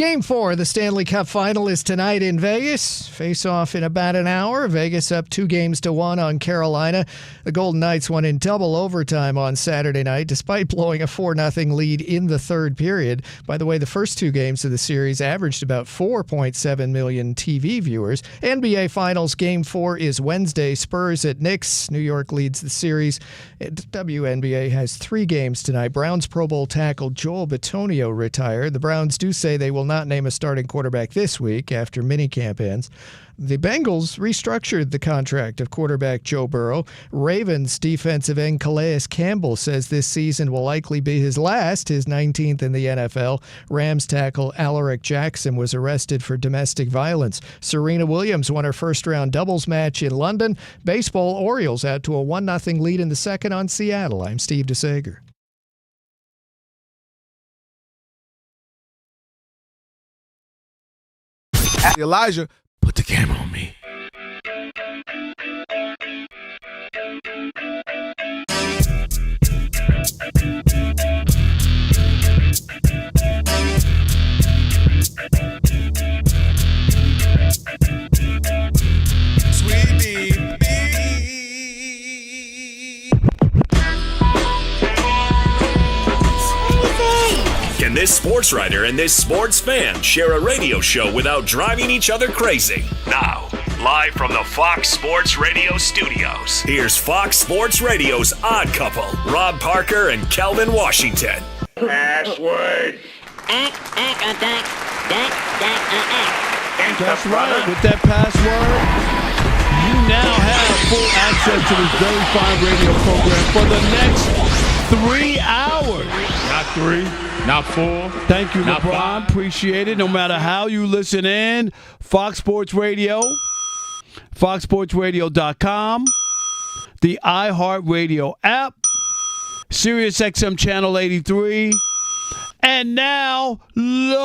Game 4 of the Stanley Cup Final is tonight in Vegas. Face-off in about an hour. Vegas up 2-1 on Carolina. The Golden Knights won in double overtime on Saturday night, despite blowing a 4-0 lead in the third period. By the way, the first two games of the series averaged about 4.7 million TV viewers. NBA Finals Game 4 is Wednesday. Spurs at Knicks. New York leads the series. WNBA has 3 games tonight. Browns Pro Bowl tackle Joel Bitonio retired. The Browns do say they will not name a starting quarterback this week after minicamp ends. The Bengals restructured the contract of quarterback Joe Burrow. Ravens defensive end Calais Campbell says this season will likely be his last, his 19th in the NFL. Rams tackle Alaric Jackson was arrested for domestic violence. Serena Williams won her first-round doubles match in London. Baseball, Orioles out to a 1-0 lead in the second on Seattle. I'm Steve DeSager. Elijah, put the camera on me. Sweetie. Can this sports writer and this sports fan share a radio show without driving each other crazy? Now, live from the Fox Sports Radio studios, here's Fox Sports Radio's Odd Couple, Rob Parker and Kelvin Washington. Password. That's right. With that password, you now have full access to this very fine radio program for the next 3 hours. Not 3, not 4. Thank you, not LeBron. 5. Appreciate it. No matter how you listen in, Fox Sports Radio, foxsportsradio.com, the iHeartRadio app, SiriusXM Channel 83, and now live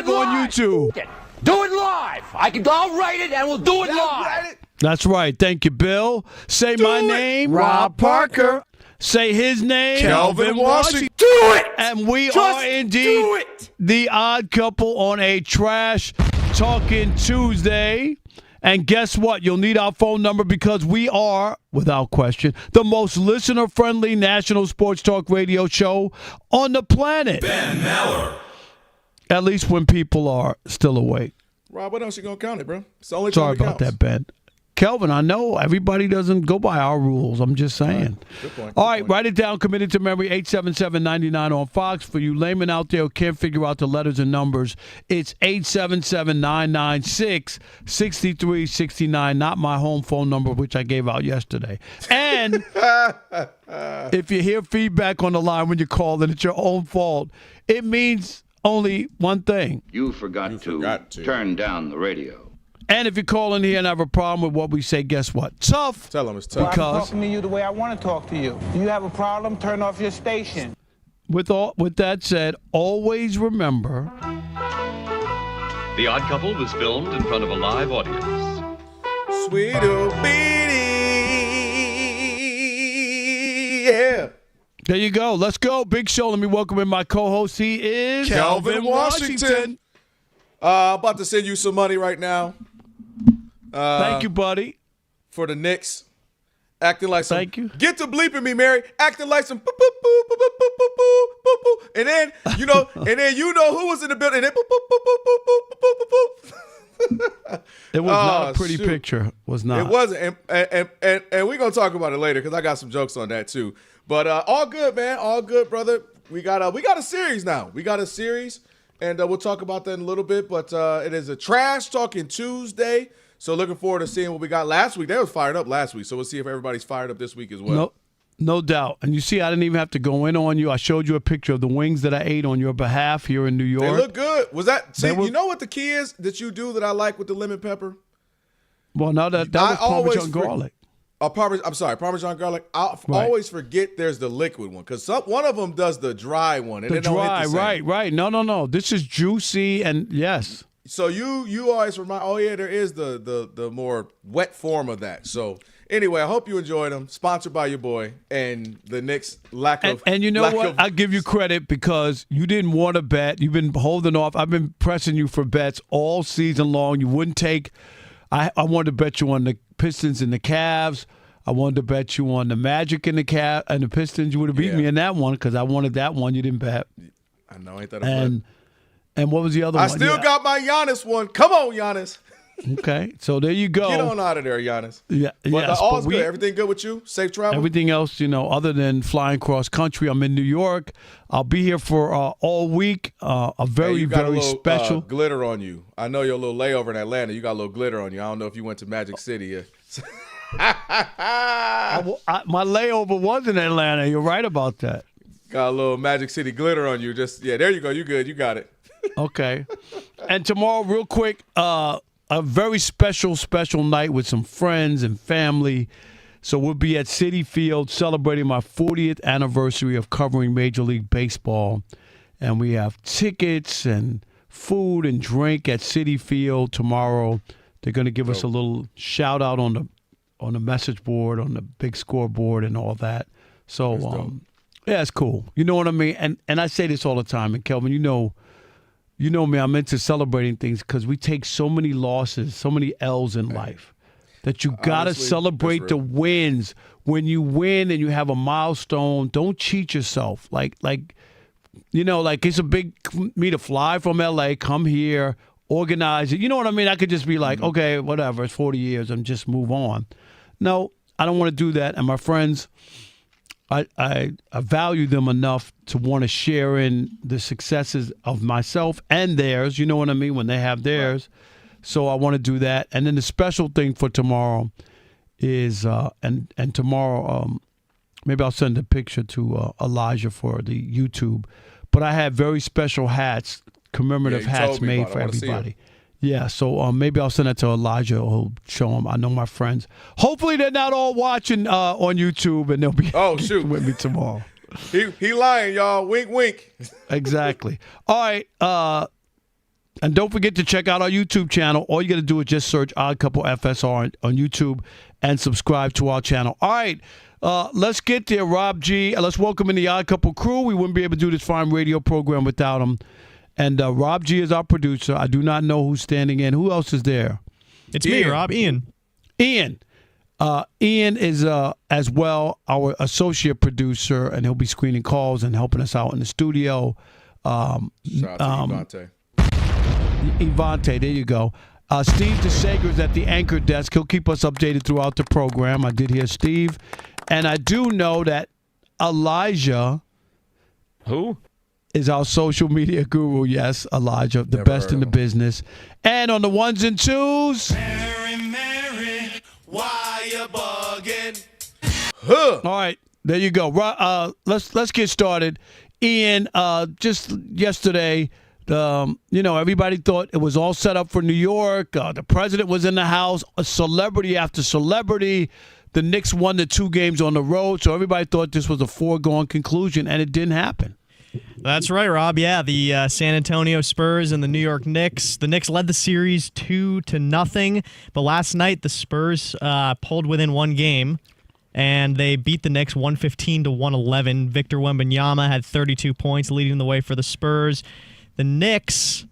on YouTube. Do it live. I'll write it and we'll do it live. That's right. Thank you, Bill. Say my name, Rob Parker. Say his name, Kelvin Washington. Do it. And we Just are indeed do it. the Odd Couple on a Trash Talking Tuesday. And guess what? You'll need our phone number because we are, without question, the most listener-friendly national sports talk radio show on the planet. Ben Maller. At least when people are still awake. Rob, what else you gonna count it, bro? It's the only time Sorry it about counts. that, Ben. Kelvin, I know everybody doesn't go by our rules. I'm just saying. Good point. All right, write it down. Committed to memory, 877-99 on Fox. For you laymen out there who can't figure out the letters and numbers, it's 877-996-6369, not my home phone number, which I gave out yesterday. And if you hear feedback on the line when you call and it's your own fault, it means only one thing. You forgot to turn down the radio. And if you call in here and have a problem with what we say, guess what? Tough. Tell them it's tough. Because I'm talking to you the way I want to talk to you. Do you have a problem? Turn off your station. with that said, always remember. The Odd Couple was filmed in front of a live audience. Sweet Beanie. Yeah. There you go. Let's go. Big show. Let me welcome in my co-host. He is Kelvin Washington. About to send you some money right now. Thank you, buddy. For the Knicks. Acting like some. Thank you. Get to bleeping me, Mary. Acting like some. Boop, boop, boop, boop, boop, boop, boop, boop, boop. And then you know who was in the building. And then boop, boop, boop, boop, boop, boop, boop, boop. It was not a pretty picture. Was not. It wasn't. And we're gonna talk about it later because I got some jokes on that too. But all good, man. All good, brother. We got a series now. We got a series, and we'll talk about that in a little bit. But it is a Trash Talking Tuesday. So looking forward to seeing what we got last week. They was fired up last week, so we'll see if everybody's fired up this week as well. No doubt. And you see, I didn't even have to go in on you. I showed you a picture of the wings that I ate on your behalf here in New York. They look good. Was that? See, you know what the key is that you do that I like with the lemon pepper? Well, no, that was Parmesan garlic. Parmesan garlic. I always forget there's the liquid one because one of them does the dry one. And The it don't dry, hit the same. right. No. This is juicy and yes. So you always remind. Oh yeah, there is the more wet form of that. So Anyway, I hope you enjoyed them. Sponsored by your boy and the Knicks lack of. And you know what? I give you credit because you didn't want to bet. You've been holding off. I've been pressing you for bets all season long. You wouldn't take. I wanted to bet you on the Pistons and the Cavs. I wanted to bet you on the Magic and the Pistons. You would have beaten me in that one because I wanted that one. You didn't bet. I know, ain't that a flip? And what was the other one? I still got my Giannis one. Come on, Giannis. Okay, so there you go. Get on out of there, Giannis. Yeah, but all's good. Everything good with you? Safe travel? Everything else, other than flying cross country, I'm in New York. I'll be here for all week. A very, you got very a little, special glitter on you. I know your little layover in Atlanta. You got a little glitter on you. I don't know if you went to Magic City yet. My layover was in Atlanta. You're right about that. Got a little Magic City glitter on you. There you go. You good. You got it. Okay. And tomorrow, real quick, a very special night with some friends and family. So we'll be at Citi Field celebrating my 40th anniversary of covering Major League Baseball. And we have tickets and food and drink at Citi Field tomorrow. They're going to give us a little shout out on the message board, on the big scoreboard and all that. So, yeah, it's cool. You know what I mean? And I say this all the time. And Kelvin, you know me, I'm into celebrating things because we take so many losses, so many L's in life that you got to celebrate the wins. When you win and you have a milestone, don't cheat yourself. Like it's a big me to fly from L.A., come here, organize it. You know what I mean? I could just be like, okay, whatever, it's 40 years and just move on. No, I don't want to do that. And my friends, I value them enough to want to share in the successes of myself and theirs. You know what I mean? When they have theirs. Right. So I want to do that. And then the special thing for tomorrow is, and tomorrow, maybe I'll send a picture to Elijah for the YouTube. But I have very special hats, commemorative hats made for everybody. Yeah, so maybe I'll send that to Elijah. He'll show him. I know my friends. Hopefully they're not all watching on YouTube and they'll be with me tomorrow. He lying, y'all. Wink, wink. Exactly. All right. And don't forget to check out our YouTube channel. All you got to do is just search Odd Couple FSR on YouTube and subscribe to our channel. All right. Let's get there, Rob G. Let's welcome in the Odd Couple crew. We wouldn't be able to do this fine radio program without him. And Rob G is our producer. I do not know who's standing in. Who else is there? It's me, Rob. Ian. Ian is, as well, our associate producer, and he'll be screening calls and helping us out in the studio. Shout out to Ivante, there you go. Steve DeSager is at the anchor desk. He'll keep us updated throughout the program. I did hear Steve. And I do know that Elijah... Who? Is our social media guru. Yes, Elijah, the best in the business. And on the ones and twos. Mary, why you bugging? All right, there you go. Let's get started. Ian, just yesterday, everybody thought it was all set up for New York. The president was in the house, a celebrity after celebrity. The Knicks won the 2 games on the road, so everybody thought this was a foregone conclusion, and it didn't happen. That's right, Rob. Yeah, the San Antonio Spurs and the New York Knicks. The Knicks led the series 2-0, but last night the Spurs pulled within 1 game, and they beat the Knicks 115-111. Victor Wembanyama had 32 points, leading the way for the Spurs. The Knicks,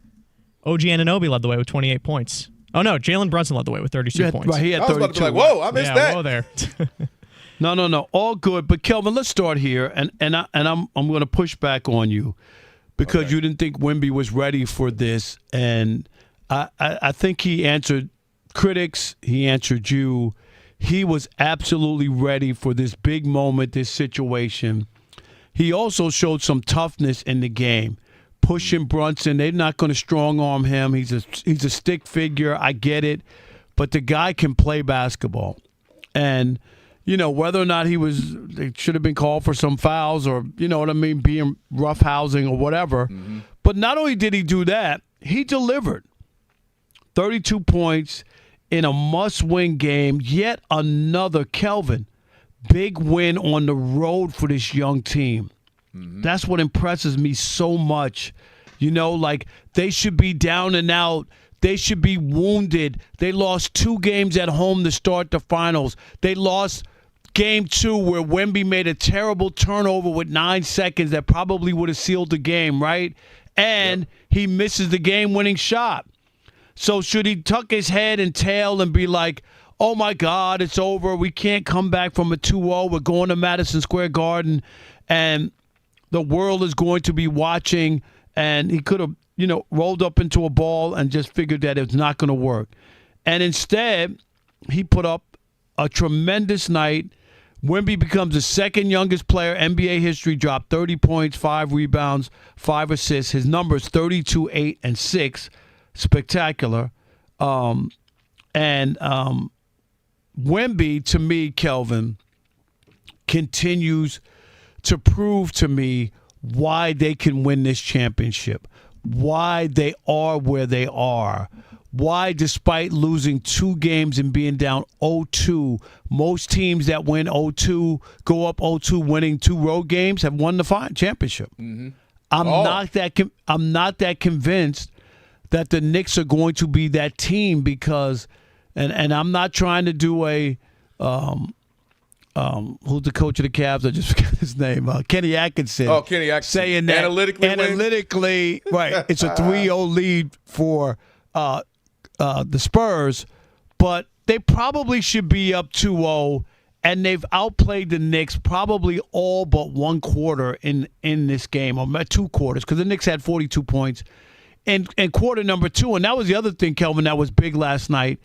OG Anunoby led the way with 28 points. Oh no, Jalen Brunson led the way with 32 points. Right, he had 32. I was about to be like, whoa, I missed that. Whoa there. No, all good. But Kelvin, let's start here, and I'm going to push back on you because you didn't think Wemby was ready for this, and I think he answered critics, he answered you. He was absolutely ready for this big moment, this situation. He also showed some toughness in the game, pushing Brunson. They're not going to strong arm him. He's a stick figure. I get it, but the guy can play basketball, and. Whether or not they should have been called for some fouls or, being roughhousing or whatever. Mm-hmm. But not only did he do that, he delivered 32 points in a must-win game. Yet another, Kelvin, big win on the road for this young team. Mm-hmm. That's what impresses me so much. They should be down and out. They should be wounded. They lost 2 games at home to start the finals. They lost Game 2 where Wemby made a terrible turnover with 9 seconds that probably would have sealed the game, right? And he misses the game-winning shot. So should he tuck his head and tail and be like, oh, my God, it's over. We can't come back from a 2-0. We're going to Madison Square Garden, and the world is going to be watching. And he could have, rolled up into a ball and just figured that it's not going to work. And instead, he put up a tremendous night. Wemby becomes the second youngest player NBA history, dropped 30 points, 5 rebounds, 5 assists. His numbers 32, 8, and 6. Spectacular. Wemby, to me, Kelvin, continues to prove to me why they can win this championship, why they are where they are, why despite losing 2 games and being down 0-2, most teams that win 0-2, go up 0-2, winning 2 road games, have won the championship. Mm-hmm. I'm not that convinced that the Knicks are going to be that team because, and I'm not trying to do a who's the coach of the Cavs? I just forgot his name. Kenny Atkinson. Oh, Kenny Atkinson. Saying that analytically right, it's a 3-0 lead for the Spurs, but they probably should be up 2-0, and they've outplayed the Knicks probably all but 1 quarter in this game, or 2 quarters, because the Knicks had 42 points in quarter number 2, and that was the other thing, Kelvin, that was big last night.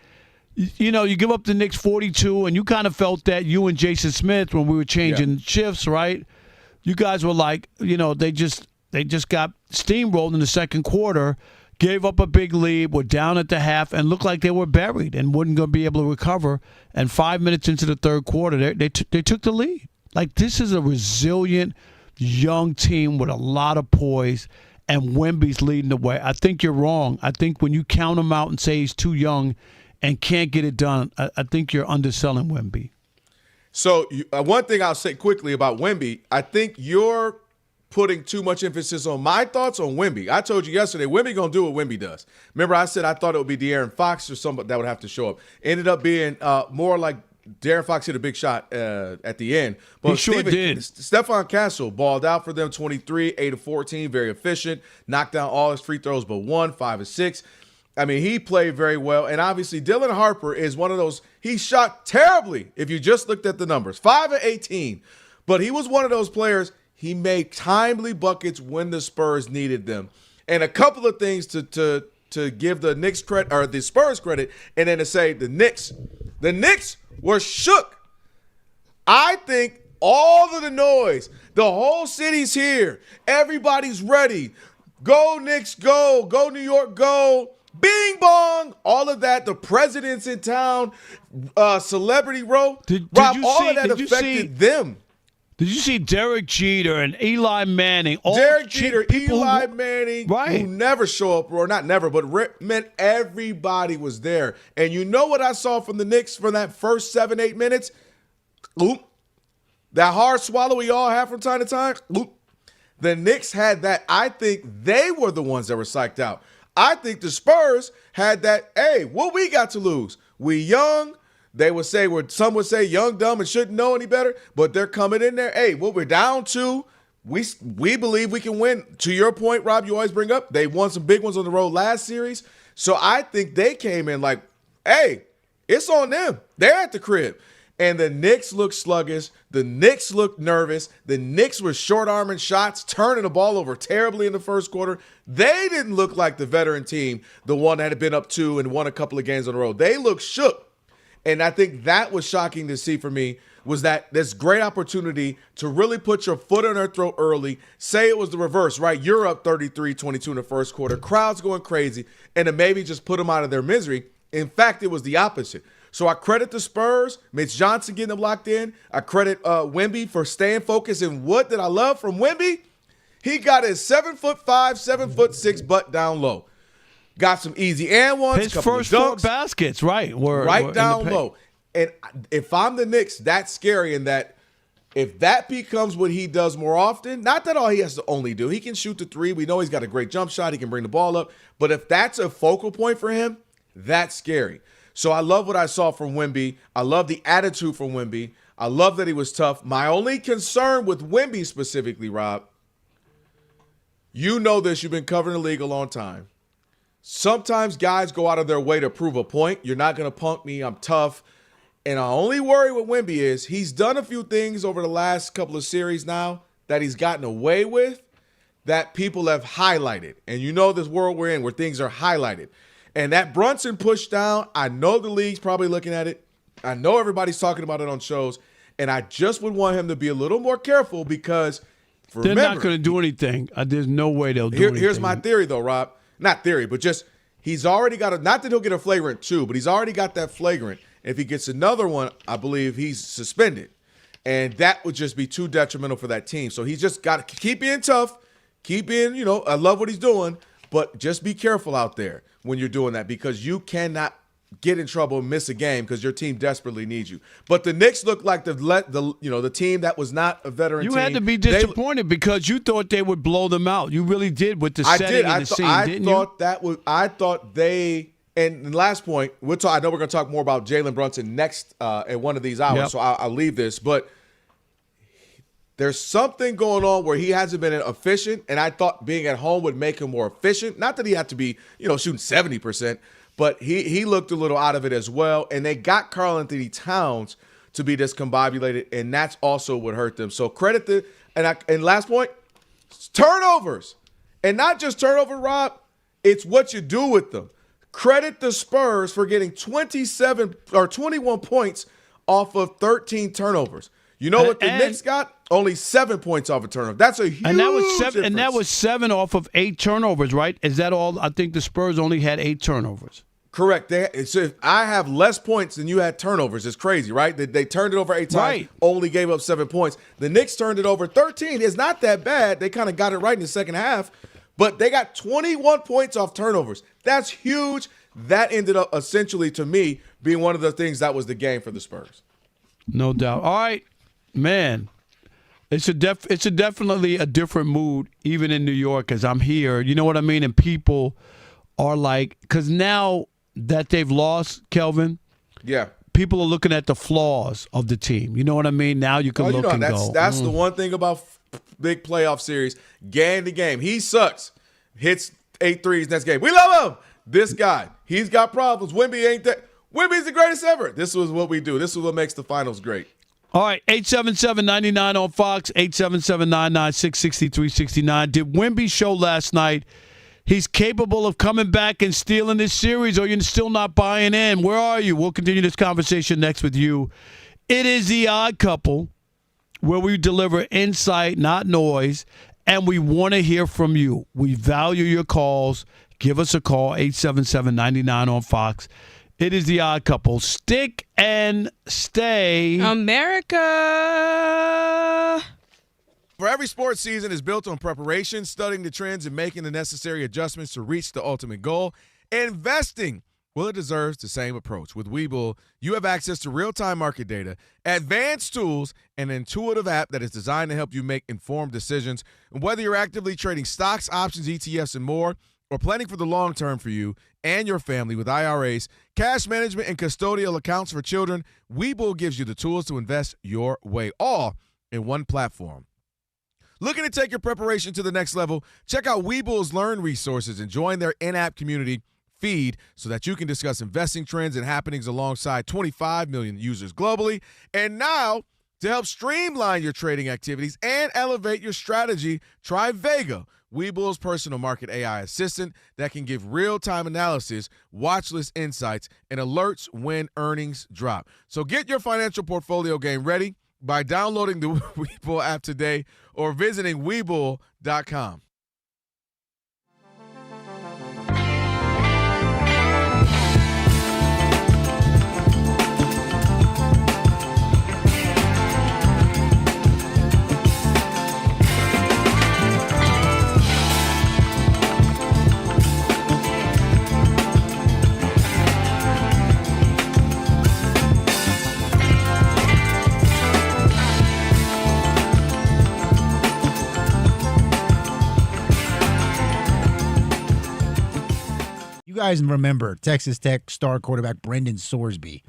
You give up the Knicks 42, and you kind of felt that, you and Jason Smith, when we were changing shifts, right? You guys were like, they just got steamrolled in the second quarter, gave up a big lead, were down at the half, and looked like they were buried and wasn't going to be able to recover. And 5 minutes into the third quarter, they took the lead. Like, this is a resilient, young team with a lot of poise, and Wemby's leading the way. I think you're wrong. I think when you count him out and say he's too young and can't get it done, I think you're underselling Wemby. So one thing I'll say quickly about Wemby, I think you're putting too much emphasis on my thoughts on Wemby. I told you yesterday, Wemby going to do what Wemby does. Remember, I said I thought it would be De'Aaron Fox or somebody that would have to show up. Ended up being more like De'Aaron Fox hit a big shot at the end. But he sure did. Stephon Castle balled out for them 23, 8 of 14, very efficient, knocked down all his free throws but 1, 5 of 6. I mean, he played very well. And obviously, Dylan Harper is one of those, he shot terribly if you just looked at the numbers. 5 of 18. But he was one of those players, he made timely buckets when the Spurs needed them. And a couple of things to give the Knicks credit, or the Spurs credit, and then to say the Knicks were shook. I think all of the noise, the whole city's here. Everybody's ready. Go Knicks, go. Go New York, go. Bing bong, all of that. The president's in town, celebrity row. All of that affected them. Did you see Derek Jeter and Eli Manning? Derek Jeter, Eli Manning, who never show up, or not never, but meant everybody was there. And you know what I saw from the Knicks for that first 7-8 minutes? Oop. That hard swallow we all have from time to time? Oop. The Knicks had that. I think they were the ones that were psyched out. I think the Spurs had that, hey, what we got to lose? We young. They would say, some would say young, dumb, and shouldn't know any better, but they're coming in there. Hey, what we're down to, we believe we can win. To your point, Rob, you always bring up, they won some big ones on the road last series. So I think they came in like, hey, it's on them. They're at the crib. And the Knicks looked sluggish. The Knicks looked nervous. The Knicks were short-arming shots, turning the ball over terribly in the first quarter. They didn't look like the veteran team, the one that had been up 2 and won a couple of games on the road. They looked shook. And I think that was shocking to see for me, was that this great opportunity to really put your foot on their throat early. Say it was the reverse, right? You're up 33-22 in the first quarter. Crowd's going crazy. And to maybe just put them out of their misery. In fact, it was the opposite. So I credit the Spurs, Mitch Johnson getting them locked in. I credit Wemby for staying focused. And what did I love from Wemby? He got his 7'5", 7'6" butt down low. Got some easy and ones. His first 4 baskets, right? Were down low. And if I'm the Knicks, that's scary in that If that becomes what he does more often, not that all he has to only do, he can shoot the three. We know he's got a great jump shot. He can bring the ball up. But if that's a focal point for him, that's scary. So I love what I saw from Wemby. I love the attitude from Wemby. I love that he was tough. My only concern with Wemby specifically, Rob, you know this. You've been covering the league a long time. Sometimes guys go out of their way to prove a point. You're not going to punk me. I'm tough. And I only worry with Wemby is he's done a few things over the last couple of series now that he's gotten away with that people have highlighted. And you know this world we're in where things are highlighted. And that Brunson push down, I know the league's probably looking at it. I know everybody's talking about it on shows. And I just would want him to be a little more careful because they're not going to do anything. There's no way they'll do anything. Here's my theory, though, Rob. Not theory, but just he's already got not that he'll get a flagrant 2, but he's already got that flagrant. If he gets another one, I believe he's suspended. And that would just be too detrimental for that team. So he's just got to keep being tough, keep being, I love what he's doing, but just be careful out there when you're doing that because you cannot get in trouble and miss a game because your team desperately needs you. But the Knicks look like the team that was not a veteran team. You had to be disappointed because you thought they would blow them out. You really did with the setting and the scene, didn't you? I thought they – and last point, I know we're going to talk more about Jalen Brunson next at one of these hours, so I'll leave this. But there's something going on where he hasn't been efficient, and I thought being at home would make him more efficient. Not that he had to be, shooting 70%, but he looked a little out of it as well. And they got Karl-Anthony Towns to be discombobulated, and that's also what hurt them. So credit and last point, turnovers. And not just turnover, Rob, it's what you do with them. Credit the Spurs for getting 21 points off of 13 turnovers. You know what the Knicks got? Only 7 points off a turnover. That's a huge difference. And that was 7 off of 8 turnovers, right? Is that all? I think the Spurs only had 8 turnovers. Correct. So I have less points than you had turnovers. It's crazy, right? They turned it over 8 times, only gave up 7 points. The Knicks turned it over 13. It's not that bad. They kind of got it right in the second half. But they got 21 points off turnovers. That's huge. That ended up essentially, to me, being one of the things that was the game for the Spurs. No doubt. All right, man. It's definitely a different mood, even in New York, as I'm here. You know what I mean? And people are like, because now that they've lost, Kelvin, people are looking at the flaws of the team. You know what I mean? Now you can look and go. That's the one thing about big playoff series, game to game. He sucks. Hits 8 threes next game. We love him. This guy, he's got problems. Wemby ain't that. Wemby's the greatest ever. This was what we do. This is what makes the finals great. All right, 877-99 on Fox, 877-996-6369. Did Wemby show last night he's capable of coming back and stealing this series, or you're still not buying in? Where are you? We'll continue this conversation next with you. It is The Odd Couple, where we deliver insight, not noise, and we want to hear from you. We value your calls. Give us a call, 877-99 on Fox. It is The Odd Couple. Stick and stay. America. For every sports season is built on preparation, studying the trends, and making the necessary adjustments to reach the ultimate goal. Investing, well, it deserves the same approach. With Webull, you have access to real-time market data, advanced tools, and an intuitive app that is designed to help you make informed decisions. And whether you're actively trading stocks, options, ETFs, and more, or planning for the long term for you and your family with IRAs, cash management, and custodial accounts for children, Webull gives you the tools to invest your way, all in one platform. Looking to take your preparation to the next level? Check out Webull's Learn resources and join their in-app community feed so that you can discuss investing trends and happenings alongside 25 million users globally. And now, to help streamline your trading activities and elevate your strategy, try Vega, Webull's personal market AI assistant that can give real-time analysis, watch list insights, and alerts when earnings drop. So get your financial portfolio game ready by downloading the Webull app today or visiting Webull.com. guys remember Texas Tech star quarterback Brendan Sorsby.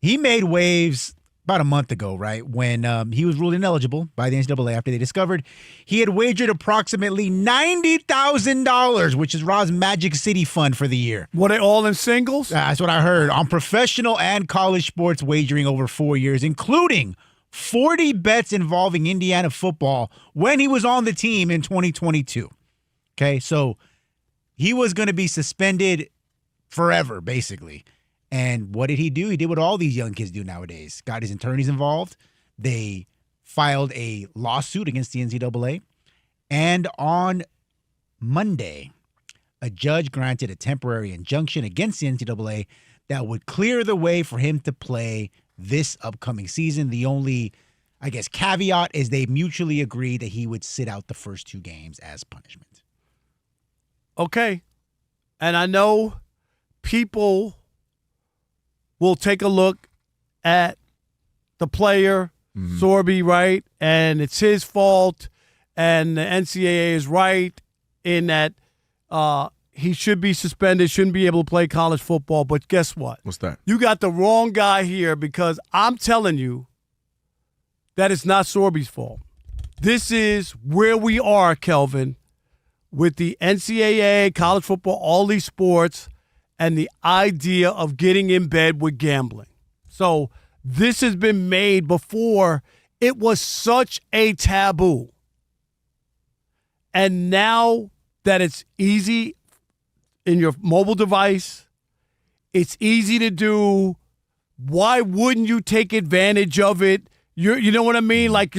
He made waves about a month ago, right, when he was ruled ineligible by the NCAA after they discovered he had wagered approximately $90,000, which is Rob's Magic City fund for the year. Were they all in singles? That's what I heard. On professional and college sports wagering over 4 years, including 40 bets involving Indiana football when he was on the team in 2022. Okay, so he was going to be suspended forever, basically. And what did he do? He did what all these young kids do nowadays. Got his attorneys involved. They filed a lawsuit against the NCAA. And on Monday, a judge granted a temporary injunction against the NCAA that would clear the way for him to play this upcoming season. The only, I guess, caveat is they mutually agreed that he would sit out the first 2 games as punishment. Okay. And I know people will take a look at the player, Sorby, right? And it's his fault, and the NCAA is right in that he should be suspended, shouldn't be able to play college football. But guess what? What's that? You got the wrong guy here, because I'm telling you that it's not Sorby's fault. This is where we are, Kelvin, with the NCAA, college football, all these sports, and the idea of getting in bed with gambling. So this has been made before. It was such a taboo. And now that it's easy in your mobile device, it's easy to do. Why wouldn't you take advantage of it? You know what I mean? Like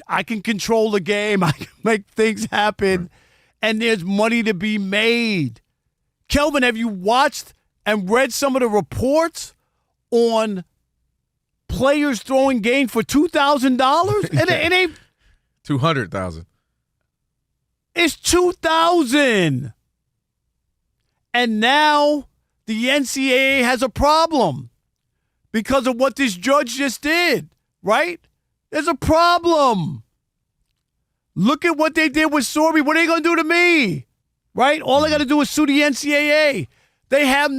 I can control the game. I can make things happen. And there's money to be made. Kelvin, have you watched and read some of the reports on players throwing games for $2,000? It ain't $200,000. It's $2,000. And now the NCAA has a problem because of what this judge just did, right? There's a problem. Look at what they did with Sorby. What are they going to do to me? Right? All they got to do is sue the NCAA. They have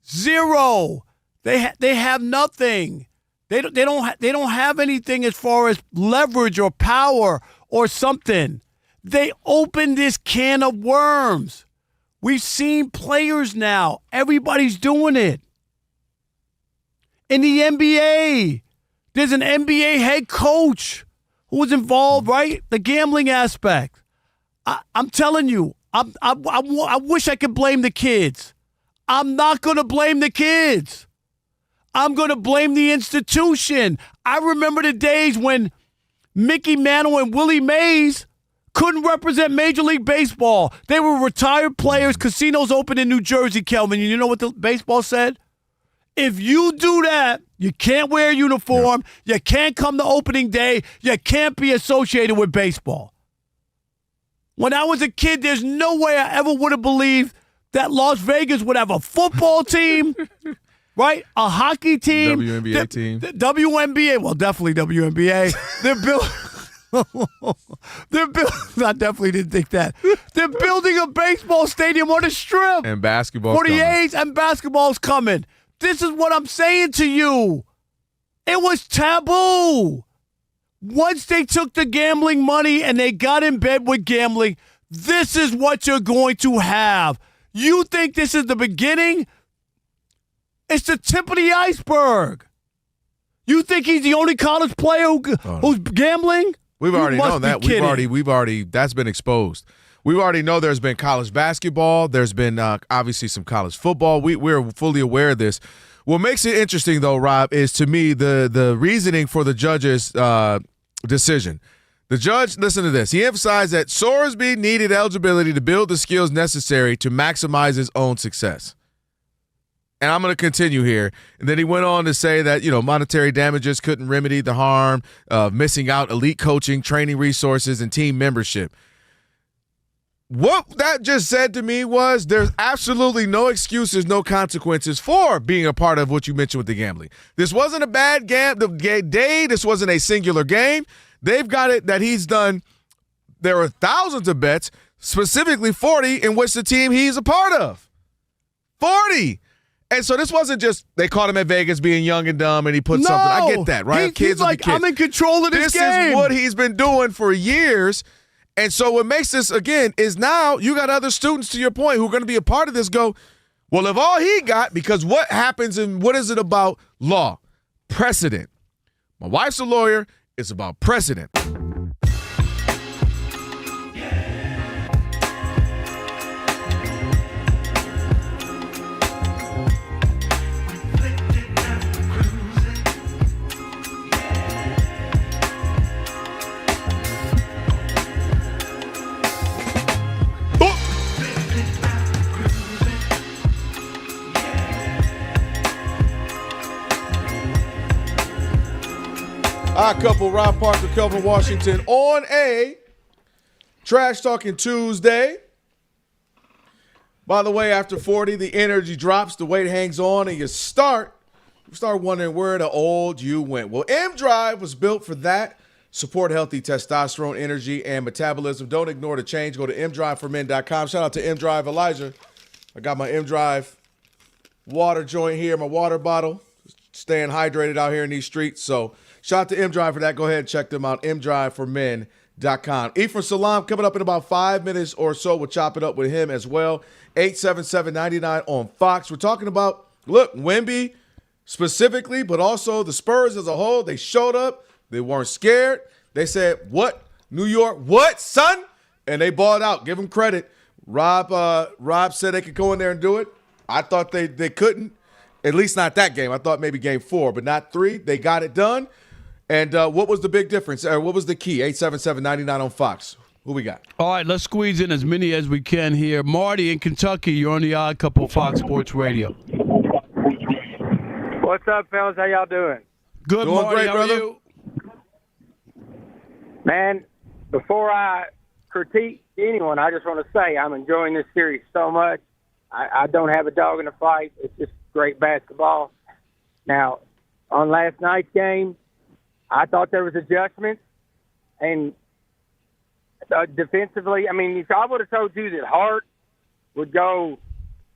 zero. They have nothing. They don't have anything as far as leverage or power or something. They opened this can of worms. We've seen players now. Everybody's doing it. In the NBA, there's an NBA head coach who was involved, right? The gambling aspect. I'm telling you, I wish I could blame the kids. I'm not going to blame the kids. I'm going to blame the institution. I remember the days when Mickey Mantle and Willie Mays couldn't represent Major League Baseball. They were retired players. Casinos open in New Jersey, Kelvin. You know what the baseball said? If you do that, you can't wear a uniform. You can't come to opening day. You can't be associated with baseball. When I was a kid, there's no way I ever would have believed that Las Vegas would have a football team, right? A hockey team. WNBA team. WNBA. Well, definitely WNBA. I definitely didn't think that. They're building a baseball stadium on a strip. And basketball. 48s and basketball's coming. This is what I'm saying to you. It was taboo. Once they took the gambling money and they got in bed with gambling, this is what you're going to have. You think this is the beginning? It's the tip of the iceberg. You think he's the only college player who's gambling? We've already known that. We've already that's been exposed. We already know there's been college basketball. There's been obviously some college football. We're fully aware of this. What makes it interesting, though, Rob, is to me the reasoning for the judge's decision. The judge, listen to this. He emphasized that Sorsby needed eligibility to build the skills necessary to maximize his own success. And I'm going to continue here. And then he went on to say that, monetary damages couldn't remedy the harm of missing out elite coaching, training resources, and team membership. What that just said to me was there's absolutely no excuses, no consequences for being a part of what you mentioned with the gambling. This wasn't a bad day. This wasn't a singular game. They've got it that he's done. There are thousands of bets, specifically 40, in which the team he's a part of. 40. And so this wasn't just they caught him at Vegas being young and dumb and he put something. I get that, right? He's like, kids. I'm in control of this game. This is what he's been doing for years. And so what makes this, again, is now you got other students, to your point, who are going to be a part of this go, well, if all he got, because what happens and what is it about law? Precedent. My wife's a lawyer. It's about precedent. Our couple, Rob Parker, Kelvin Washington, on a Trash Talking Tuesday. By the way, after 40, the energy drops, the weight hangs on, and you start wondering where the old you went. Well, M-Drive was built for that. Support healthy testosterone, energy, and metabolism. Don't ignore the change. Go to mdriveformen.com. Shout out to M-Drive Elijah. I got my M-Drive water joint here, my water bottle. Staying hydrated out here in these streets, so shout out to M-Drive for that. Go ahead and check them out, mdriveformen.com. Ephraim Salam coming up in about 5 minutes or so. We'll chop it up with him as well. 877-99 on Fox. We're talking about, look, Wemby specifically, but also the Spurs as a whole. They showed up. They weren't scared. They said, what? New York, what, son? And they balled out. Give them credit. Rob said they could go in there and do it. I thought they couldn't. At least not that game. I thought maybe game 4, but not 3. They got it done. And what was the big difference? Or what was the key? 877-99 on Fox. Who we got? All right, let's squeeze in as many as we can here. Marty in Kentucky, you're on the Odd Couple Fox Sports Radio. What's up, fellas? How y'all doing? Good, doing Marty. Great, How brother. are you? Man, before I critique anyone, I just want to say I'm enjoying this series so much. I don't have a dog in the fight. It's just great basketball. Now, on last night's game, I thought there was adjustments. And defensively, I mean, if I would have told you that Hart would go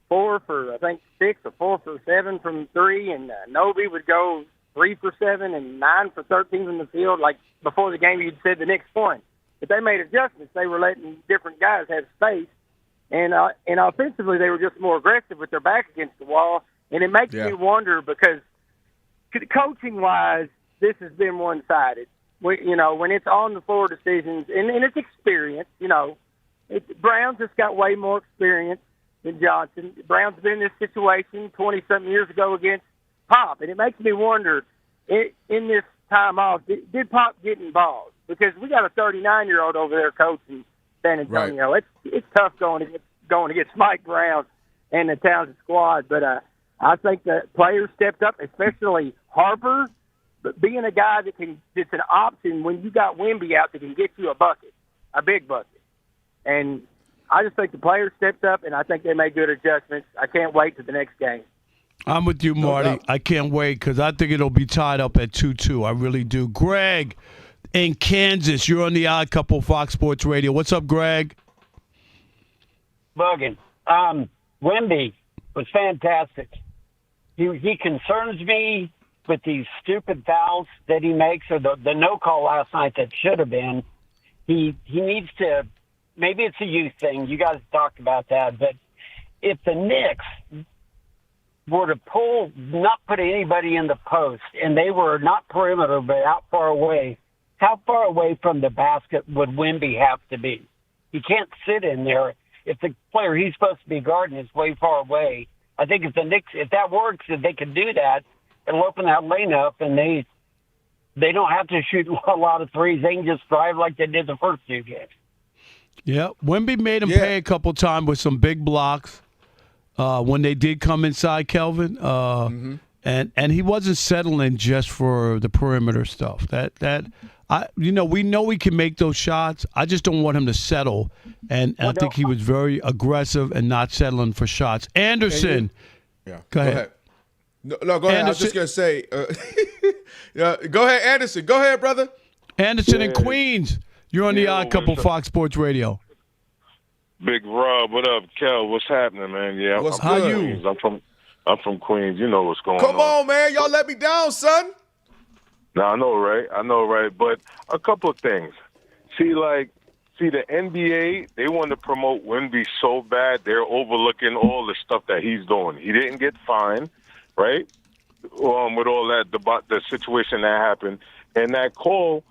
4 for, I think, 6 or 4 for 7 from 3, and Noby would go 3 for 7 and 9 for 13 from the field, like before the game you'd said the Knicks won. But they made adjustments. They were letting different guys have space. And offensively, they were just more aggressive with their back against the wall. And it makes me wonder because coaching-wise, this has been one-sided. When it's on the floor decisions, and it's experience, Brown's just got way more experience than Johnson. Brown's been in this situation 20-something years ago against Pop. And it makes me wonder, in this time off, did Pop get involved? Because we got a 39-year-old over there coaching San Antonio. Right. It's tough going against Mike Brown and the Townsend squad, but I think the players stepped up, especially Harper, but being a guy that's an option when you got Wemby out that can get you a bucket, a big bucket. And I just think the players stepped up, and I think they made good adjustments. I can't wait to the next game. I'm with you, Marty. I can't wait because I think it'll be tied up at 2-2. I really do. Greg in Kansas, you're on the Odd Couple Fox Sports Radio. What's up, Greg? Bugging. Wemby was fantastic. He concerns me with these stupid fouls that he makes, or the no call last night that should have been. He needs to. Maybe it's a youth thing. You guys talked about that, but if the Knicks were to not put anybody in the post, and they were not perimeter but out far away, how far away from the basket would Wemby have to be? He can't sit in there. If the player he's supposed to be guarding is way far away, I think if the Knicks, if that works, if they can do that, it'll open that lane up, and they don't have to shoot a lot of threes. They can just drive like they did the first 2 games. Yeah, Wemby made him pay a couple times with some big blocks when they did come inside, Kelvin. And he wasn't settling just for the perimeter stuff. We know we can make those shots. I just don't want him to settle. And I think he was very aggressive and not settling for shots. Anderson. Go ahead. No, go ahead. Anderson. I was just going to say, go ahead, Anderson. Go ahead, brother. Anderson in Queens. You're on the Odd Couple Fox Sports Radio. Big Rob, what up, Kel? What's happening, man? Yeah, What's I'm good? from Queens. I'm from Queens. You know what's going on. Come on, man. Y'all let me down, son. No, I know, right? But a couple of things. See, the NBA, they want to promote Wemby so bad, they're overlooking all the stuff that he's doing. He didn't get fined, right? With all that, the situation that happened. And that call,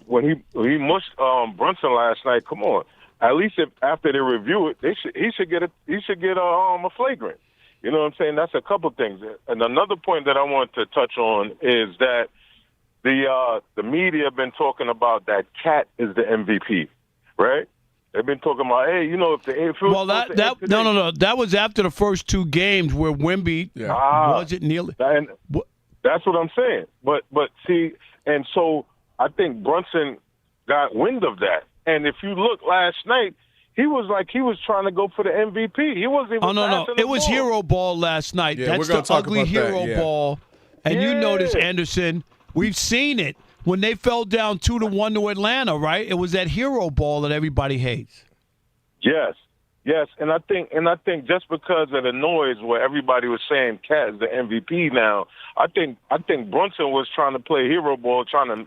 when he mushed Brunson last night, come on. At least if after they review it, he should get a flagrant. You know what I'm saying? That's a couple things. And another point that I want to touch on is that the media have been talking about that Cat is the MVP, right? They've been talking about, hey, you know, if that was after the first two games where Wemby wasn't nearly. That's what I'm saying. But see, and so I think Brunson got wind of that. And if you look last night, he was trying to go for the MVP. He wasn't even passing the It was ball. hero ball last night. Yeah, That's we're gonna the talk ugly about that, hero yeah. ball. And you notice, Anderson, we've seen it. When they fell down 2-1 to Atlanta, right? It was that hero ball that everybody hates. Yes, and I think just because of the noise where everybody was saying Cat is the MVP now, I think Brunson was trying to play hero ball, to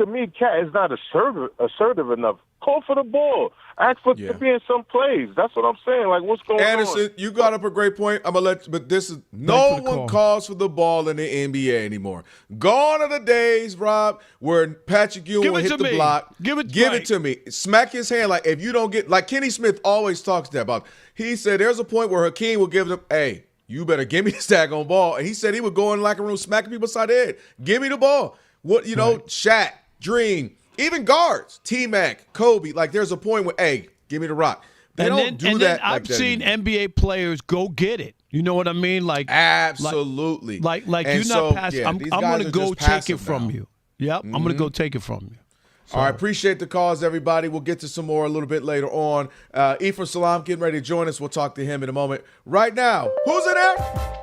me, Cat is not assertive enough. Call for the ball. Ask for to be in some plays. That's what I'm saying. Like, what's going on? Anderson, you got up a great point. I'm gonna let you, but no one calls for the ball in the NBA anymore. Gone are the days, Rob, where Patrick Ewing will hit the block. Give it to me. Smack his hand. Like, if you don't get, like Kenny Smith always talks that about. He said there's a point where Hakeem will give them, hey, you better give me the daggone ball. And he said he would go in the locker room smacking people upside the head. Give me the ball. Shaq, Dream. Even guards, T-Mac, Kobe, like there's a point where, hey, give me the rock. They don't do that. I've seen NBA players go get it. You know what I mean? Like absolutely. Like you're not passing. I'm going to go take it from you. Yep, I'm going to go take it from you. So. All right, appreciate the calls, everybody. We'll get to some more a little bit later on. Ephraim Salam getting ready to join us. We'll talk to him in a moment. Right now, who's in there?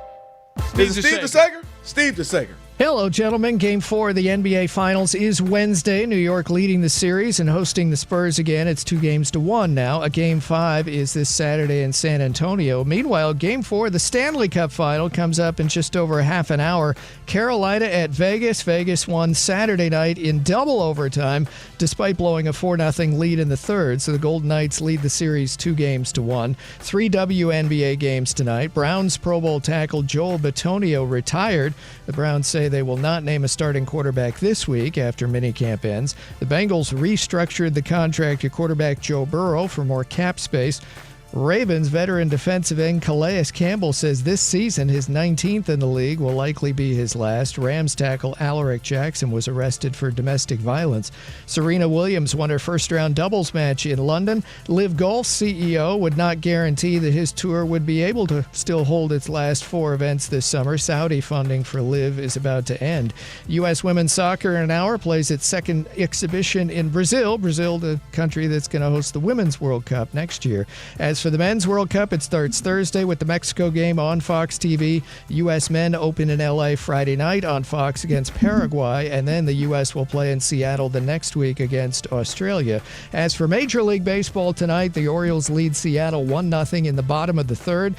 Is it Steve DeSager? Steve DeSager. Hello, gentlemen. Game 4 of the NBA Finals is Wednesday. New York leading the series and hosting the Spurs again. It's 2-1 now. A Game 5 is this Saturday in San Antonio. Meanwhile, Game 4 of the Stanley Cup Final comes up in just over half an hour. Carolina at Vegas. Vegas won Saturday night in double overtime, despite blowing a 4-0 lead in the third. So the Golden Knights lead the series 2-1. 3 WNBA games tonight. Browns Pro Bowl tackle Joel Bitonio retired. The Browns say they will not name a starting quarterback this week after minicamp ends. The Bengals restructured the contract of quarterback Joe Burrow for more cap space. Ravens veteran defensive end Calais Campbell says this season, his 19th in the league, will likely be his last. Rams tackle Alaric Jackson was arrested for domestic violence. Serena Williams won her first-round doubles match in London. Live Golf CEO would not guarantee that his tour would be able to still hold its last 4 events this summer. Saudi funding for Live is about to end. U.S. women's soccer in an hour plays its second exhibition in Brazil. Brazil, the country that's going to host the Women's World Cup next year. As for the Men's World Cup, it starts Thursday with the Mexico game on Fox TV. U.S. men open in L.A. Friday night on Fox against Paraguay, and then the U.S. will play in Seattle the next week against Australia. As for Major League Baseball tonight, the Orioles lead Seattle 1-0 in the bottom of the third.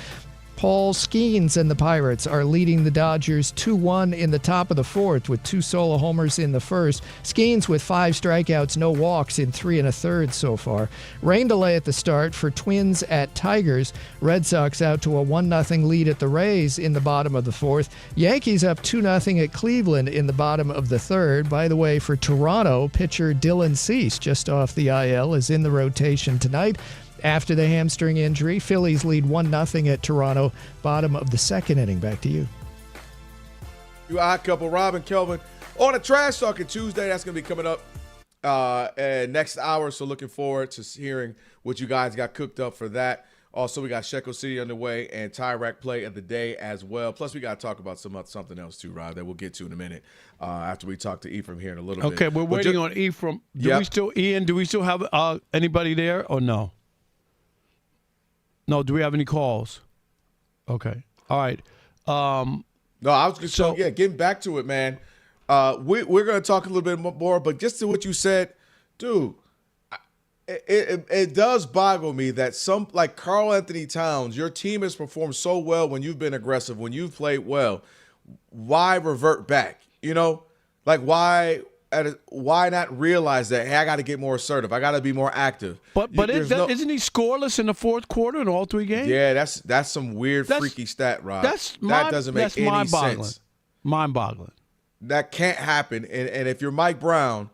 Paul Skeens and the Pirates are leading the Dodgers 2-1 in the top of the fourth with 2 solo homers in the first. Skeens with 5 strikeouts, no walks in 3 1/3 so far. Rain delay at the start for Twins at Tigers. Red Sox out to a 1-0 lead at the Rays in the bottom of the fourth. Yankees up 2-0 at Cleveland in the bottom of the third. By the way, for Toronto, pitcher Dylan Cease, just off the IL, is in the rotation tonight. After the hamstring injury, Phillies lead 1-0 at Toronto, bottom of the second inning. Back to you. You odd couple, Rob and Kelvin, on a Trash Talking Tuesday. That's going to be coming up next hour, so looking forward to hearing what you guys got cooked up for that. Also, we got Shekel City underway and Tyrack play of the day as well. Plus, we got to talk about something else too, Rob, that we'll get to in a minute after we talk to Ephraim here in a little bit. Okay, we're waiting on Ephraim. Do we still have anybody there or no? No, do we have any calls? Okay. All right. No, I was just getting back to it, man. We're going to talk a little bit more, but just to what you said, dude, It does boggle me that some, like Karl Anthony Towns, your team has performed so well when you've been aggressive, when you've played well. Why revert back? Like why not realize that, hey, I got to get more assertive. I got to be more active. But isn't he scoreless in the fourth quarter in all 3 games? Yeah, that's some weird, freaky stat, Rob. That doesn't make any sense. Mind-boggling. That can't happen. And if you're Mike Brown,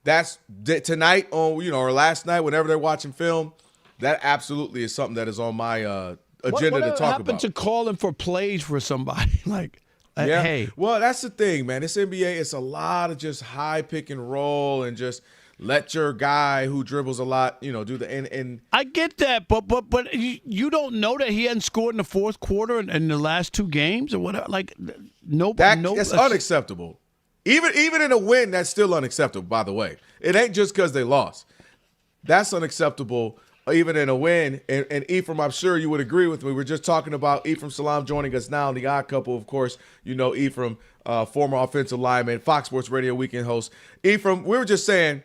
that's tonight on, or last night, whenever they're watching film, that absolutely is something that is on my agenda to talk about. What happened to calling for plays for somebody? Hey. Well, that's the thing, man. This NBA, it's a lot of just high pick and roll and just let your guy who dribbles a lot, do the and I get that, but you don't know that he hadn't scored in the fourth quarter in the last 2 games or whatever. That's unacceptable. Even in a win, that's still unacceptable, by the way. It ain't just because they lost. That's unacceptable even in a win. And Ephraim, I'm sure you would agree with me. We're just talking about Ephraim Salam joining us now on The Odd Couple. Of course, Ephraim, former offensive lineman, Fox Sports Radio weekend host. Ephraim, we were just saying,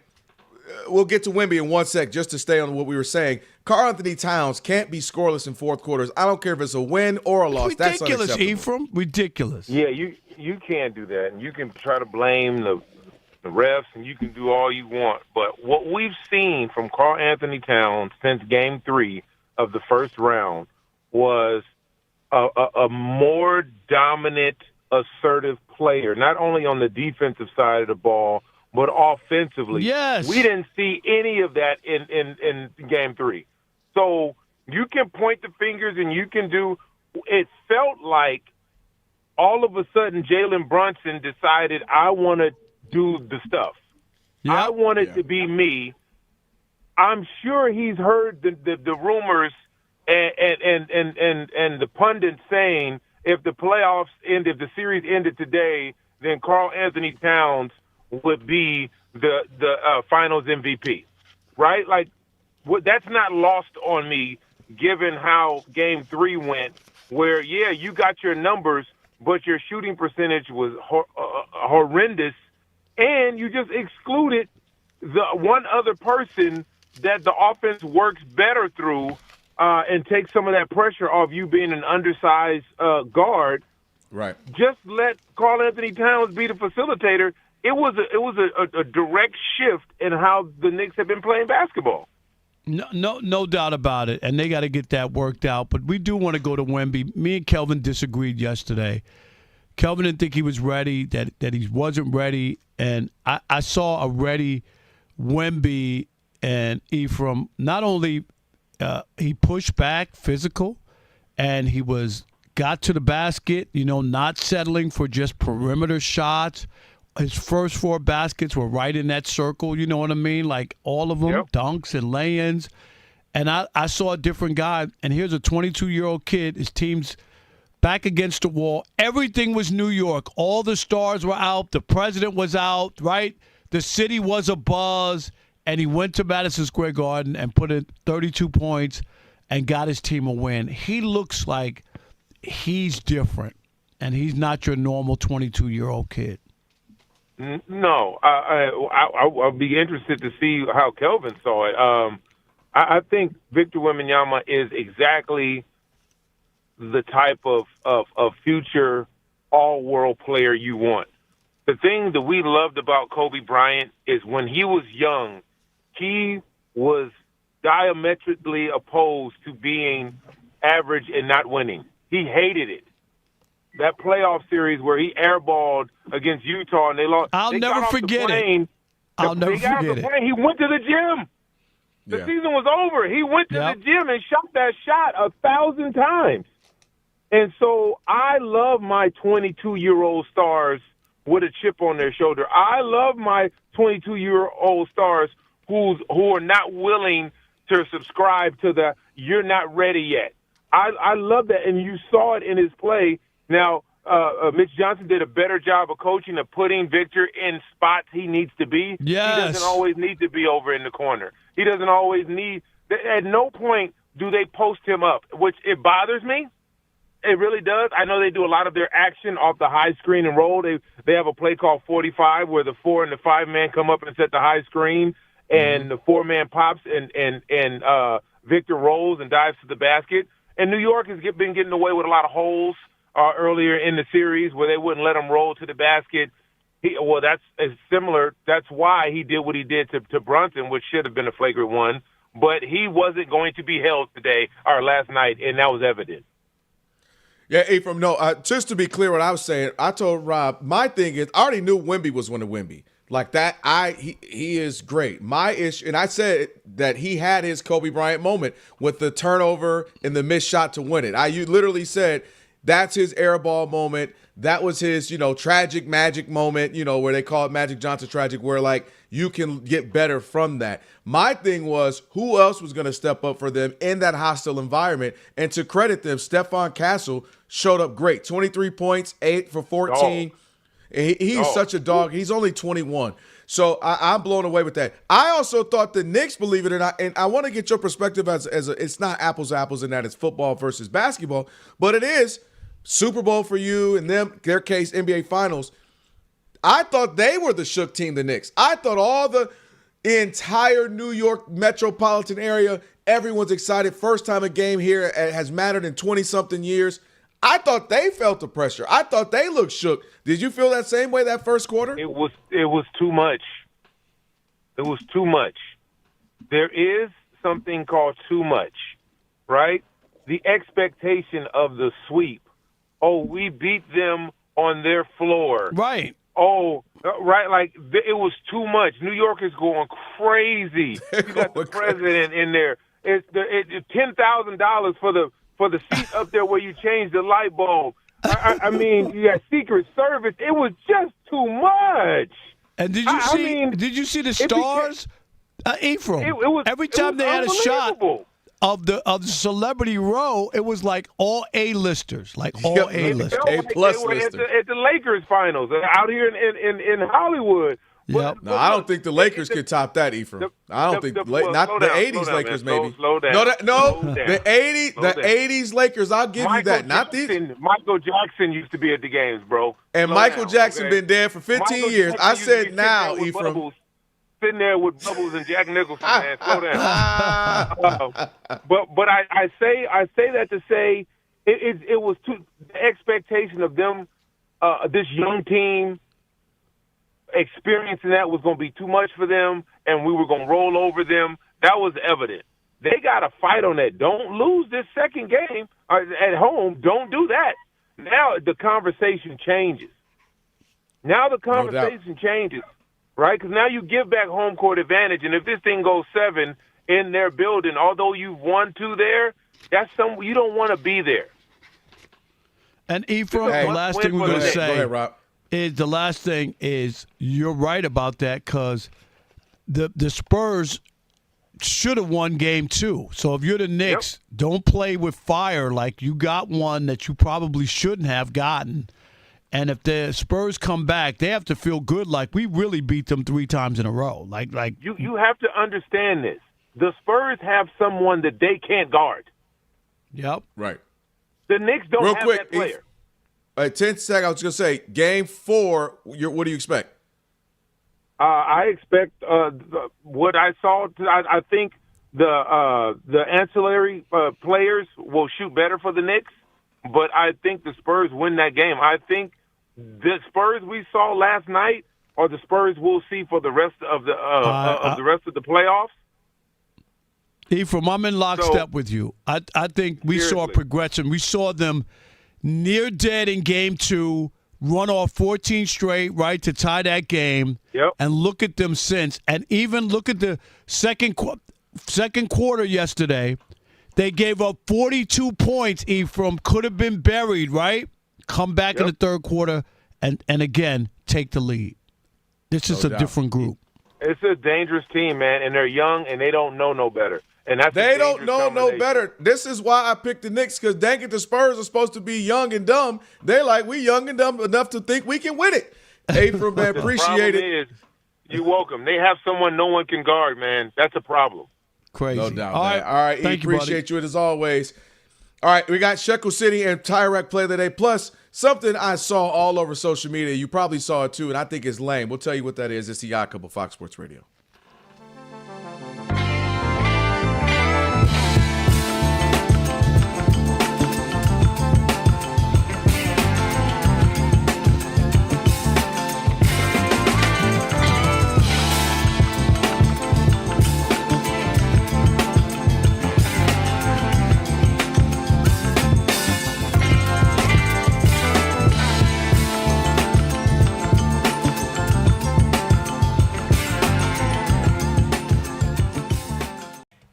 we'll get to Wemby in 1 sec just to stay on what we were saying. Karl Anthony Towns can't be scoreless in fourth quarters. I don't care if it's a win or a loss. Ridiculous, that's unacceptable. Ephraim. Ridiculous. Yeah, you can't do that. And you can try to blame the refs, and you can do all you want. But what we've seen from Karl Anthony Towns since Game 3 of the first round was a more dominant, assertive player, not only on the defensive side of the ball, but offensively. Yes. We didn't see any of that in Game 3. So you can point the fingers and you can do – it felt like all of a sudden Jalen Brunson decided, I want to do the stuff. Yep. I want it to be me. I'm sure he's heard the rumors and the pundits saying if the playoffs ended, if the series ended today, then Karl Anthony Towns would be the finals MVP, right? Like, that's not lost on me given how Game 3 went, where, you got your numbers, but your shooting percentage was horrendous, and you just excluded the one other person that the offense works better through and take some of that pressure off you being an undersized guard. Right. Just let Karl Anthony Towns be the facilitator. It was a direct shift in how the Knicks have been playing basketball. No doubt about it, and they got to get that worked out. But we do want to go to Wemby. Me and Kelvin disagreed yesterday. Kelvin didn't think he was ready, that he wasn't ready, and I saw a ready Wemby and Ephraim. Not only he pushed back physical, and he got to the basket, not settling for just perimeter shots. His first 4 baskets were right in that circle, you know what I mean? Like all of them, dunks and lay-ins. And I saw a different guy, and here's a 22-year-old kid. His team's back against the wall. Everything was New York. All the stars were out. The president was out, right? The city was abuzz, and he went to Madison Square Garden and put in 32 points and got his team a win. He looks like he's different, and he's not your normal 22-year-old kid. No, I'll be interested to see how Kelvin saw it. I think Victor Wembanyama is exactly the type of future all-world player you want. The thing that we loved about Kobe Bryant is when he was young, he was diametrically opposed to being average and not winning. He hated it. That playoff series where he airballed against Utah and they lost. I'll never forget it. He went to the gym. The season was over. He went to the gym and shot that shot 1,000 times. And so I love my 22-year-old stars with a chip on their shoulder. I love my 22-year-old stars who are not willing to subscribe to the "you're not ready yet." I love that, and you saw it in his play. Now, Mitch Johnson did a better job of coaching, of putting Victor in spots he needs to be. Yes. He doesn't always need to be over in the corner. He doesn't always need – at no point do they post him up, which it bothers me. It really does. I know they do a lot of their action off the high screen and roll. They have a play called 45 where the 4 and the 5 man come up and set the high screen, and the four-man pops and Victor rolls and dives to the basket. And New York has been getting away with a lot of holes earlier in the series where they wouldn't let him roll to the basket. That's similar. That's why he did what he did to Brunson, which should have been a flagrant one. But he wasn't going to be held last night, and that was evident. Yeah, Ephraim, no, just to be clear what I was saying, I told Rob, my thing is, I already knew Wemby was going to Wemby. Like that, he is great. My issue, and I said that he had his Kobe Bryant moment with the turnover and the missed shot to win it. You literally said that's his air ball moment. That was his, tragic magic moment, where they call it Magic Johnson tragic, where like you can get better from that. My thing was, who else was going to step up for them in that hostile environment? And to credit them, Stephon Castle showed up great. 23 points, 8 for 14. Oh. He's such a dog. He's only 21. So I'm blown away with that. I also thought the Knicks, believe it or not, and I want to get your perspective it's not apples to apples in that it's football versus basketball, but it is Super Bowl for you and them, their case, NBA Finals. I thought they were the shook team, the Knicks. I thought all the entire New York metropolitan area, everyone's excited. First time a game here has mattered in 20-something years. I thought they felt the pressure. I thought they looked shook. Did you feel that same way that first quarter? It was too much. It was too much. There is something called too much, right? The expectation of the sweep. Oh, we beat them on their floor. Right. Oh, right. Like it was too much. New York is going crazy. You got the president in there. It's $10,000 for the seat up there where you change the light bulb. I mean, you got Secret Service. It was just too much. And did you see the stars, Ephraim? Every time they had a shot of the celebrity row, it was like all A-listers, A-listers. A-plus listers. At the Lakers finals out here in Hollywood. Yep. No, I don't think the Lakers could top that, Ephraim. I don't think not the 80s Lakers, maybe. Slow down. The 80s Lakers, I'll give you that. Not these. Michael Jackson used to be at the games, bro. And Michael Jackson been dead for 15 years. I said now, Ephraim. Sitting there with Bubbles and Jack Nicholson, man. Slow down. But I say that to say it was the expectation of them, this young team, experiencing that was going to be too much for them, and we were going to roll over them. That was evident. They got to fight on that. Don't lose this second game at home. Don't do that. Now the conversation changes. Changes, right? Because now you give back home court advantage, and if this thing goes 7 in their building, although you've won 2 there, that's you don't want to be there. And Ephraim, the last thing we're going to say. Go ahead, Rob. The last thing is you're right about that because the Spurs should have won game 2. So if you're the Knicks, don't play with fire like you got one that you probably shouldn't have gotten. And if the Spurs come back, they have to feel good like we really beat them 3 times in a row. Like you have to understand this. The Spurs have someone that they can't guard. Yep. Right. The Knicks don't have that player. 10 seconds, I was going to say, game 4, what do you expect? I expect what I saw. I think the ancillary players will shoot better for the Knicks, but I think the Spurs win that game. I think the Spurs we saw last night are the Spurs we'll see for the rest of the playoffs. Ephraim, I'm in lockstep with you. I think we saw a progression. We saw them near dead in game 2, run off 14 straight, right, to tie that game. Yep. And look at them since. And even look at the second quarter yesterday. They gave up 42 points, Ephraim. Could have been buried, right? Come back in the third quarter and again, take the lead. This is a different group. It's a dangerous team, man, and they're young, and they don't know no better. And they don't know no better. This is why I picked the Knicks, because dang it, the Spurs are supposed to be young and dumb. They're like, we young and dumb enough to think we can win it. Ephraim, man, appreciate it. You're welcome. They have someone no one can guard, man. That's a problem. Crazy. No doubt, man. All right, Thank you, appreciate you as always. All right, we got Shekel City and Tyrek Play of the Day. Plus, something I saw all over social media. You probably saw it too, and I think it's lame. We'll tell you what that is. It's the Yacht Couple, Fox Sports Radio.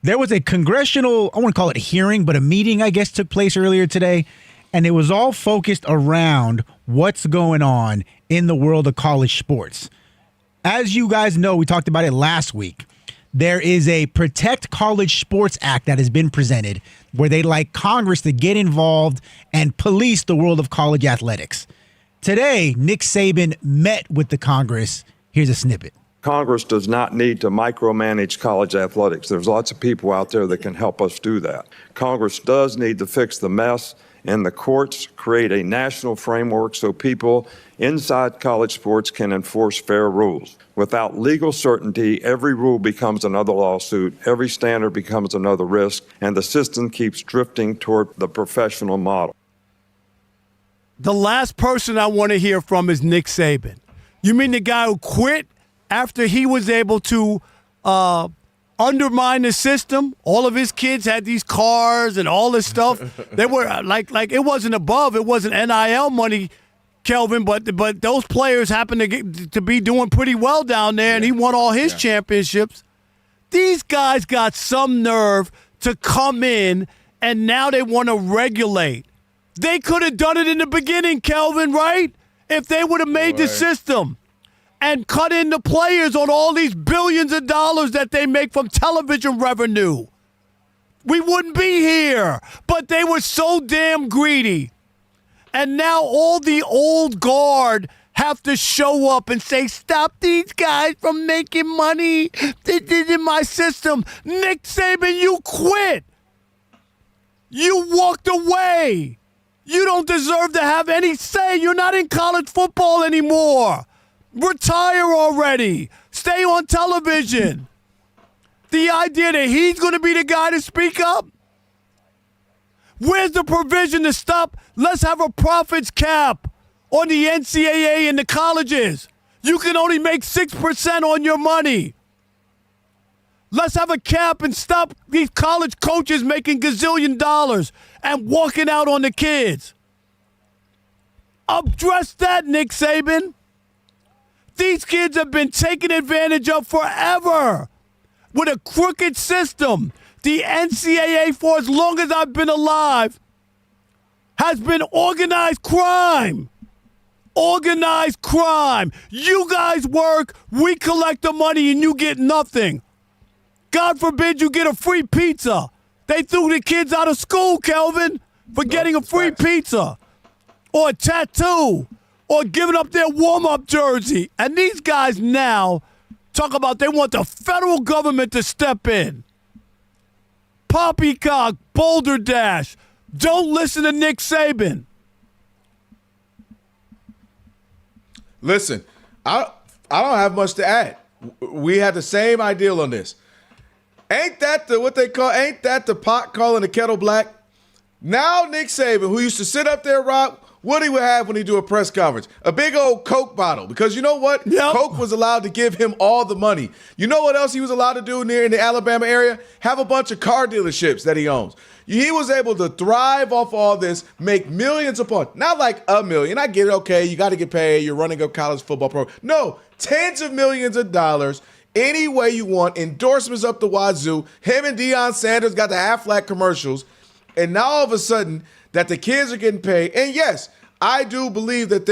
there was a congressional, I want to call it a hearing, but a meeting, I guess, took place earlier today. And it was all focused around what's going on in the world of college sports. As you guys know, we talked about it last week. There is a Protect College Sports Act that has been presented where they'd like Congress to get involved and police the world of college athletics. Today, Nick Saban met with the Congress. Here's a snippet. Congress does not need to micromanage college athletics. There's lots of people out there that can help us do that. Congress does need to fix the mess, and the courts create a national framework so people inside college sports can enforce fair rules. Without legal certainty, every rule becomes another lawsuit, every standard becomes another risk, and the system keeps drifting toward the professional model. The last person I want to hear from is Nick Saban. You mean the guy who quit after he was able to undermine the system? All of his kids had these cars and all this stuff. They were like it wasn't above. It wasn't NIL money, Kelvin, but those players happened to be doing pretty well down there, and he won all his championships. These guys got some nerve to come in, and now they want to regulate. They could have done it in the beginning, Kelvin, right? If they would have made the system and cut in the players on all these billions of dollars that they make from television revenue, we wouldn't be here. But they were so damn greedy. And now all the old guard have to show up and say, stop these guys from making money. This isn't my system. Nick Saban, you quit. You walked away. You don't deserve to have any say. You're not in college football anymore. Retire already. Stay on television. The idea that he's going to be the guy to speak up? Where's the provision to stop? Let's have a profits cap on the NCAA and the colleges. You can only make 6% on your money. Let's have a cap and stop these college coaches making gazillion dollars and walking out on the kids. Address that, Nick Saban. These kids have been taken advantage of forever with a crooked system. The NCAA, for as long as I've been alive, has been organized crime. Organized crime. You guys work, we collect the money, and you get nothing. God forbid you get a free pizza. They threw the kids out of school, Kelvin, for getting a free pizza or a tattoo or giving up their warm-up jersey. And these guys now talk about they want the federal government to step in. Poppycock, Boulder Dash. Don't listen to Nick Saban. Listen, I don't have much to add. We had the same ideal on this. Ain't that the pot calling the kettle black? Now Nick Saban, who used to sit up there, Rob, what he would have when he do a press conference? A big old Coke bottle. Because you know what? Yep. Coke was allowed to give him all the money. You know what else he was allowed to do near in the Alabama area? Have a bunch of car dealerships that he owns. He was able to thrive off all this, make millions upon, not like $1 million. I get it, okay, you got to get paid, you're running a college football program. No, tens of millions of dollars, any way you want, endorsements up the wazoo. Him and Deion Sanders got the Aflac commercials, and now all of a sudden that the kids are getting paid. And yes, I do believe that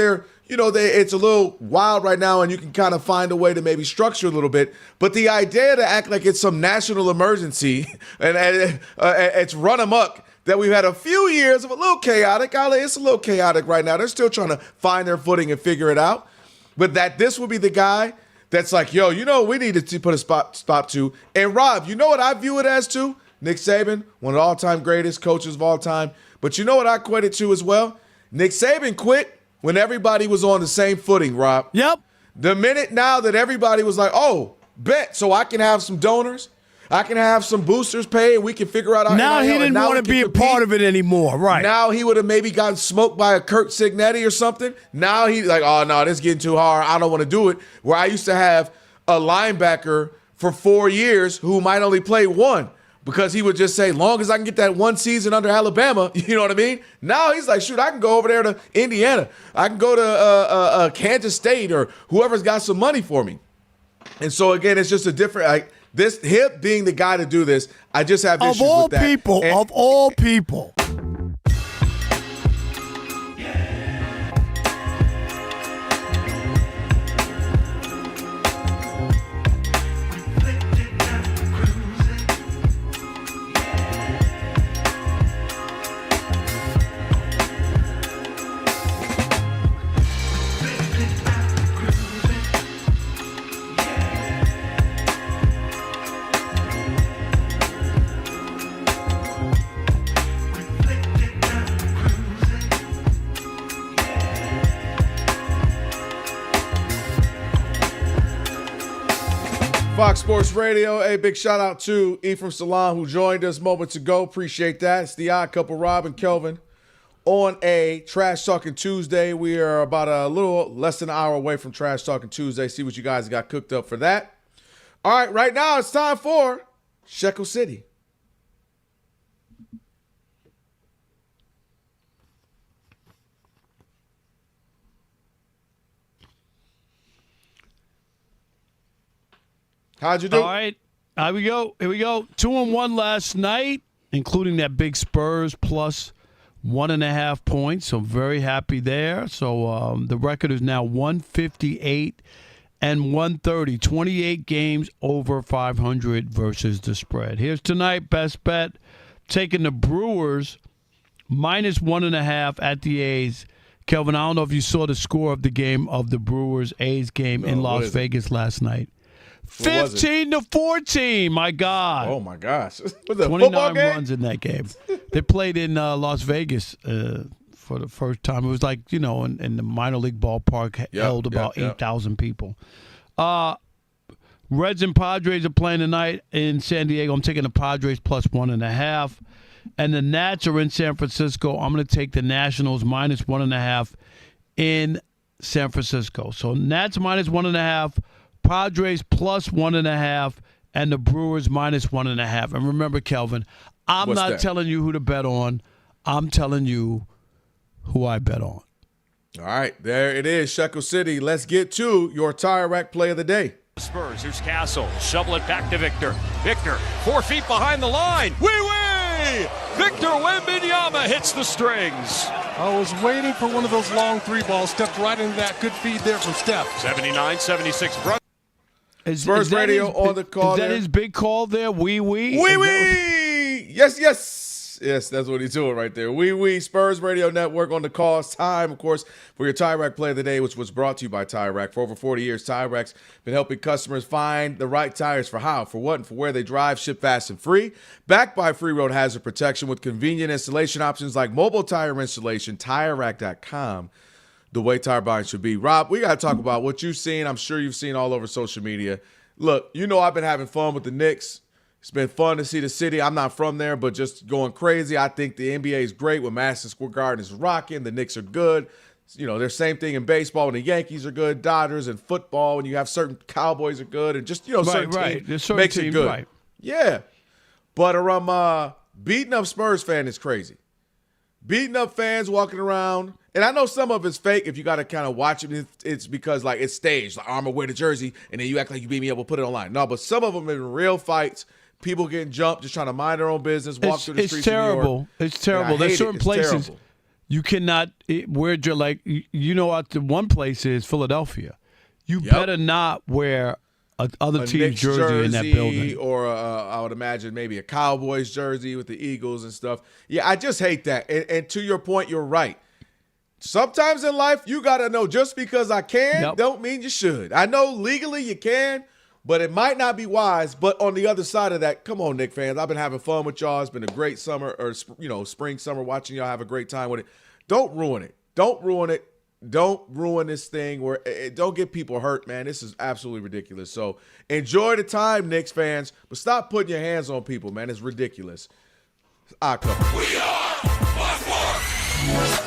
it's a little wild right now, and you can kind of find a way to maybe structure a little bit. But the idea to act like it's some national emergency and it's run amok, that we've had a few years of a little chaotic. It's a little chaotic right now. They're still trying to find their footing and figure it out. But that this would be the guy that's like, yo, we need to put a spot to. And Rob, you know what I view it as too? Nick Saban, one of the all-time greatest coaches of all time. But you know what I equate it to as well? Nick Saban quit when everybody was on the same footing, Rob. Yep. The minute now that everybody was like, oh, bet, so I can have some donors, I can have some boosters paid, and we can figure out. Now he didn't want to be a part of it anymore, right? Now he would have maybe gotten smoked by a Kurt Signetti or something. Now he's like, oh, no, this is getting too hard. I don't want to do it. Where I used to have a linebacker for 4 years who might only play one, because he would just say, long as I can get that one season under Alabama, you know what I mean? Now he's like, shoot, I can go over there to Indiana. I can go to Kansas State or whoever's got some money for me. And so, again, it's just a different This him being the guy to do this, I just have issues of all with that. people, of all people. Fox Sports Radio. A big shout out to Ephraim Salam, who joined us moments ago. Appreciate that. It's the Odd Couple, Rob and Kelvin, on a Trash Talking Tuesday. We are about a little less than an hour away from Trash Talking Tuesday. See what you guys got cooked up for that. All right, right now it's time for Shekel City. How'd you do? All right. Here we go. 2-1 last night, including that big Spurs plus 1.5 points. So very happy there. So the record is now 158 and 130. 28 games over 500 versus the spread. Here's tonight, best bet. Taking the Brewers minus 1.5 at the A's. Kelvin, I don't know if you saw the score of the game of the Brewers-A's game in Las Vegas last night. 15-14, my God. Oh, my gosh. Was it a 29 runs in that game. They played in Las Vegas for the first time. It was like, in the minor league ballpark, held about 8,000 people. Reds and Padres are playing tonight in San Diego. I'm taking the Padres plus 1.5. And the Nats are in San Francisco. I'm going to take the Nationals minus 1.5 in San Francisco. So Nats minus 1.5. Padres plus 1.5, and the Brewers minus 1.5. And remember, Kelvin, I'm not telling you who to bet on. I'm telling you who I bet on. All right, there it is, Shekel City. Let's get to your Tire Rack play of the day. Spurs, here's Castle. Shovel it back to Victor. Victor, 4 feet behind the line. Wee-wee! Victor Wembanyama hits the strings. I was waiting for one of those long three balls. Stepped right into that. Good feed there from Steph. 79-76. Brunson. Spurs Radio on the call. Is that his big call there? Wee-wee? Wee-wee! Yes, that's what he's doing right there. Wee-wee, Spurs Radio Network on the call. It's time, of course, for your Tire Rack play of the day, which was brought to you by Tire Rack. For over 40 years, Tire Rack's been helping customers find the right tires for how, for what, and for where they drive, ship fast and free. Backed by free road hazard protection with convenient installation options like mobile tire installation, TireRack.com. The way tire buying should be. Rob, we got to talk about what you've seen. I'm sure you've seen all over social media. Look, I've been having fun with the Knicks. It's been fun to see the city. I'm not from there, but just going crazy. I think the NBA is great when Madison Square Garden is rocking. The Knicks are good. There's same thing in baseball when the Yankees are good. Dodgers and football when you have certain Cowboys are good. And just, certain teams makes it good. Right. Yeah. But beating up Spurs fan is crazy. Beating up fans walking around. And I know some of it's fake if you got to kind of watch it. It's because, it's staged. Like, I'm going to wear the jersey, and then you act like you beat me up, we'll put it online. No, but some of them have been real fights. People getting jumped, just trying to mind their own business, walk through the streets of New York. It's terrible. There's certain places you cannot wear one place is Philadelphia. You better not wear other team's jersey in that building. Or I would imagine maybe a Cowboys jersey with the Eagles and stuff. Yeah, I just hate that. And to your point, you're right. Sometimes in life, you got to know just because I can don't mean you should. I know legally you can, but it might not be wise. But on the other side of that, come on, Knicks fans. I've been having fun with y'all. It's been a great summer or, spring, summer, watching y'all have a great time with it. Don't ruin it. Don't ruin it. Don't ruin this thing where don't get people hurt, man. This is absolutely ridiculous. So enjoy the time, Knicks fans, but stop putting your hands on people, man. It's ridiculous. We are Fox.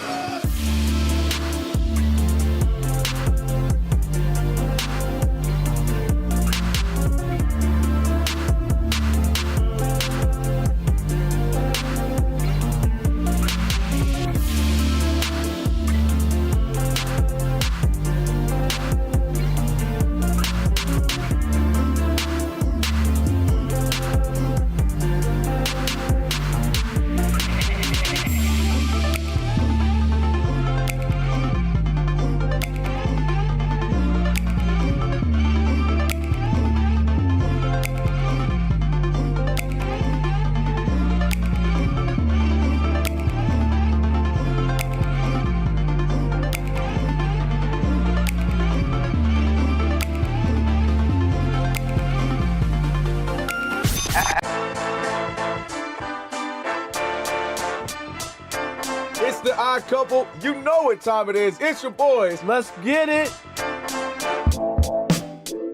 Odd Couple. You know what time it is. It's your boys. Let's get it.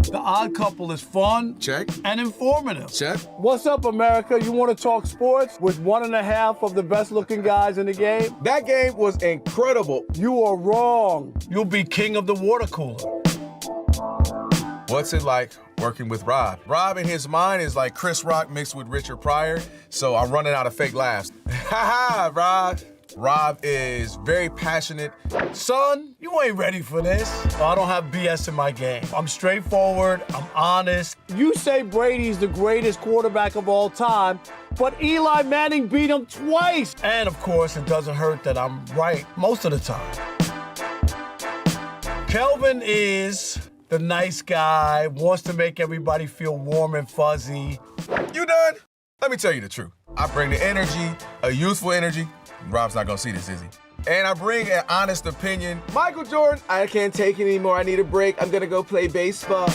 The Odd Couple is fun. Check. And informative. Check. What's up, America? You want to talk sports with one and a half of the best-looking guys in the game? That game was incredible. You are wrong. You'll be king of the water cooler. What's it like working with Rob? Rob in his mind is like Chris Rock mixed with Richard Pryor, so I'm running out of fake laughs. Ha ha, Rob. Rob is very passionate. Son, you ain't ready for this. I don't have BS in my game. I'm straightforward. I'm honest. You say Brady's the greatest quarterback of all time, but Eli Manning beat him twice. And of course, it doesn't hurt that I'm right most of the time. Kelvin is the nice guy, wants to make everybody feel warm and fuzzy. You done? Let me tell you the truth. I bring the energy, a youthful energy. Rob's not gonna see this, is he? And I bring an honest opinion. Michael Jordan, I can't take it anymore. I need a break. I'm gonna go play baseball.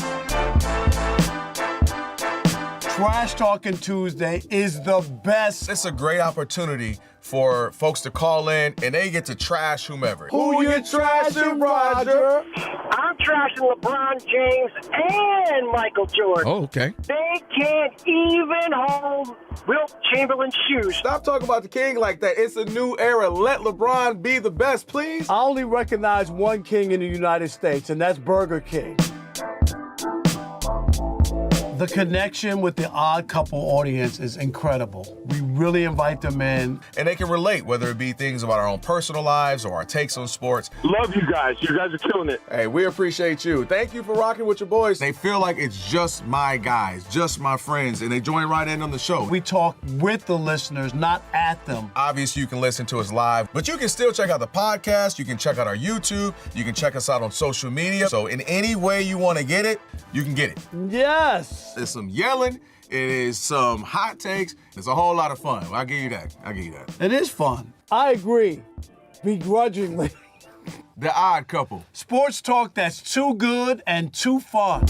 Trash Talking Tuesday is the best. It's a great opportunity for folks to call in and they get to trash whomever. Who you trashing, Roger? I'm trashing LeBron James and Michael Jordan. Oh, okay. They can't even hold Wilt Chamberlain's shoes. Stop talking about the king like that. It's a new era. Let LeBron be the best, please. I only recognize one king in the United States, and that's Burger King. The connection with the Odd Couple audience is incredible. We really invite them in. And they can relate, whether it be things about our own personal lives or our takes on sports. Love you guys. You guys are killing it. Hey, we appreciate you. Thank you for rocking with your boys. They feel like it's just my guys, just my friends, and they join right in on the show. We talk with the listeners, not at them. Obviously, you can listen to us live, but you can still check out the podcast. You can check out our YouTube. You can check us out on social media. So in any way you want to get it, you can get it. Yes. There's some yelling. It is some hot takes. It's a whole lot of fun. I'll give you that. It is fun. I agree. Begrudgingly. The Odd Couple. Sports talk that's too good and too fun.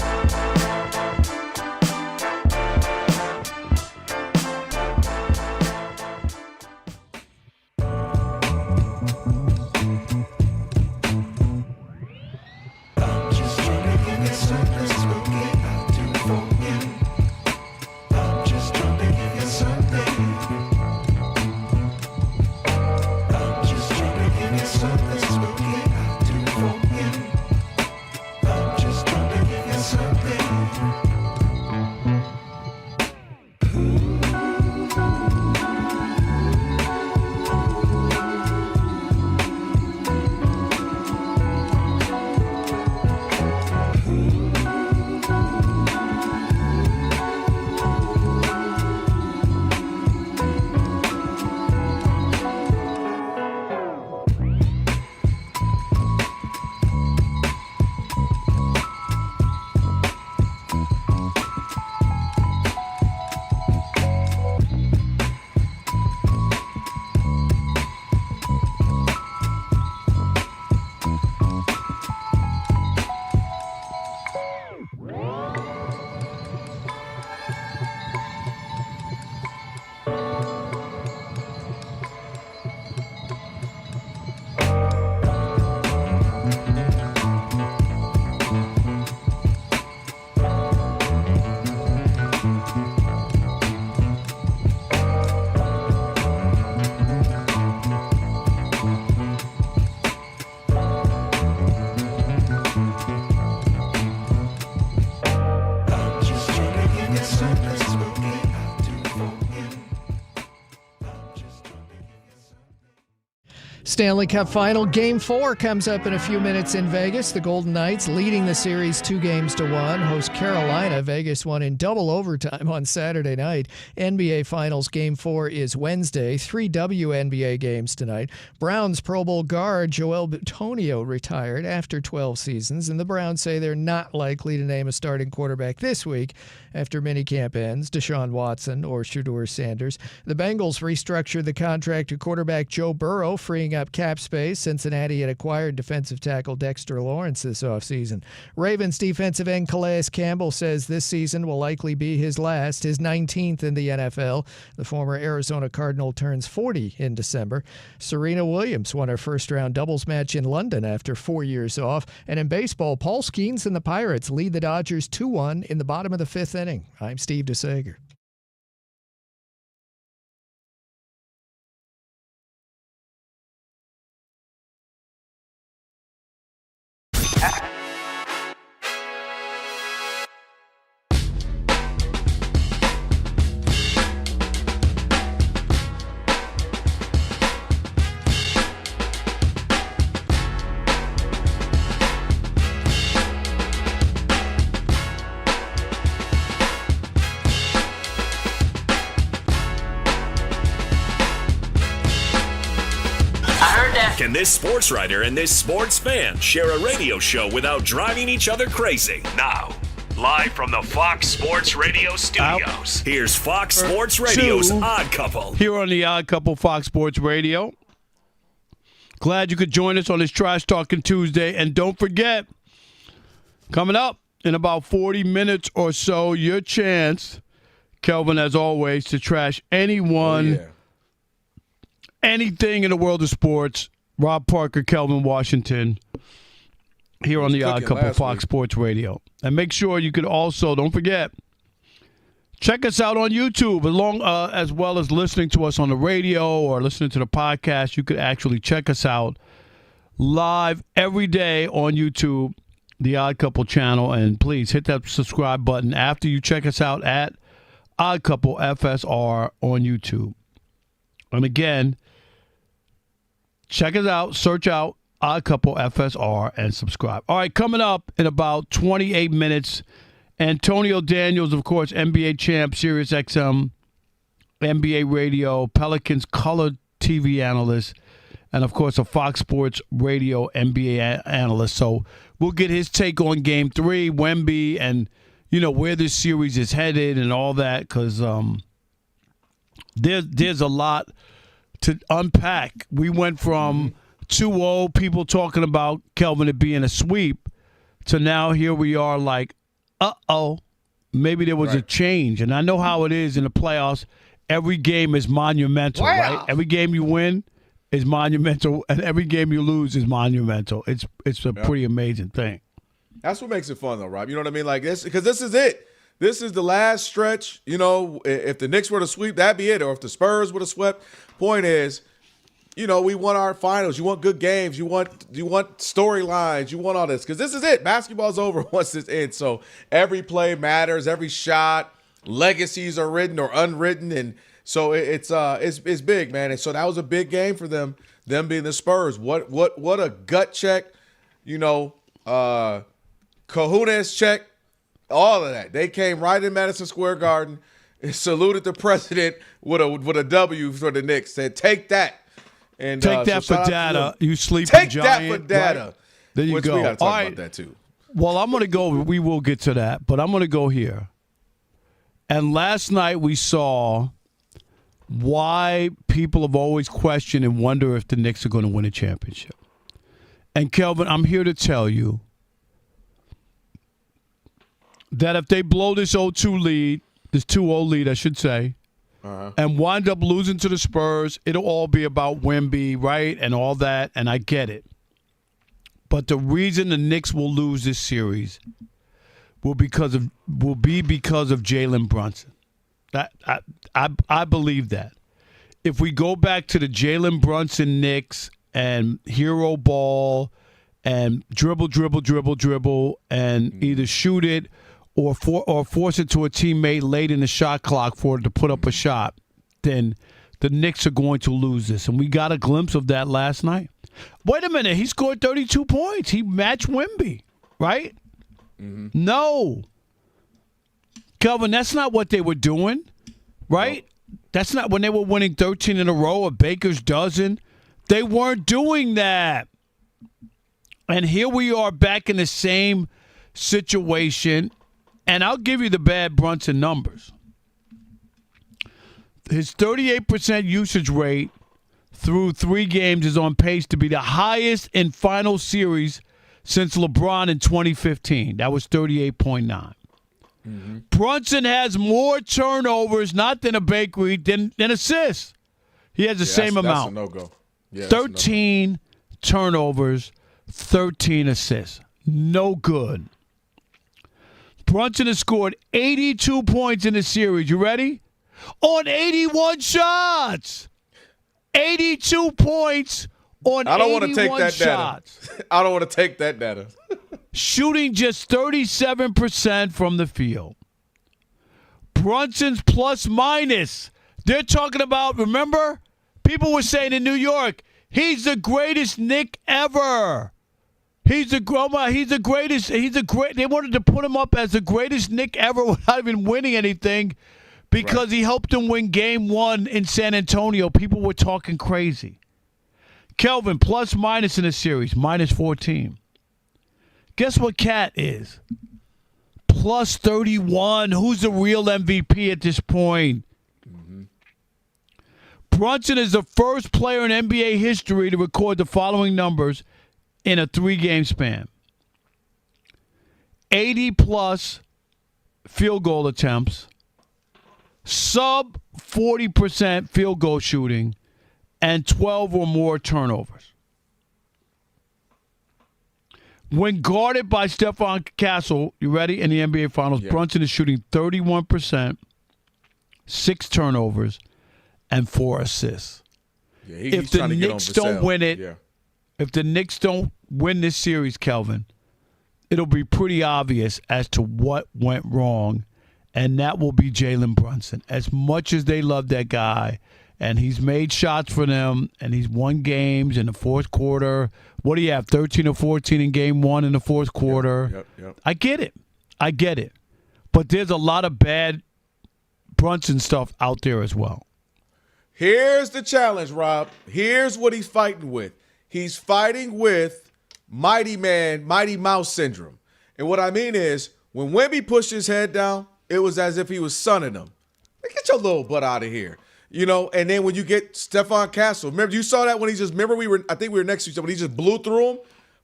Stanley Cup Final. Game 4 comes up in a few minutes in Vegas. The Golden Knights leading the series 2-1. Host Carolina. Vegas won in double overtime on Saturday night. NBA Finals Game 4 is Wednesday. 3 WNBA games tonight. Browns Pro Bowl guard Joel Bitonio retired after 12 seasons, and the Browns say they're not likely to name a starting quarterback this week after minicamp ends, Deshaun Watson or Shedeur Sanders. The Bengals restructured the contract to quarterback Joe Burrow, freeing up up cap space. Cincinnati had acquired defensive tackle Dexter Lawrence this offseason. Ravens defensive end Calais Campbell says this season will likely be his last, his 19th in the NFL. The former Arizona Cardinal turns 40 in December. Serena Williams won her first-round doubles match in London after 4 years off. And in baseball, Paul Skeens and the Pirates lead the Dodgers 2-1 in the bottom of the fifth inning. I'm Steve DeSager. Can this sports writer and this sports fan share a radio show without driving each other crazy? Now, live from the Fox Sports Radio studios, here's Fox Sports Radio's Odd Couple. Here on the Odd Couple, Fox Sports Radio. Glad you could join us on this Trash Talking Tuesday. And don't forget, coming up in about 40 minutes or so, your chance, Kelvin, as always, to trash anyone, anything in the world of sports. Rob Parker, Kelvin Washington, here on the Odd Couple, Fox Sports Radio. And make sure you could also, don't forget, check us out on YouTube, as well as listening to us on the radio or listening to the podcast. You could actually check us out live every day on YouTube, the Odd Couple channel. And please hit that subscribe button after you check us out at Odd Couple FSR on YouTube. And again, check us out, search out Odd Couple FSR, and subscribe. All right, coming up in about 28 minutes, Antonio Daniels, of course, NBA champ, Sirius XM, NBA radio, Pelicans color TV analyst, and, of course, a Fox Sports Radio NBA analyst. So we'll get his take on Game 3, Wemby, and, where this series is headed and all that, because there's a lot to unpack. We went from 2-0, people talking about Kelvin it being a sweep, to now here we are like, maybe there was a change. And I know how it is in the playoffs. Every game is monumental, right? Every game you win is monumental, and every game you lose is monumental. It's a pretty amazing thing. That's what makes it fun, though, Rob. You know what I mean? Like this, because this is it. This is the last stretch. If the Knicks were to sweep, that'd be it. Or if the Spurs would have swept. Point is, we want our finals. You want good games. You want storylines. You want all this, because this is it. Basketball's over once this ends. So every play matters. Every shot. Legacies are written or unwritten, and so it's big, man. And so that was a big game for them. Them being the Spurs. What a gut check. Kahuna's check. All of that. They came right in Madison Square Garden, saluted the president with a W for the Knicks. Said, "Take that." And take that for data. You sleeping giant. Take that for data. Right? There you go. We got to talk about that too. Well, I'm going to go. We will get to that, but I'm going to go here. And last night we saw why people have always questioned and wonder if the Knicks are going to win a championship. And Kelvin, I'm here to tell you that if they blow this 0-2 lead, this 2-0 lead, I should say, and wind up losing to the Spurs, it'll all be about Wemby, right, and all that, and I get it. But the reason the Knicks will lose this series will be because of Jalen Brunson. I believe that. If we go back to the Jalen Brunson Knicks and hero ball and dribble, and either shoot it or force it to a teammate late in the shot clock for it to put up a shot, then the Knicks are going to lose this. And we got a glimpse of that last night. Wait a minute. He scored 32 points. He matched Wemby, right? Mm-hmm. No. Kelvin, that's not what they were doing, right? No. That's not when they were winning 13 in a row, a baker's dozen. They weren't doing that. And here we are back in the same situation. And I'll give you the bad Brunson numbers. His 38% usage rate, through 3 games is on pace to be the highest in final series since LeBron in 2015. That was 38.9. Mm-hmm. Brunson has more turnovers, not than a bakery, than assists. He has the same amount. That's a no-go. Yeah, 13 turnovers, 13 assists. No good. Brunson has scored 82 points in the series. You ready? On 81 shots. 82 points on 81 shots. I don't want to take that data. I don't want to take that data. Shooting just 37% from the field. Brunson's plus minus. They're talking about, remember? People were saying in New York, he's the greatest Knick ever. They wanted to put him up as the greatest Knick ever without even winning anything because he helped them win game 1 in San Antonio. People were talking crazy. Kelvin, plus minus in the series, minus 14. Guess what Cat is? Plus 31. Who's the real MVP at this point? Mm-hmm. Brunson is the first player in NBA history to record the following numbers in a 3-game span. 80-plus field goal attempts, sub 40% field goal shooting, and 12 or more turnovers. When guarded by Stephon Castle, you ready, in the NBA Finals, Brunson is shooting 31%, 6 turnovers, and 4 assists. Yeah, if the Knicks don't win it, if the Knicks don't win this series, Kelvin, it'll be pretty obvious as to what went wrong, and that will be Jalen Brunson. As much as they love that guy, and he's made shots for them, and he's won games in the fourth quarter. What do you have, 13 or 14 in game 1 in the fourth quarter? Yep. I get it. But there's a lot of bad Brunson stuff out there as well. Here's the challenge, Rob. Here's what he's fighting with. He's fighting with Mighty Mouse syndrome. And what I mean is, when Wemby pushed his head down, it was as if he was sunning him. Get your little butt out of here. You know, and then when you get Stephon Castle, remember you saw that when I think we were next to each other, when he just blew through him?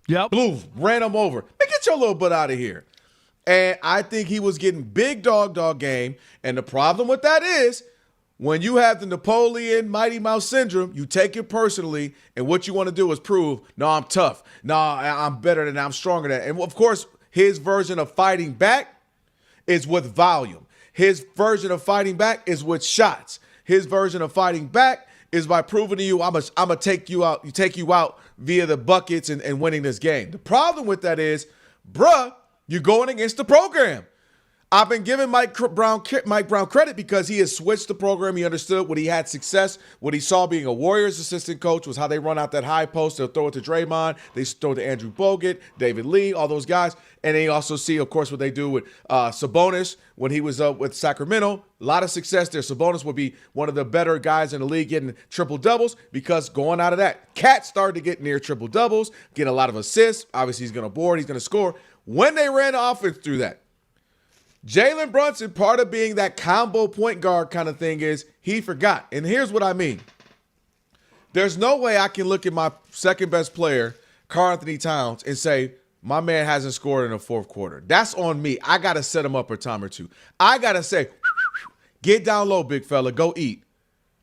Yep. Ran him over. Get your little butt out of here. And I think he was getting big dog game. And the problem with that is, when you have the Napoleon Mighty Mouse syndrome, you take it personally, and what you want to do is prove, no, I'm tough. No, I'm better than that. I'm stronger than that. And, of course, his version of fighting back is with volume. His version of fighting back is with shots. His version of fighting back is by proving to you, I'm gonna take you out via the buckets and winning this game. The problem with that is, you're going against the program. I've been giving Mike Brown credit because he has switched the program. He understood when he had success. What he saw being a Warriors assistant coach was how they run out that high post. They'll throw it to Draymond. They throw it to Andrew Bogut, David Lee, all those guys. And then you also see, of course, what they do with Sabonis when he was up with Sacramento. A lot of success there. Sabonis would be one of the better guys in the league getting triple-doubles because going out of that, Cat started to get near triple-doubles, get a lot of assists. Obviously, he's going to board. He's going to score. When they ran the offense through that, Jalen Brunson, part of being that combo point guard kind of thing is he forgot. And here's what I mean. There's no way I can look at my second best player, Karl Anthony Towns, and say, my man hasn't scored in the fourth quarter. That's on me. I got to set him up a time or two. I got to say, get down low, big fella. Go eat.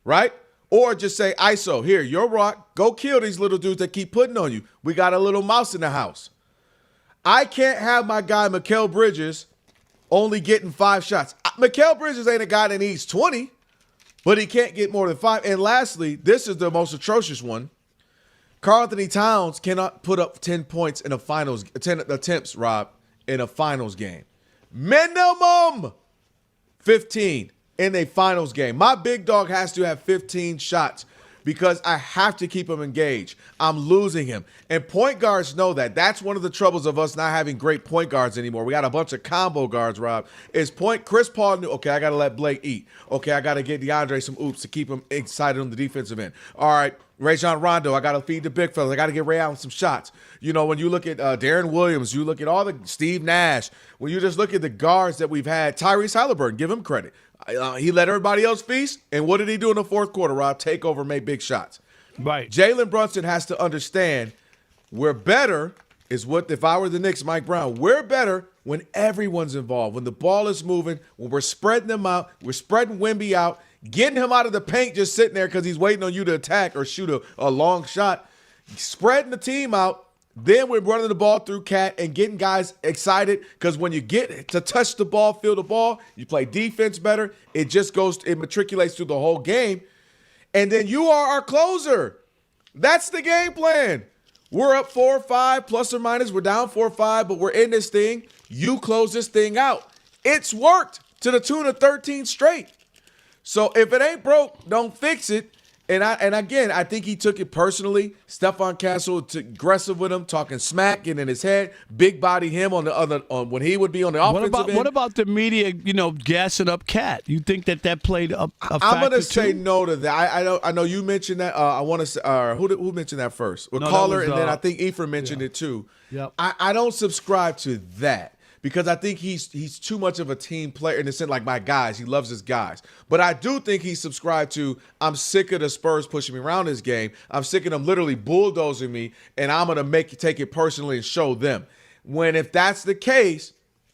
Right? Or just say, ISO, here, your rock. Go kill these little dudes that keep putting on you. We got a little mouse in the house. I can't have my guy, Mikal Bridges, only getting 5 shots. Mikal Bridges ain't a guy that needs 20, but he can't get more than 5. And lastly, this is the most atrocious one. Karl Anthony Towns cannot put up 10 points in a finals, 10 attempts, Rob, in a finals game. Minimum 15 in a finals game. My big dog has to have 15 shots because I have to keep him engaged. I'm losing him. And point guards know that. That's one of the troubles of us not having great point guards anymore. We got a bunch of combo guards, Rob. Chris Paul knew, okay, I got to let Blake eat. Okay, I got to get DeAndre some oops to keep him excited on the defensive end. All right, Rajon Rondo, I got to feed the big fellas. I got to get Ray Allen some shots. You know, when you look at Darren Williams, you look at all the Steve Nash, when you just look at the guards that we've had, Tyrese Halliburton, give him credit. He let everybody else feast, and what did he do in the fourth quarter, Rob? Take over, make big shots. Right. Jalen Brunson has to understand we're better is what, if I were the Knicks, Mike Brown, we're better when everyone's involved, when the ball is moving, when we're spreading them out, we're spreading Wemby out, getting him out of the paint just sitting there because he's waiting on you to attack or shoot a long shot, spreading the team out. Then we're running the ball through Cat and getting guys excited because when you get to touch the ball, feel the ball, you play defense better. It matriculates through the whole game. And then you are our closer. That's the game plan. We're up 4 or 5, plus or minus. We're down 4 or 5, but we're in this thing. You close this thing out. It's worked to the tune of 13 straight. So if it ain't broke, don't fix it. And again, I think he took it personally. Stephon Castle aggressive with him, talking smack, getting in his head, big body him on when he would be on the offensive end. What about the media, gassing up Cat? You think that played a factor I'm going to too? say no to that. I know you mentioned that. I want to say who mentioned that first? Well, Caller, and then I think Ephraim mentioned it too. Yep. I don't subscribe to that. Because I think he's too much of a team player in the sense, like my guys, he loves his guys. But I do think he's subscribed to, I'm sick of the Spurs pushing me around this game. I'm sick of them literally bulldozing me, and I'm going to take it personally and show them. If that's the case,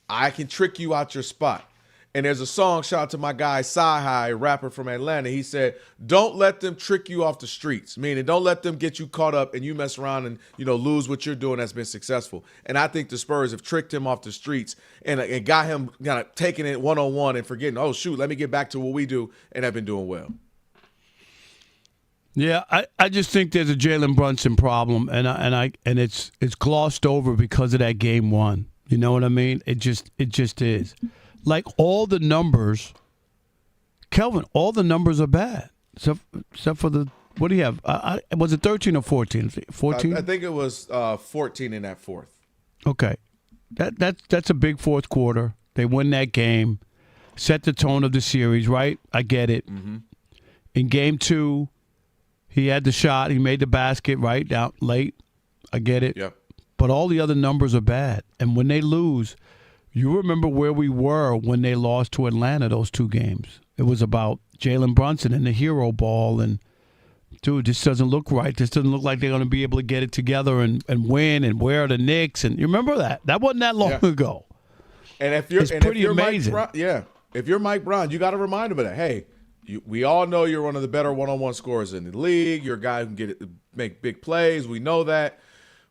I can trick you out your spot. And there's a song, shout out to my guy, Sci-Hi, a rapper from Atlanta. He said, don't let them trick you off the streets, meaning don't let them get you caught up and you mess around and, lose what you're doing that's been successful. And I think the Spurs have tricked him off the streets and got him kind of taking it one-on-one and forgetting, oh, shoot, let me get back to what we do, and have been doing well. Yeah, I just think there's a Jalen Brunson problem, and it's glossed over because of that game one. You know what I mean? It just is. Like all the numbers, Kelvin, all the numbers are bad. Except for the, what do you have? Was it 13 or 14? 14? I think it was 14 in that fourth. Okay. That's a big fourth quarter. They win that game, set the tone of the series, right? I get it. Mm-hmm. In game 2, he had the shot. He made the basket, right, down late. I get it. Yep. But all the other numbers are bad. And when they lose, you remember where we were when they lost to Atlanta those 2 games. It was about Jalen Brunson and the hero ball. And, dude, this doesn't look right. This doesn't look like they're going to be able to get it together and win. And where are the Knicks? And you remember that? That wasn't that long ago. And if you're, it's pretty amazing. If you're Mike Brown, you got to remind him of that. Hey, we all know you're one of the better one-on-one scorers in the league. You're a guy who can make big plays. We know that.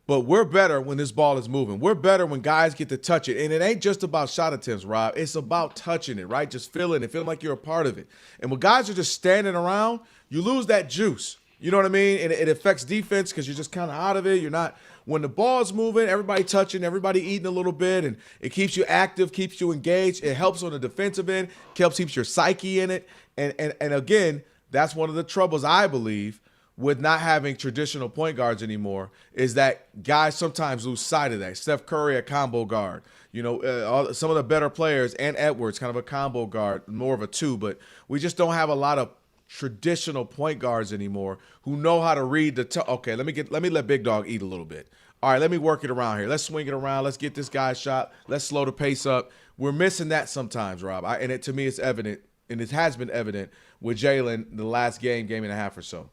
But we're better when this ball is moving. We're better when guys get to touch it. And it ain't just about shot attempts, Rob. It's about touching it, right? Just feeling it, feeling like you're a part of it. And when guys are just standing around, you lose that juice. You know what I mean? And it affects defense because you're just kind of out of it. You're not – when the ball's moving, everybody touching, everybody eating a little bit, and it keeps you active, keeps you engaged. It helps on the defensive end, keeps your psyche in it. And again, that's one of the troubles, I believe, with not having traditional point guards anymore, is that guys sometimes lose sight of that. Steph Curry, a combo guard. Some of the better players, and Edwards, kind of a combo guard, more of a 2. But we just don't have a lot of traditional point guards anymore who know how to read okay, let me let Big Dog eat a little bit. All right, let me work it around here. Let's swing it around. Let's get this guy shot. Let's slow the pace up. We're missing that sometimes, Rob. To me, it's evident, and it has been evident with Jalen the last game and a half or so.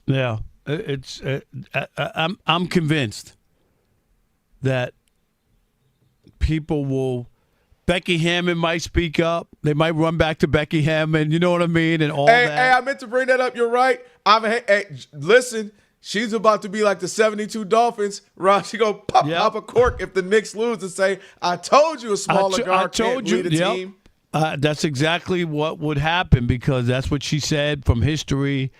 Yeah, I'm convinced that people will. Becky Hammond might speak up. They might run back to Becky Hammond. You know what I mean, and all that. Hey, I meant to bring that up. You're right. Listen, she's about to be like the 72 Dolphins. Rob, she gonna pop a cork if the Knicks lose and say, "I told you a smaller guard can't lead a team." That's exactly what would happen because that's what she said from history.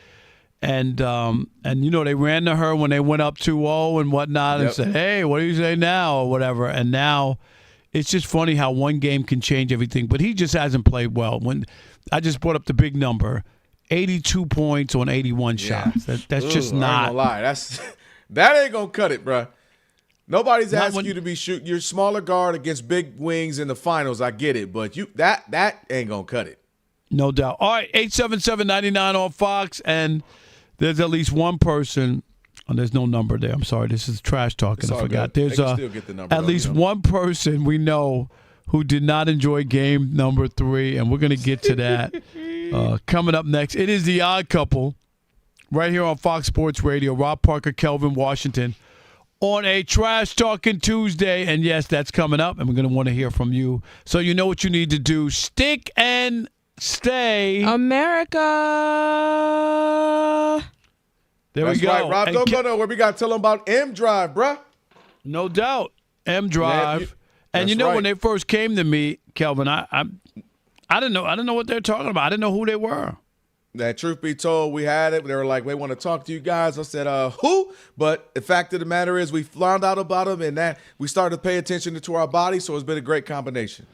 And they ran to her when they went up 2-0 and whatnot and said, hey, what do you say now or whatever. And now it's just funny how one game can change everything. But he just hasn't played well. When I just brought up the big number, 82 points on 81 shots. That's just not. I ain't gonna lie. That ain't going to cut it, bro. Nobody's asking you to be shooting. You're smaller guard against big wings in the finals. I get it. But that ain't going to cut it. No doubt. All right, 877-99 on Fox. And there's at least one person. Oh, there's no number there. I'm sorry. This is trash talking. I forgot. Good. There's still get the number, at least one person we know who did not enjoy game number 3, and we're going to get to that coming up next. It is the Odd Couple Right here on Fox Sports Radio. Rob Parker, Kelvin, Washington. On a Trash Talking Tuesday. And yes, that's coming up, and we're going to want to hear from you. So you know what you need to do. Stick and stay. America. There That's we go. Right, Rob. And Don't go nowhere. We got to tell them about M Drive, bruh. No doubt. M Drive. And you know, when they first came to me, Kelvin, I didn't know what they're talking about. I didn't know who they were. That truth be told, we had it. They were like, we want to talk to you guys. I said, who? But the fact of the matter is we found out about them, and that we started to pay attention to our body, so it's been a great combination.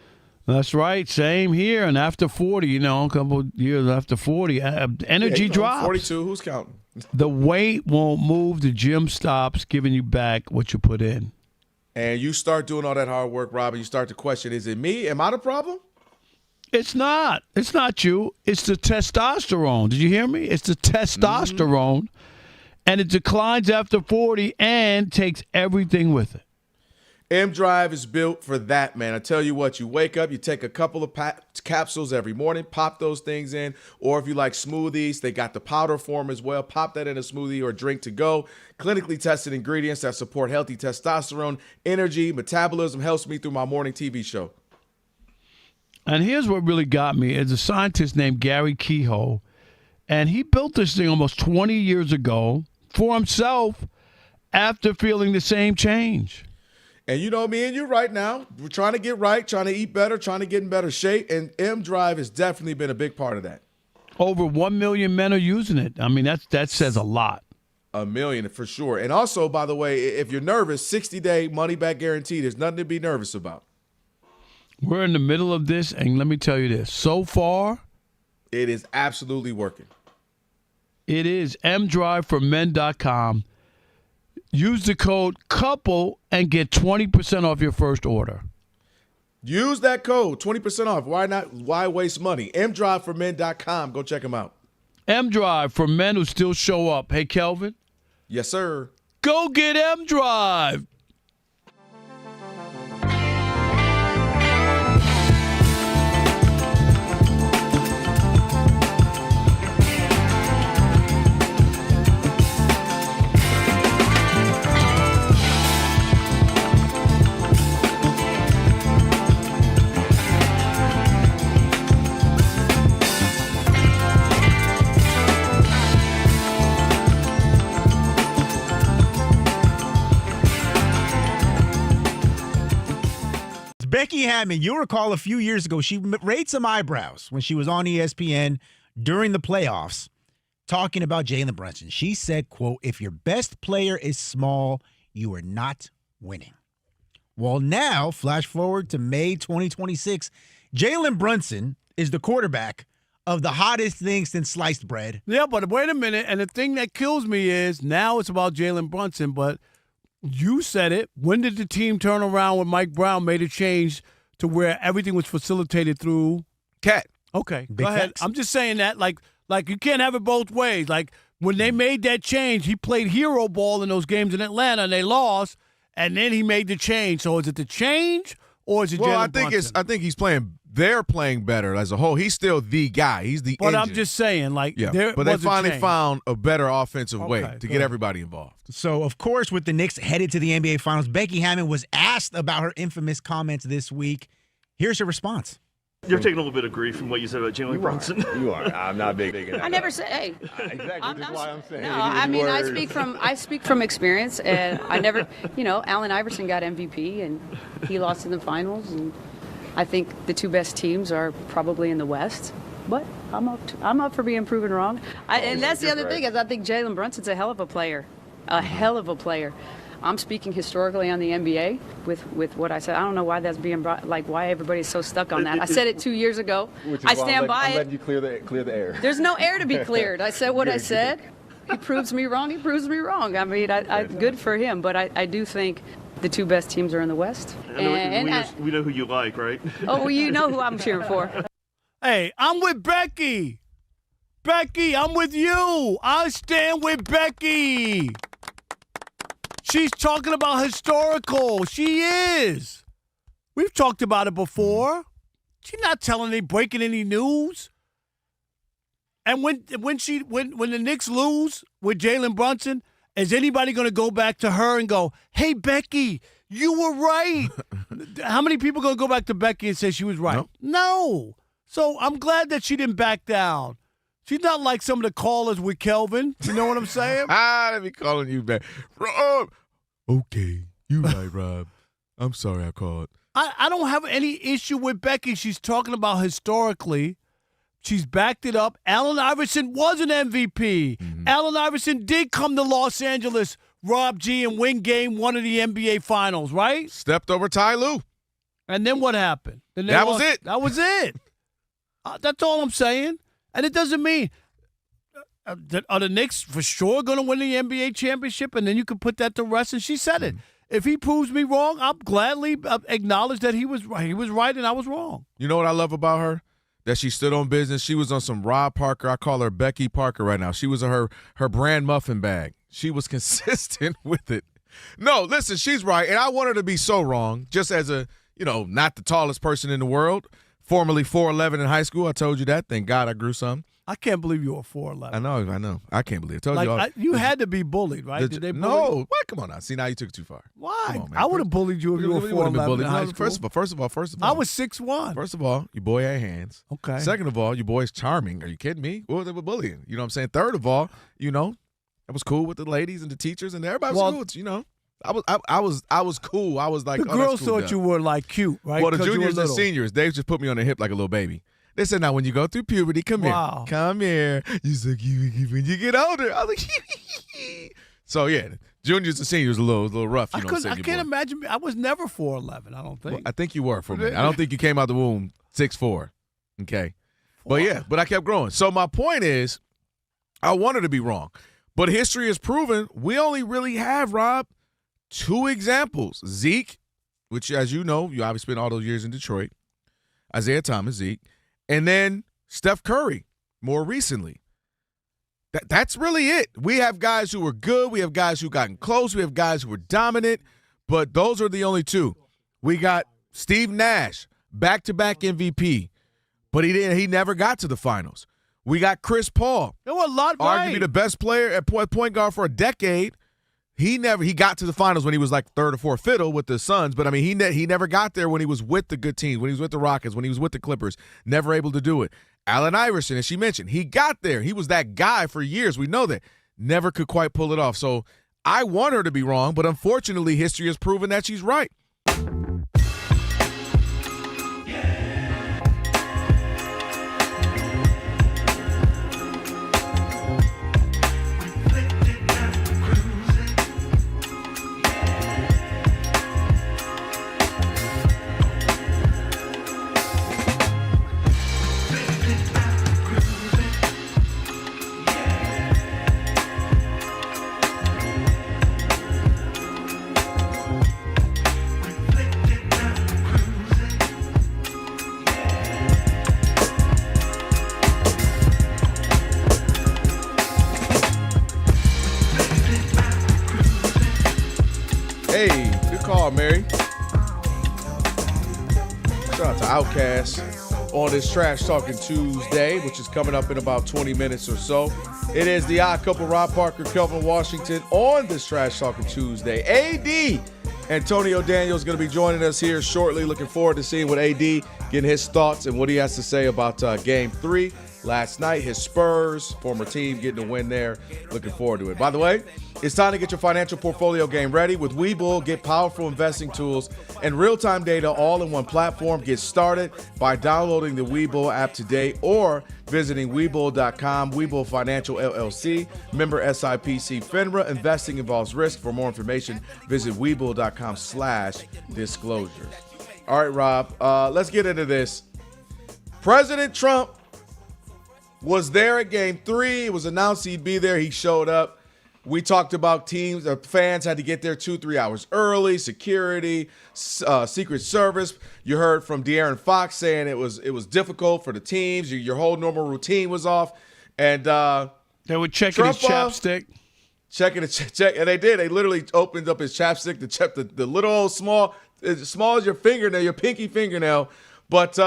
That's right. Same here. And after 40, a couple of years after 40, energy drops. 42, who's counting? The weight won't move. The gym stops giving you back what you put in. And you start doing all that hard work, Rob, and you start to question, is it me? Am I the problem? It's not. It's not you. It's the testosterone. Did you hear me? It's the testosterone. And it declines after 40 and takes everything with it. M Drive is built for that, man. I tell you what, you wake up, you take a couple of capsules every morning, pop those things in, or if you like smoothies, they got the powder form as well. Pop that in a smoothie or drink to go. Clinically tested ingredients that support healthy testosterone, energy, metabolism, helps me through my morning TV show. And here's what really got me. Is a scientist named Gary Kehoe, and he built this thing almost 20 years ago for himself after feeling the same change. And you know me and you right now, we're trying to get right, trying to eat better, trying to get in better shape, and M Drive has definitely been a big part of that. Over 1 million men are using it. I mean, that says a lot. 1 million for sure. And also, by the way, if you're nervous, 60-day money-back guarantee. There's nothing to be nervous about. We're in the middle of this, and let me tell you this. So far, it is absolutely working. It is mdriveformen.com. Use the code COUPLE and get 20% off your first order. Use that code, 20% off. Why not? Why waste money? mdriveformen.com. Go check them out. M-Drive for men who still show up. Hey, Kelvin? Yes, sir. Go get M-Drive. Becky Hammond, you'll recall a few years ago, she raised some eyebrows when she was on ESPN during the playoffs talking about Jalen Brunson. She said, quote, if your best player is small, you are not winning. Well, now, flash forward to May 2026, Jalen Brunson is the quarterback of the hottest thing since sliced bread. Yeah, but wait a minute. And the thing that kills me is now it's about Jalen Brunson, but you said it. When did the team turn around when Mike Brown made a change to where everything was facilitated through Cat? Okay, Big go ahead. facts. I'm just saying that, like you can't have it both ways. Like when they made that change, he played hero ball in those games in Atlanta and they lost, and then he made the change. So is it the change or is it Jalen Brunson? I think he's playing. They're playing better as a whole. He's still the guy. He's the But engine. I'm just saying, like, yeah. But they was a finally change. found a better offensive way to get ahead. everybody involved. So, of course, with the Knicks headed to the NBA Finals, Becky Hammond was asked about her infamous comments this week. Here's her response. You're taking a little bit of grief from what you said about Jalen Brunson. You are. I'm not big in that. I never say. Hey, Exactly. That's why I'm saying. no. I mean, I speak from experience, and I never. Allen Iverson got MVP, and he lost in the finals, and I think the two best teams are probably in the West. But I'm up for being proven wrong. And that's the other thing is I think Jalen Brunson's a hell of a player, I'm speaking historically on the NBA with what I said. I don't know why that's being brought, like why everybody's so stuck on that. I said it 2 years ago. I stand by it. I'm letting you clear the air. There's no air to be cleared. I said what I said. He proves me wrong. He proves me wrong. I mean, good for him. But I do think the two best teams are in the West. We know who you like, right? Oh, well, you know who I'm cheering for. Hey, I'm with Becky. Becky, I'm with you. I stand with Becky. She's talking about historical. She is. We've talked about it before. She's not breaking any news. And when the Knicks lose with Jalen Brunson, is anybody going to go back to her and go, "Hey, Becky, you were right"? How many people going to go back to Becky and say she was right? No. So I'm glad that she didn't back down. She's not like some of the callers with Kelvin. You know what I'm saying? Let me calling you back. Rob. Okay, you right, Rob. I'm sorry I called. I don't have any issue with Becky. She's talking about historically. She's backed it up. Allen Iverson was an MVP. Mm-hmm. Allen Iverson did come to Los Angeles, Rob G, and win game 1 of the NBA Finals, right? Stepped over Ty Lue. And then what happened? That was it. That was it. That's all I'm saying. And it doesn't mean are the Knicks for sure going to win the NBA championship, and then you can put that to rest. And she said it. If he proves me wrong, I'll gladly acknowledge that he was right. He was right and I was wrong. You know what I love about her? That she stood on business. She was on some Rob Parker. I call her Becky Parker right now. She was on her brand muffin bag. She was consistent with it. No, listen, she's right, and I want her to be so wrong. Just as a, not the tallest person in the world, formerly 4'11" in high school. I told you that. Thank God I grew some. I can't believe you were 4'11". I know. I can't believe it. I told you all. You had to be bullied, right? Did they bully No. you? What? Come on now. See, now you took it too far. Why? Come on, man. I would have bullied you if you were 4'11" in high school. First of all. I was 6'1". First of all, your boy had hands. Okay. Second of all, your boy's charming. Are you kidding me? What was it with bullying? You know what I'm saying? Third of all, I was cool with the ladies and the teachers and everybody was cool. I was cool. I was like, the girls thought you were like cute, right? Well, the juniors and seniors, they just put me on the hip like a little baby. They said, now when you go through puberty, come here. Come here. You said, when you get older. I was like, So, yeah, juniors and seniors a little rough. I can't imagine. I was never 4'11", I don't think. Well, I think you were for me. I don't think you came out the womb 6'4". Okay. But I kept growing. So my point is, I wanted to be wrong. But history has proven we only really have, Rob, 2 examples. Zeke, which, as you know, you obviously spent all those years in Detroit. Isaiah Thomas, Zeke. And then Steph Curry, more recently. That's really it. We have guys who were good. We have guys who gotten close. We have guys who were dominant. But those are the only 2. We got Steve Nash, back-to-back MVP. But he never got to the finals. We got Chris Paul. There were a lot, arguably the best player at point guard for a decade. He got to the finals when he was like third or fourth fiddle with the Suns, but I mean he never got there when he was with the good teams, when he was with the Rockets, when he was with the Clippers. Never able to do it. Allen Iverson, as she mentioned, he got there. He was that guy for years. We know that. Never could quite pull it off. So I want her to be wrong, but unfortunately history has proven that she's right. Hey, good call, Mary. Shout out to Outkast on this Trash Talking Tuesday, which is coming up in about 20 minutes or so. It is the odd couple, Rob Parker, Kelvin Washington, on this Trash Talking Tuesday. AD Antonio Daniels is going to be joining us here shortly. Looking forward to seeing what AD, getting his thoughts and what he has to say about Game 3 last night. His Spurs, former team, getting a win there. Looking forward to it. By the way, it's time to get your financial portfolio game ready. With Webull, get powerful investing tools and real-time data all in one platform. Get started by downloading the Webull app today or visiting Webull.com. Webull Financial LLC, member SIPC FINRA. Investing involves risk. For more information, visit Webull.com/disclosure. All right, Rob, let's get into this. President Trump was there at Game 3. It was announced he'd be there. He showed up. We talked about teams, fans had to get there 2-3 hours early, security, Secret Service. You heard from De'Aaron Fox saying it was difficult for the teams. Your whole normal routine was off. And they were checking his chapstick. Checking the and they did. They literally opened up his chapstick to check the little old small as your fingernail, your pinky fingernail. But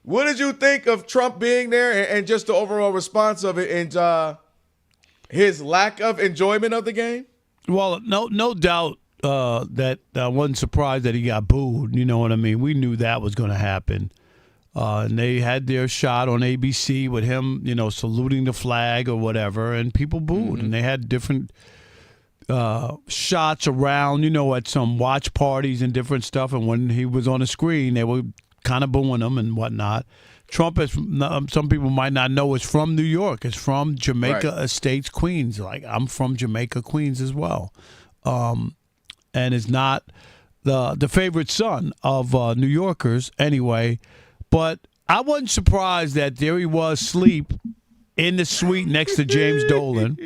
What did you think of Trump being there and just the overall response of it and his lack of enjoyment of the game? Well, no doubt that I wasn't surprised that he got booed. You know what I mean? We knew that was going to happen. And they had their shot on ABC with him, saluting the flag or whatever, and people booed. And they had different shots around, at some watch parties and different stuff. And when he was on the screen, they were kind of booing him and whatnot. Trump is, some people might not know, is from New York. It's from Jamaica Estates, Queens. Like, I'm from Jamaica, Queens as well. And is not the favorite son of New Yorkers anyway. But I wasn't surprised that there he was asleep in the suite next to James Dolan.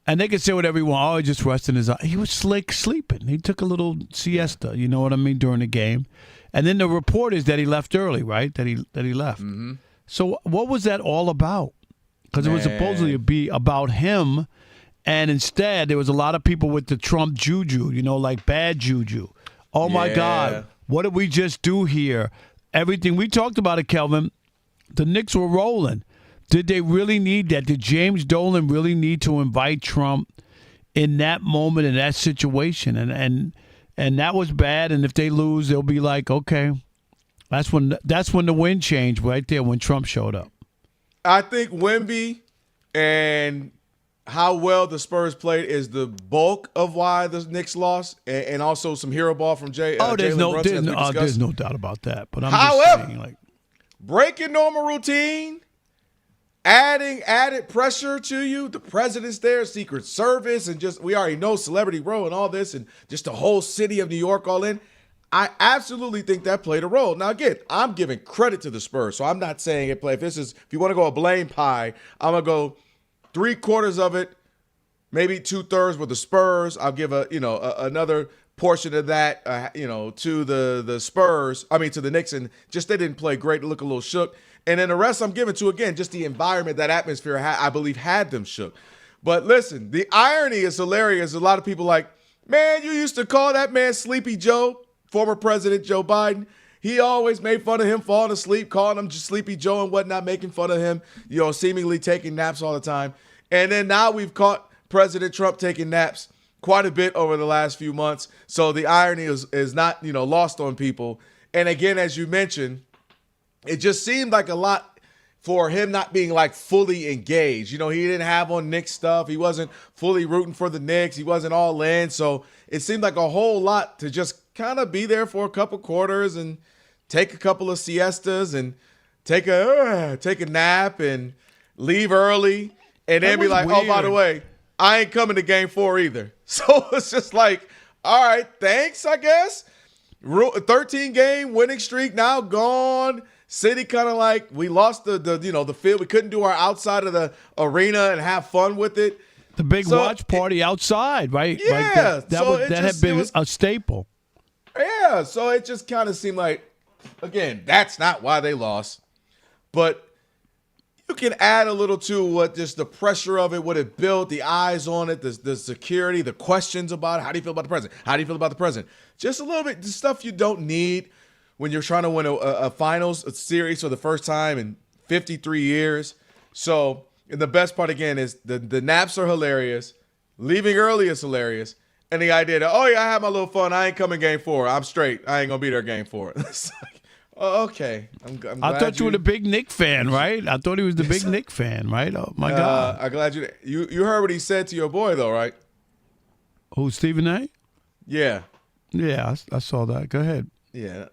And they could say whatever he wanted. Oh, he just resting his eye. He was sleeping. He took a little siesta, you know what I mean, during the game. And then the report is that he left early, right? That he left. Mm-hmm. So what was that all about? Because it was supposedly to be about him, and instead there was a lot of people with the Trump juju, like bad juju. Oh, my God, what did we just do here? Everything. We talked about it, Kelvin. The Knicks were rolling. Did they really need that? Did James Dolan really need to invite Trump in that moment, in that situation? And that was bad. And if they lose, they'll be like, okay. That's when the wind changed right there when Trump showed up. I think Wemby and how well the Spurs played is the bulk of why the Knicks lost, and also some hero ball from Jalen Brunson. There's no doubt about that. But I'm However, just saying, breaking normal routine, adding added pressure to you. The president's there, Secret Service, and we already know Celebrity Row and all this, and just the whole city of New York all in. I absolutely think that played a role. Now, again, I'm giving credit to the Spurs, so I'm not saying it played. If you want to go a blame pie, I'm gonna go 3/4 of it, maybe 2/3 with the Spurs. I'll give another portion of that, to the Spurs. I mean, to the Knicks, and just they didn't play great. They look a little shook. And then the rest I'm giving to, again, just the environment, that atmosphere, I believe, had them shook. But listen, the irony is hilarious. A lot of people like, man, you used to call that man Sleepy Joe, former President Joe Biden. He always made fun of him falling asleep, calling him just Sleepy Joe and whatnot, making fun of him, seemingly taking naps all the time. And then now we've caught President Trump taking naps quite a bit over the last few months. So the irony is not, lost on people. And again, as you mentioned, it just seemed like a lot for him not being fully engaged. He didn't have on Knicks stuff. He wasn't fully rooting for the Knicks. He wasn't all in. So it seemed like a whole lot to just kind of be there for a couple quarters and take a couple of siestas and take a nap and leave early and then be like, weird. Oh, by the way, I ain't coming to game 4 either. So it's just like, all right, thanks, I guess. 13-game winning streak now gone. City kind of we lost the field. We couldn't do our outside of the arena and have fun with it. The big watch party outside, right? Yeah. That had been a staple. Yeah. So it just kind of seemed like, again, that's not why they lost. But you can add a little to what just the pressure of it, what it built, the eyes on it, the security, the questions about it. How do you feel about the president? How do you feel about the president? Just a little bit, the stuff you don't need when you're trying to win a finals series for the first time in 53 years. So, and the best part, again, is the naps are hilarious. Leaving early is hilarious. And the idea that, oh, yeah, I had my little fun. I ain't coming game 4. I'm straight. I ain't going to be there game 4. It's like, oh, okay. I'm glad I thought you were the big Knick fan, right? I thought he was the big Knick fan, right? Oh, my God. I'm glad you heard what he said to your boy, though, right? Who, Stephen A? Yeah. Yeah, I saw that. Go ahead. Yeah,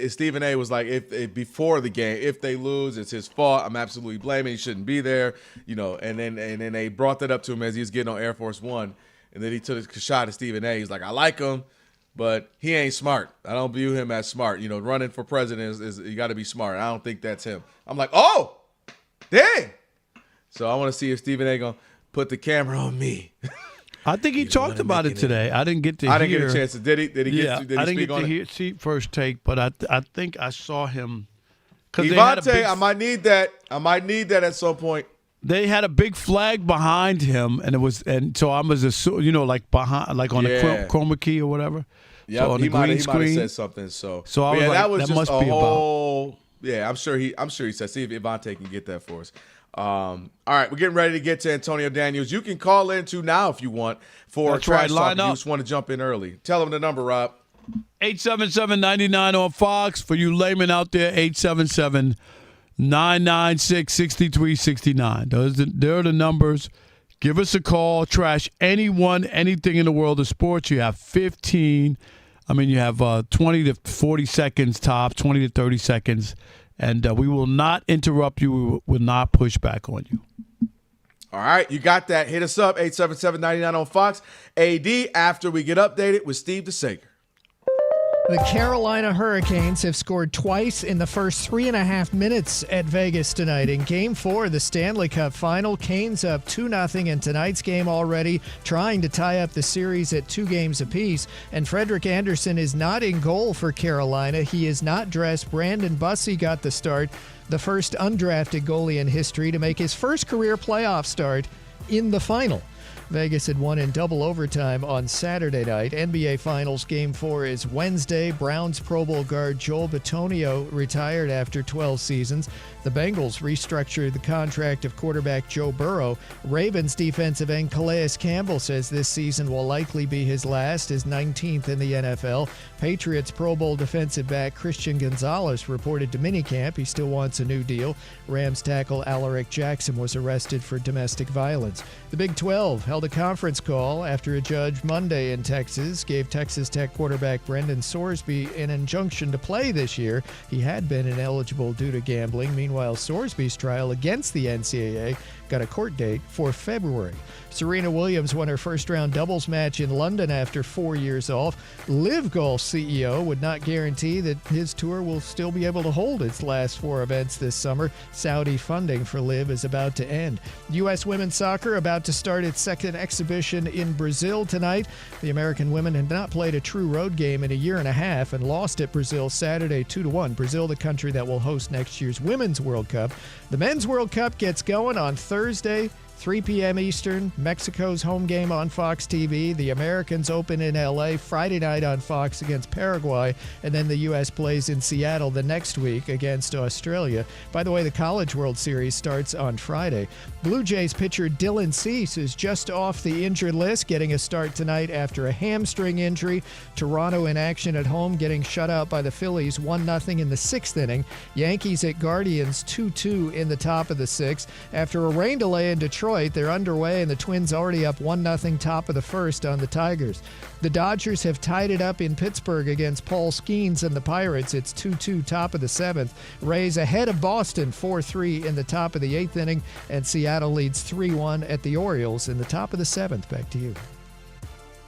Stephen A. was like, if before the game, if they lose, it's his fault. I'm absolutely blaming. He shouldn't be there, And then they brought that up to him as he was getting on Air Force One, and then he took a shot at Stephen A. He's like, I like him, but he ain't smart. I don't view him as smart. Running for president is you got to be smart. I don't think that's him. I'm like, oh, dang. So I want to see if Stephen A. gonna put the camera on me. I think he talked about it today. I didn't get to hear. I didn't get a chance to. Did he? Did he I didn't get to see first take, but I think I saw him. Devontae, I might need that. I might need that at some point. They had a big flag behind him, and so I was behind, like on the chroma key or whatever. Yeah, So on he the might green have screen. said something. So I was yeah, like, that was that just must a be whole. Yeah, I'm sure he said. See if Ivante can get that for us. All right, we're getting ready to get to Antonio Daniels. You can call in too now if you want for That's Trash right, Talk. line If you up. just want to jump in early. Tell them the number, Rob. 877-99 on Fox. For you laymen out there, 877-996-6369. There are the numbers. Give us a call. Trash anyone, anything in the world of sports. You have 20 to 40 seconds tops, 20 to 30 seconds. And we will not interrupt you. We will not push back on you. All right, you got that. Hit us up, 877-99 on Fox. AD, after we get updated with Steve DeSager. The Carolina Hurricanes have scored twice in the first 3.5 minutes at Vegas tonight. In Game 4 of the Stanley Cup Final, Canes up 2-0 in tonight's game already, trying to tie up the series at 2 games apiece. And Frederik Andersen is not in goal for Carolina. He is not dressed. Brandon Bussey got the start, the first undrafted goalie in history to make his first career playoff start in the final. Vegas had won in double overtime on Saturday night. NBA Finals Game 4 is Wednesday. Browns Pro Bowl guard Joel Bitonio retired after 12 seasons. The Bengals restructured the contract of quarterback Joe Burrow. Ravens defensive end Calais Campbell says this season will likely be his last, his 19th in the NFL. Patriots Pro Bowl defensive back Christian Gonzalez reported to minicamp. He still wants a new deal. Rams tackle Alaric Jackson was arrested for domestic violence. The Big 12 held a conference call after a judge Monday in Texas gave Texas Tech quarterback Brendan Sorsby an injunction to play this year. He had been ineligible due to gambling. Meanwhile, Sorsby's trial against the NCAA got a court date for February. Serena Williams won her first-round doubles match in London after 4 years off. Live Golf CEO would not guarantee that his tour will still be able to hold its last 4 events this summer. Saudi funding for Live is about to end. U.S. women's soccer about to start its second exhibition in Brazil tonight. The American women had not played a true road game in a year and a half and lost at Brazil Saturday 2-1. Brazil, the country that will host next year's Women's World Cup. The Men's World Cup gets going on Thursday, 3 p.m. Eastern. Mexico's home game on Fox TV. The Americans open in L.A. Friday night on Fox against Paraguay. And then the U.S. plays in Seattle the next week against Australia. By the way, the College World Series starts on Friday. Blue Jays pitcher Dylan Cease is just off the injured list, getting a start tonight after a hamstring injury. Toronto in action at home, getting shut out by the Phillies 1-0 in the 6th inning. Yankees at Guardians 2-2 in the top of the 6th. After a rain delay in Detroit, they're underway, and the Twins already up 1-0 top of the 1st on the Tigers. The Dodgers have tied it up in Pittsburgh against Paul Skeens and the Pirates. It's 2-2 top of the 7th. Rays ahead of Boston 4-3 in the top of the 8th inning, and Seattle leads 3-1 at the Orioles in the top of the 7th. Back to you.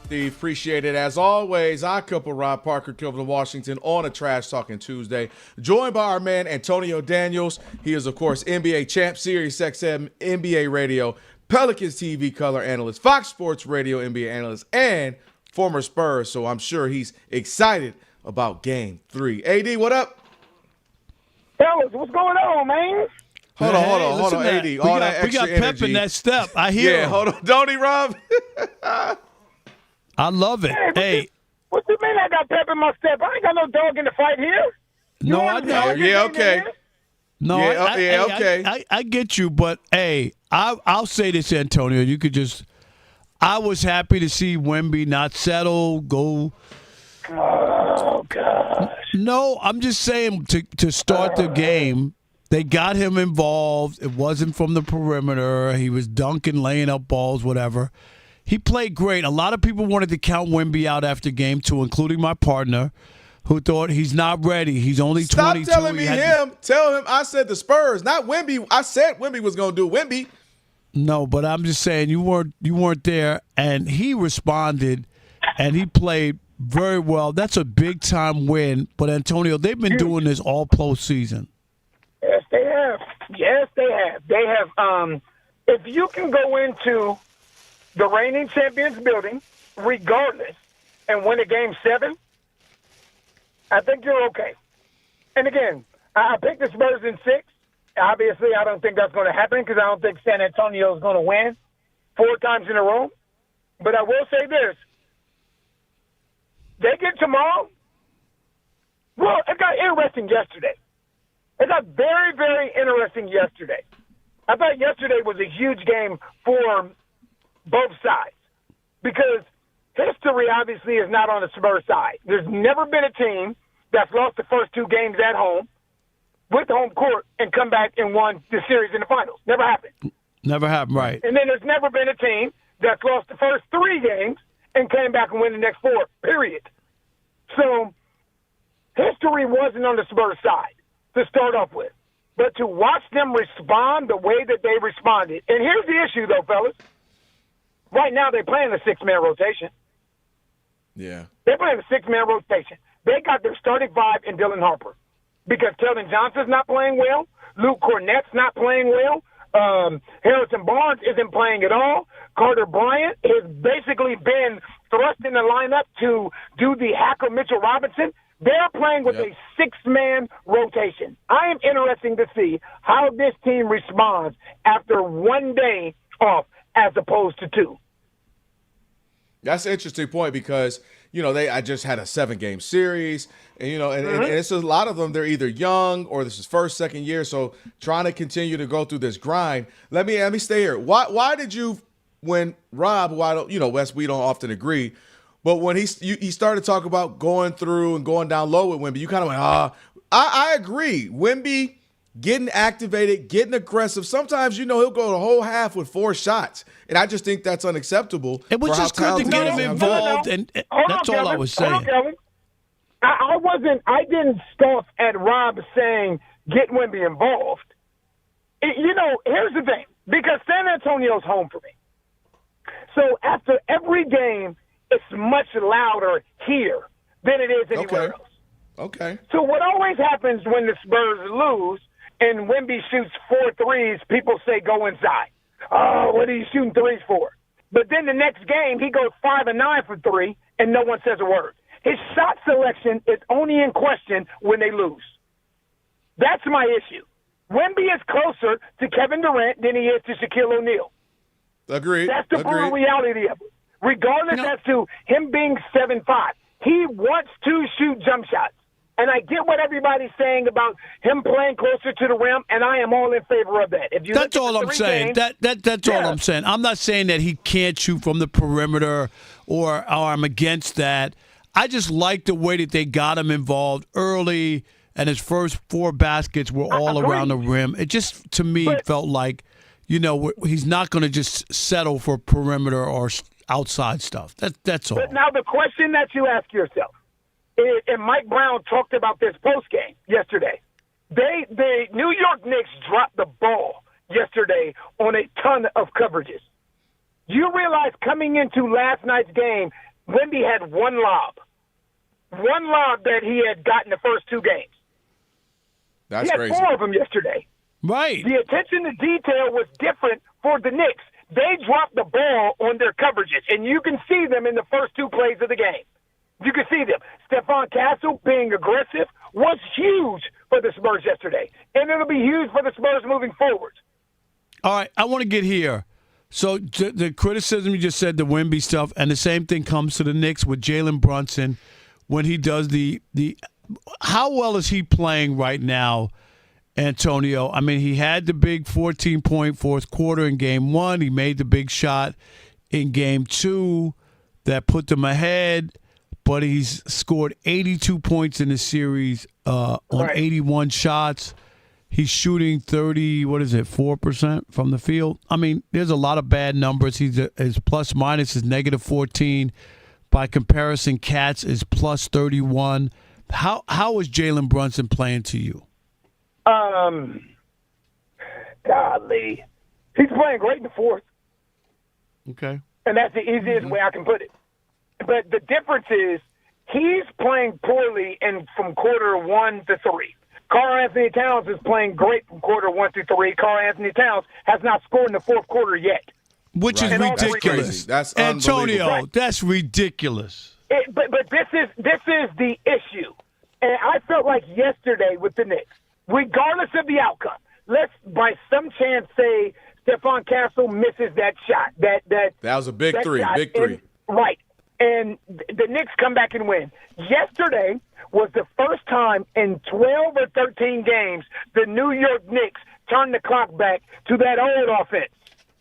Steve, appreciate it. As always, our couple, Rob Parker, Kelvin Washington, on a Trash Talking Tuesday. Joined by our man, Antonio Daniels. He is, of course, NBA champ, Sirius XM, NBA radio, Pelicans TV color analyst, Fox Sports radio NBA analyst, and former Spurs. So I'm sure he's excited about Game 3. AD, what up? Fellas, what's going on, man? Hold on, AD. We All that extra we got energy. pep in that step. I hear him. Hold on. Don't he, Rob? I love it. Hey. What you mean I got pep in my step? I ain't got no dog in the fight here. No, I know. Yeah, okay. No, I get you, but hey, I'll say this, Antonio. You could just. I was happy to see Wemby not settle, go. Oh gosh. No, I'm just saying to start the game, they got him involved. It wasn't from the perimeter. He was dunking, laying up balls, whatever. He played great. A lot of people wanted to count Wemby out after Game 2, including my partner, who thought he's not ready. He's only 22. Stop telling me him. Tell him I said the Spurs, not Wemby. I said Wemby was going to do Wemby. No, but I'm just saying you weren't there, and he responded, and he played very well. That's a big-time win. But, Antonio, they've been doing this all postseason. Yes, they have. Yes, they have. They have. If you can go into the reigning champions building, regardless, and win a Game 7, I think you're okay. And again, I picked the Spurs in 6. Obviously, I don't think that's going to happen because I don't think San Antonio is going to win 4 times in a row. But I will say this. they get tomorrow. Well, it got interesting yesterday. It got very, very interesting yesterday. I thought yesterday was a huge game for both sides because history obviously is not on the Spurs side. There's never been a team that's lost the first 2 games at home with home court and come back and won the series in the finals. Never happened. Never happened, right. And then there's never been a team that's lost the first 3 games and came back and win the next 4, period. So history wasn't on the Spurs side to start off with. But to watch them respond the way that they responded. And here's the issue, though, fellas. Right now they're playing a 6-man rotation. Yeah. They're playing a 6-man rotation. They got their starting 5 in Dylan Harper because Kelvin Johnson's not playing well. Luke Cornett's not playing well. Harrison Barnes isn't playing at all. Carter Bryant has basically been thrust in the lineup to do the hacker Mitchell Robinson. They're playing with a 6-man rotation. I am interested to see how this team responds after 1 day off as opposed to 2. That's an interesting point because, I just had a 7-game series, and, and it's a lot of them, they're either young or this is first, second year. So trying to continue to go through this grind. Let me stay here. Why did you, when Rob, Wes, we don't often agree, but when he started talking about going through and going down low with Wemby, you kind of went, I agree. Wemby getting activated, getting aggressive. Sometimes, he'll go the whole half with 4 shots. And I just think that's unacceptable. It was just good to get him involved, and that's all I was saying. I didn't scoff at Rob saying get Wemby involved. Here's the thing, because San Antonio's home for me. So after every game, it's much louder here than it is anywhere else. Okay. So what always happens when the Spurs lose and Wemby shoots 4 threes, people say go inside. Oh, what are you shooting threes for? But then the next game, he goes 5 of 9 for 3, and no one says a word. His shot selection is only in question when they lose. That's my issue. Wemby is closer to Kevin Durant than he is to Shaquille O'Neal. Agreed. That's the brutal reality of it. Regardless as to him being 7'5", he wants to shoot jump shots. And I get what everybody's saying about him playing closer to the rim, and I am all in favor of that. If you that's all I'm saying. That's all I'm saying. I'm not saying that he can't shoot from the perimeter or I'm against that. I just like the way that they got him involved early, and his first 4 baskets were all around the rim. It just, to me, felt like, he's not going to just settle for perimeter or outside stuff. That's all. But now the question that you ask yourself, and Mike Brown talked about this postgame yesterday. The New York Knicks dropped the ball yesterday on a ton of coverages. You realize coming into last night's game, Wemby had 1 lob. 1 lob that he had gotten the first 2 games. That's he had crazy. 4 of them yesterday. Right. The attention to detail was different for the Knicks. They dropped the ball on their coverages, and you can see them in the first 2 plays of the game. You can see them. Stephon Castle being aggressive was huge for the Spurs yesterday, and it'll be huge for the Spurs moving forward. All right, I want to get here. So the criticism you just said, the Wemby stuff, and the same thing comes to the Knicks with Jalen Brunson when he does the how well is he playing right now, Antonio? I mean, he had the big 14-point fourth quarter in Game 1. He made the big shot in Game 2 that put them ahead. But he's scored 82 points in the series on 81 shots. He's shooting 4% from the field. I mean, there's a lot of bad numbers. His plus minus is -14. By comparison, Katz is plus 31. How is Jalen Brunson playing to you? Golly. He's playing great in the fourth. Okay. And that's the easiest way I can put it. But the difference is he's playing poorly from quarter 1 to 3. Karl Anthony Towns is playing great from quarter 1 to 3. Karl Anthony Towns has not scored in the fourth quarter yet. Which is ridiculous. That's Antonio, unbelievable. that's ridiculous. But this is the issue. And I felt like yesterday with the Knicks, regardless of the outcome, let's by some chance say Stephon Castle misses that shot. That was a big 3. Shot. Big 3. Right. and the Knicks come back and win. Yesterday was the first time in 12 or 13 games the New York Knicks turned the clock back to that old offense.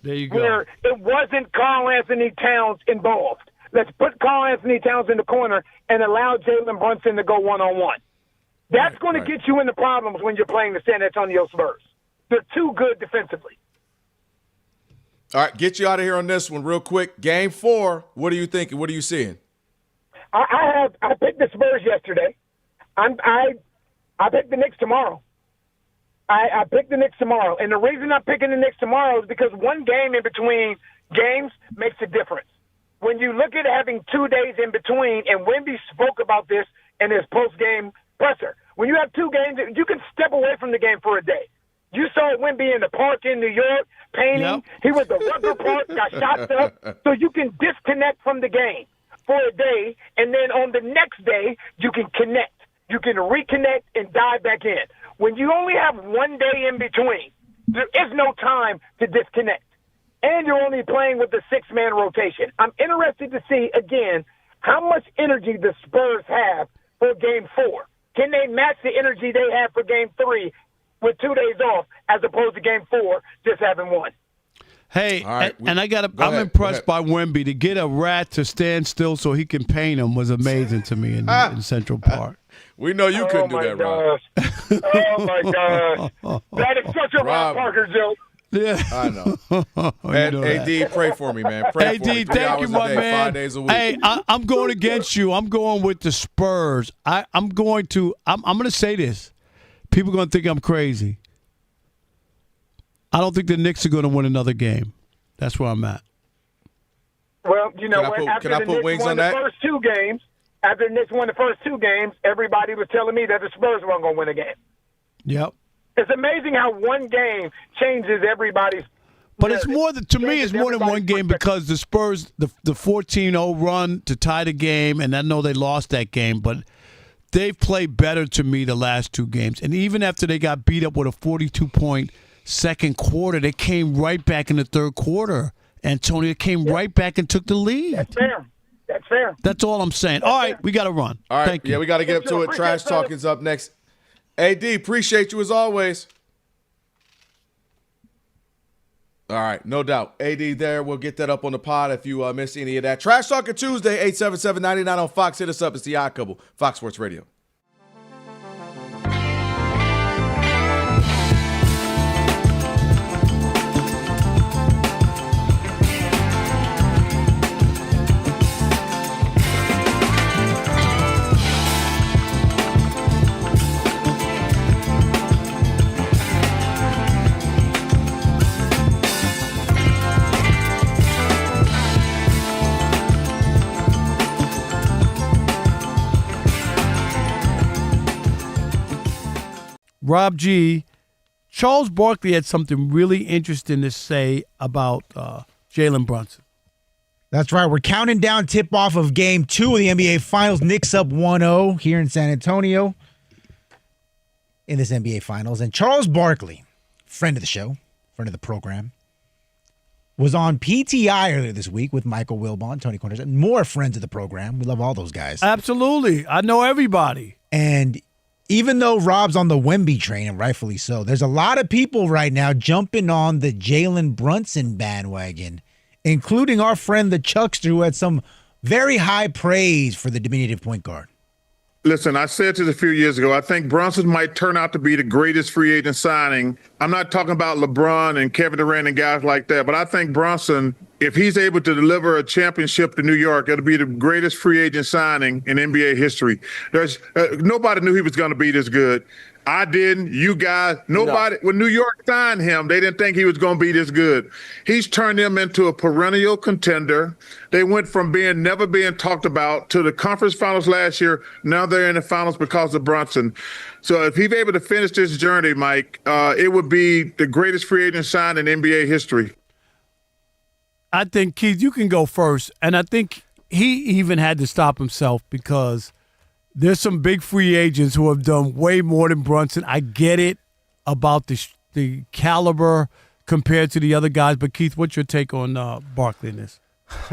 There you go. Where it wasn't Karl Anthony Towns involved. Let's put Karl Anthony Towns in the corner and allow Jalen Brunson to go one-on-one. That's going to get you into problems when you're playing the San Antonio Spurs. They're too good defensively. All right, get you out of here on this one real quick. Game 4, what are you thinking? What are you seeing? I picked the Spurs yesterday. I picked the Knicks tomorrow. I picked the Knicks tomorrow. And the reason I'm picking the Knicks tomorrow is because one game in between games makes a difference. When you look at having 2 days in between, and Wemby spoke about this in his post-game presser, when you have 2 games, you can step away from the game for a day. You saw Wemby in the park in New York painting. Yep. He was at Rucker Park, got shots up. So you can disconnect from the game for a day, and then on the next day, you can connect. You can reconnect and dive back in. When you only have 1 day in between, there is no time to disconnect. And you're only playing with the 6-man rotation. I'm interested to see, again, how much energy the Spurs have for Game 4. Can they match the energy they have for Game 3 with 2 days off as opposed to Game 4 just having 1? Hey, right, I'm impressed by Wemby. To get a rat to stand still so he can paint him was amazing to me in Central Park. We know you couldn't do that, Rob. Oh, my gosh. That is such a Rob Parker joke. Yeah, I know. And AD, pray for me, man. Pray for me. 3 thank you, my day, man. 5 days a week. Hey, I'm going against you. I'm going with the Spurs. I'm going to say this. People are going to think I'm crazy. I don't think the Knicks are going to win another game. That's where I'm at. Well, you know what? After the Knicks won the first 2 games, after the Knicks won the first 2 games, everybody was telling me that the Spurs weren't going to win a game. Yep. It's amazing how one game changes everybody's. But it's more to me, it's more than one game because the Spurs, the 14-0 run to tie the game, and I know they lost that game, but they've played better to me the last 2 games. And even after they got beat up with a 42-point second quarter, they came right back in the third quarter. Antonio came right back and took the lead. That's fair. That's fair. That's all I'm saying. All right, we got to run. All right, Thank you. Yeah, we got to get up to it. Trash Talking's up next. AD, appreciate you as always. All right, no doubt. AD there. We'll get that up on the pod if you miss any of that. Trash Talking Tuesday, 877-99 on Fox. Hit us up. It's the Odd Couple, Fox Sports Radio. Rob G., Charles Barkley had something really interesting to say about Jalen Brunson. That's right. We're counting down tip-off of Game 2 of the NBA Finals. Knicks up 1-0 here in San Antonio in this NBA Finals. And Charles Barkley, friend of the show, friend of the program, was on PTI earlier this week with Michael Wilbon, Tony Corners, and more friends of the program. We love all those guys. Absolutely. I know everybody. And even though Rob's on the Wemby train, and rightfully so, there's a lot of people right now jumping on the Jalen Brunson bandwagon, including our friend the Chuckster, who had some very high praise for the diminutive point guard. Listen, I said this a few years ago. I think Brunson might turn out to be the greatest free agent signing. I'm not talking about LeBron and Kevin Durant and guys like that, but I think Brunson, if he's able to deliver a championship to New York, it'll be the greatest free agent signing in NBA history. There's nobody knew he was going to be this good. I didn't. You guys, nobody. No. When New York signed him, they didn't think he was going to be this good. He's turned them into a perennial contender. They went from never being talked about to the conference finals last year. Now they're in the finals because of Brunson. So if he's able to finish this journey, Mike, it would be the greatest free agent sign in NBA history. I think, Keith, you can go first. And I think he even had to stop himself because there's some big free agents who have done way more than Brunson. I get it about the caliber compared to the other guys. But, Keith, what's your take on Barkley in this?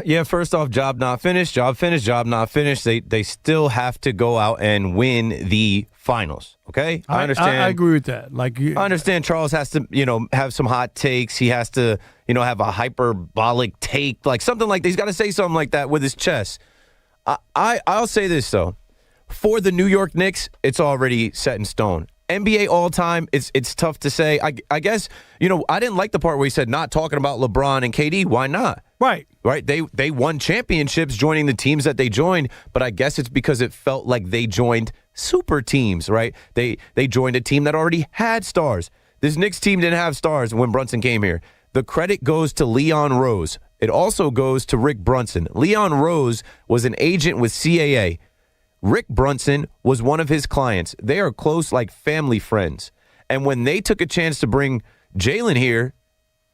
Yeah, first off, job not finished, job finished, job not finished. They still have to go out and win the finals, okay? I understand. I agree with that. I understand Charles has to, have some hot takes. He has to, have a hyperbolic take, like something like that. He's got to say something like that with his chest. I'll say this, though. For the New York Knicks, it's already set in stone. NBA all-time, it's tough to say. I guess, I didn't like the part where he said not talking about LeBron and KD. Why not? Right. They won championships joining the teams that they joined, but I guess it's because it felt like they joined super teams, right? They joined a team that already had stars. This Knicks team didn't have stars when Brunson came here. The credit goes to Leon Rose. It also goes to Rick Brunson. Leon Rose was an agent with CAA. Rick Brunson was one of his clients. They are close, like family friends. And when they took a chance to bring Jalen here,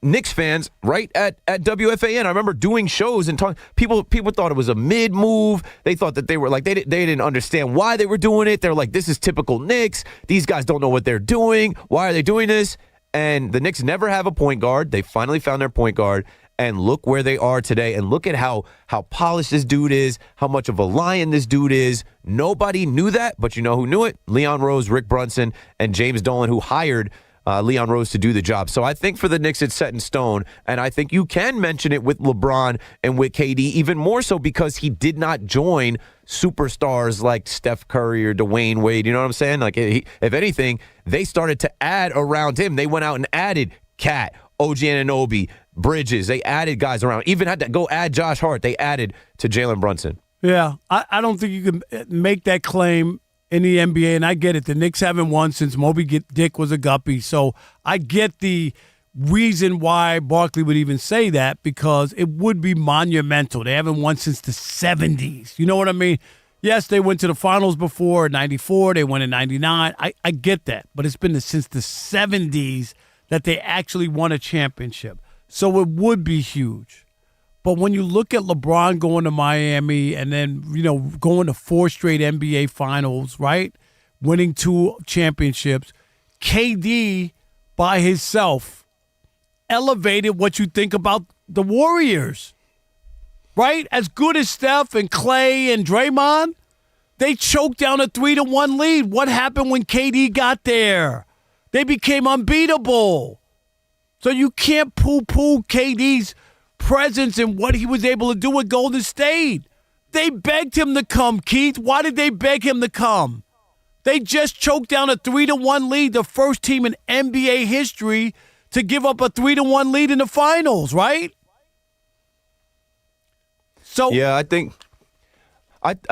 Knicks fans, right at WFAN, I remember doing shows and talking. People thought it was a mid move. They thought that they were like they didn't understand why they were doing it. They're like, this is typical Knicks. These guys don't know what they're doing. Why are they doing this? And the Knicks never have a point guard. They finally found their point guard. And look where they are today. And look at how polished this dude is, how much of a lion this dude is. Nobody knew that, but you know who knew it? Leon Rose, Rick Brunson, and James Dolan, who hired Leon Rose to do the job. So I think for the Knicks, it's set in stone. And I think you can mention it with LeBron and with KD, even more so because he did not join superstars like Steph Curry or Dwayne Wade. You know what I'm saying? Like, if anything, they started to add around him. They went out and added Cat, OG Anunoby, Bridges. They added guys around. Even had to go add Josh Hart. They added to Jalen Brunson. Yeah, I don't think you can make that claim in the NBA, and I get it. The Knicks haven't won since Moby Dick was a guppy, so I get the reason why Barkley would even say that, because it would be monumental. They haven't won since the 70s. You know what I mean? Yes, they went to the finals before in 94. They went in 99. I get that, but it's been since the 70s that they actually won a championship. So it would be huge. But when you look at LeBron going to Miami and then, going to 4 straight NBA finals, right? Winning 2 championships, KD by himself elevated what you think about the Warriors, right? As good as Steph and Clay and Draymond, they choked down a 3-1 lead. What happened when KD got there? They became unbeatable. So you can't poo-poo KD's presence and what he was able to do with Golden State. They begged him to come, Keith. Why did they beg him to come? They just choked down a 3-1 lead, the first team in NBA history to give up a 3-1 lead in the finals, right? So yeah, I think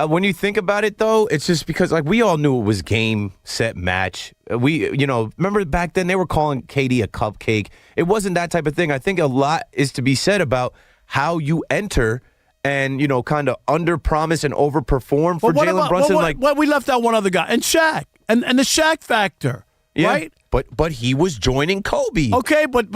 when you think about it, though, it's just because we all knew it was game, set, match. Remember back then they were calling KD a cupcake. It wasn't that type of thing. I think a lot is to be said about how you enter and, kind of under-promise and over-perform for Jalen Brunson. We left out one other guy, and Shaq, and the Shaq factor, yeah, right? But he was joining Kobe. Okay, but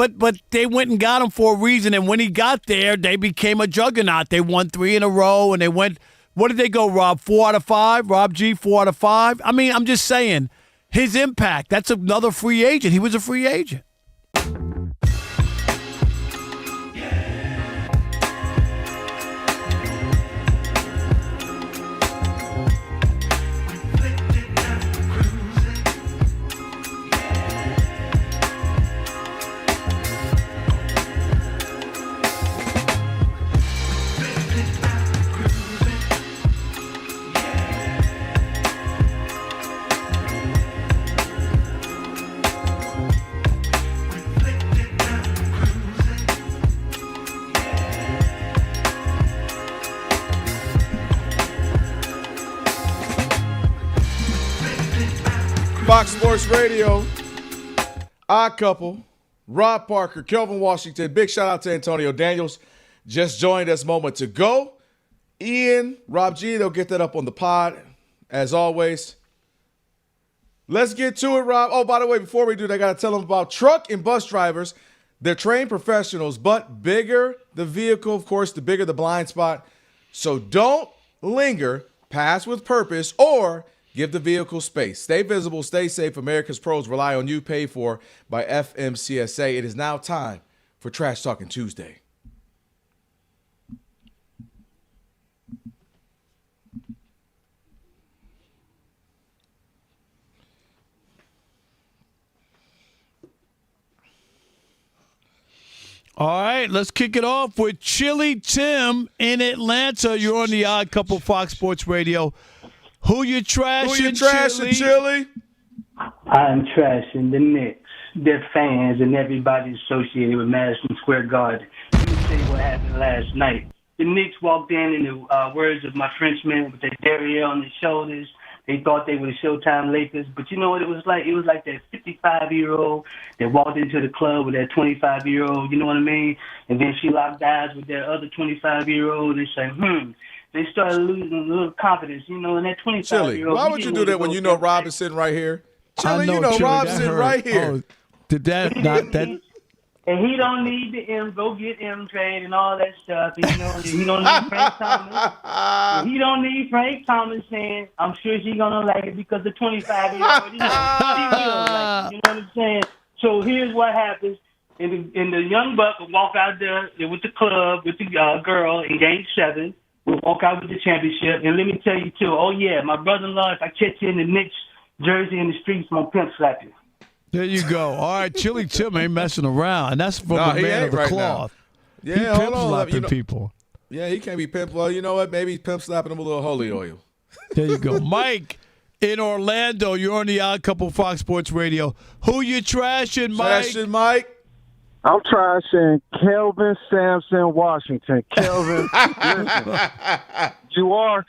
they went and got him for a reason, and when he got there, they became a juggernaut. They won 3 in a row, and they went – what did they go, Rob? 4 out of 5? Rob G, 4 out of 5? I mean, I'm just saying, his impact, that's another free agent. He was a free agent. Fox Sports Radio, Odd Couple, Rob Parker, Kelvin Washington. Big shout out to Antonio Daniels. Just joined us moments ago. Ian, Rob G, they'll get that up on the pod, as always. Let's get to it, Rob. Oh, by the way, before we do that, I got to tell them about truck and bus drivers. They're trained professionals, but bigger the vehicle, of course, the bigger the blind spot. So don't linger, pass with purpose, or give the vehicle space. Stay visible, stay safe. America's pros rely on you. Paid for by FMCSA. It is now time for Trash Talking Tuesday. All right, let's kick it off with Chili Tim in Atlanta. You're on the Odd Couple Fox Sports Radio. Who you trashing, Chili? I'm trashing the Knicks, their fans, and everybody associated with Madison Square Garden. Let me tell you what happened last night. The Knicks walked in the words of my Frenchman, with their derriere on their shoulders. They thought they were the Showtime Lakers, but you know what it was like? It was like that 55-year-old that walked into the club with that 25-year-old, you know what I mean? And then she locked eyes with that other 25-year-old and said, They started losing a little confidence, you know, and that 25-year-old. Chili, why would you do that when you know Rob is sitting right here? Chili, you know Rob's sitting right here. Oh, did that not that? And he don't need the go get M trade and all that stuff. And, you know, he don't need Frank Thomas. He don't need Frank Thomas saying, I'm sure she's gonna like it because the 25-year-old, you know, she will like it. You know what I'm saying? So here's what happens. And the young buck will walk out there with the club, with the girl in Game 7. We'll walk out with the championship. And let me tell you, too, oh, yeah, my brother-in-law, if I catch you in the Knicks jersey in the streets, I'm going to pimp slap you. There you go. All right, Chili Tim ain't messing around. And that's from the man of the cloth. Yeah, he pimp hold on. slapping people. Yeah, he can't be pimp. Well, you know what? Maybe he's pimp slapping him a little holy oil. There you go. Mike in Orlando, you're on the Odd Couple Fox Sports Radio. Who you trashing, Mike? Mike. I'm trashing Kelvin Sampson Washington. Kelvin, listen, you are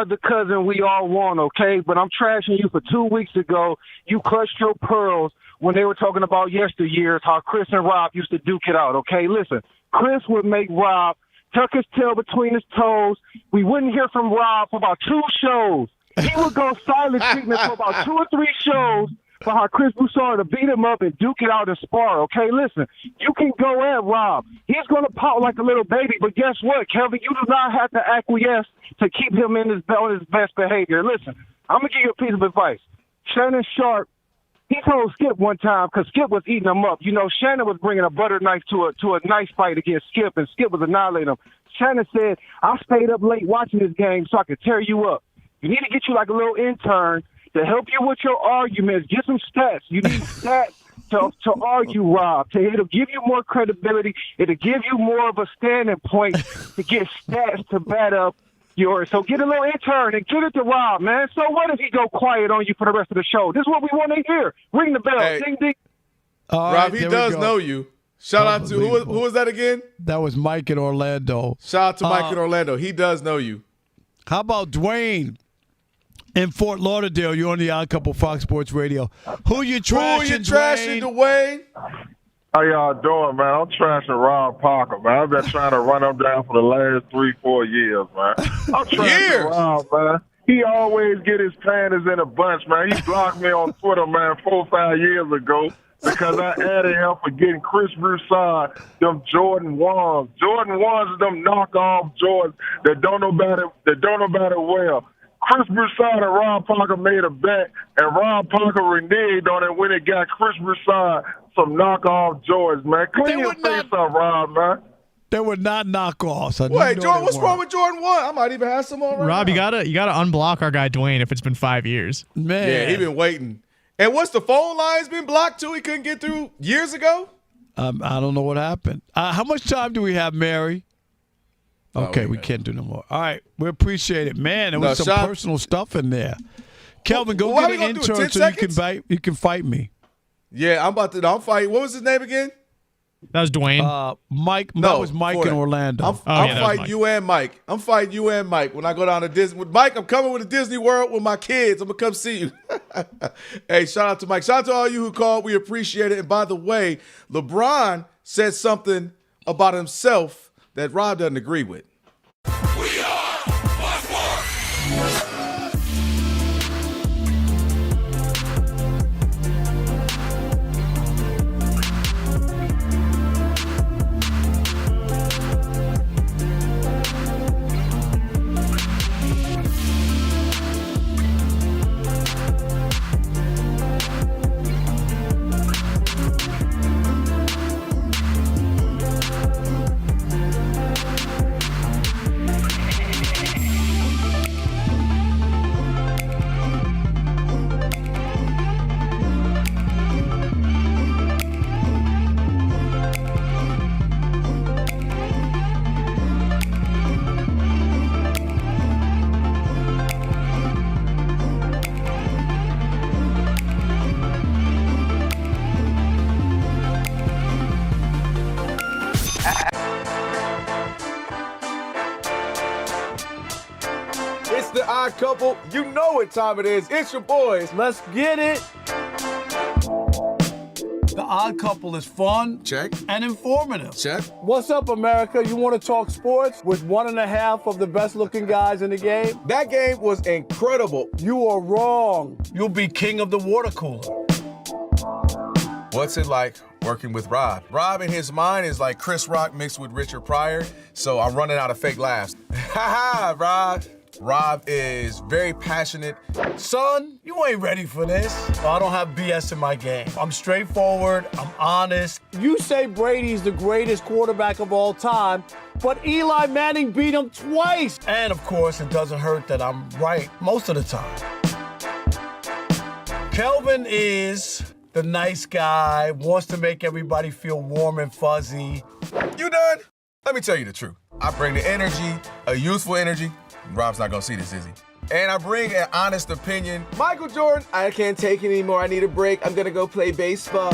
the cousin we all want, okay? But I'm trashing you for 2 weeks ago. You clutched your pearls when they were talking about yesteryears, how Chris and Rob used to duke it out, okay? Listen, Chris would make Rob tuck his tail between his toes. We wouldn't hear from Rob for about 2 shows. He would go silent treatment for about 2 or 3 shows. For how Chris Broussard to beat him up and duke it out and spar, okay? Listen, you can go at Rob. He's going to pout like a little baby, but guess what, Kelvin? You do not have to acquiesce to keep him in his best behavior. Listen, I'm going to give you a piece of advice. Shannon Sharp, he told Skip one time, because Skip was eating him up. You know, Shannon was bringing a butter knife to a nice fight against Skip, and Skip was annihilating him. Shannon said, I stayed up late watching this game so I could tear you up. You need to get you like a little intern to help you with your arguments. Get some stats. You need stats to argue, Rob. It'll give you more credibility. It'll give you more of a standing point to get stats to bat up yours. So get a little intern and get it to Rob, man. So what if he go quiet on you for the rest of the show? This is what we want to hear. Ring the bell. Hey. Ding, ding. Rob, he does know you. Shout out to, who was that again? That was Mike in Orlando. Shout out to Mike in Orlando. He does know you. How about Dwayne in Fort Lauderdale? You're on the Odd Couple Fox Sports Radio. Who you trashing, Dwayne? How y'all doing, man? I'm trashing Rob Parker, man. I've been trying to run him down for the last 3-4 years, man. I'm trashing Rob, man. He always get his panties in a bunch, man. He blocked me on Twitter, man, 4 or 5 years ago because I added him for getting Chris Broussard them Jordan 1s. Jordan 1s are them knockoff Jordans that don't know about it well. Chris Broussard and Rob Parker made a bet, and Rob Parker reneged on it when it got Chris Broussard some knockoff Jordans, man. Clean your face up, Rob, man. They were not knockoffs. Wait, Jordan, what's wrong with Jordan 1? I might even have some on right Rob, now. you gotta unblock our guy Dwayne if it's been 5 years. Man. Yeah, he been waiting. And what's the phone lines been blocked too? He couldn't get through years ago? I don't know what happened. How much time do we have, Mary? Okay, we can't do no more. All right, we appreciate it. Man, there was some personal stuff in there. Kelvin, go get an intern so you can fight me. Yeah, I'm fighting. What was his name again? That was Dwayne. Mike. No, that was Mike in Orlando. I'm fighting you and Mike. I'm fighting you and Mike when I go down to Disney. With Mike, I'm coming with the Disney World with my kids. I'm going to come see you. Hey, shout out to Mike. Shout out to all you who called. We appreciate it. And by the way, LeBron said something about himself that Rob doesn't agree with. Odd Couple. You know what time it is. It's your boys. Let's get it. The Odd Couple is fun. Check. And informative. Check. What's up, America? You want to talk sports with 1.5 of the best-looking guys in the game? That game was incredible. You are wrong. You'll be king of the water cooler. What's it like working with Rob? Rob in his mind is like Chris Rock mixed with Richard Pryor, so I'm running out of fake laughs. Ha ha, Rob. Rob is very passionate. Son, you ain't ready for this. I don't have BS in my game. I'm straightforward. I'm honest. You say Brady's the greatest quarterback of all time, but Eli Manning beat him twice. And of course, it doesn't hurt that I'm right most of the time. Kelvin is the nice guy, wants to make everybody feel warm and fuzzy. You done? Let me tell you the truth. I bring the energy, a youthful energy. Rob's not gonna see this, is he? And I bring an honest opinion. Michael Jordan, I can't take it anymore. I need a break. I'm gonna go play baseball.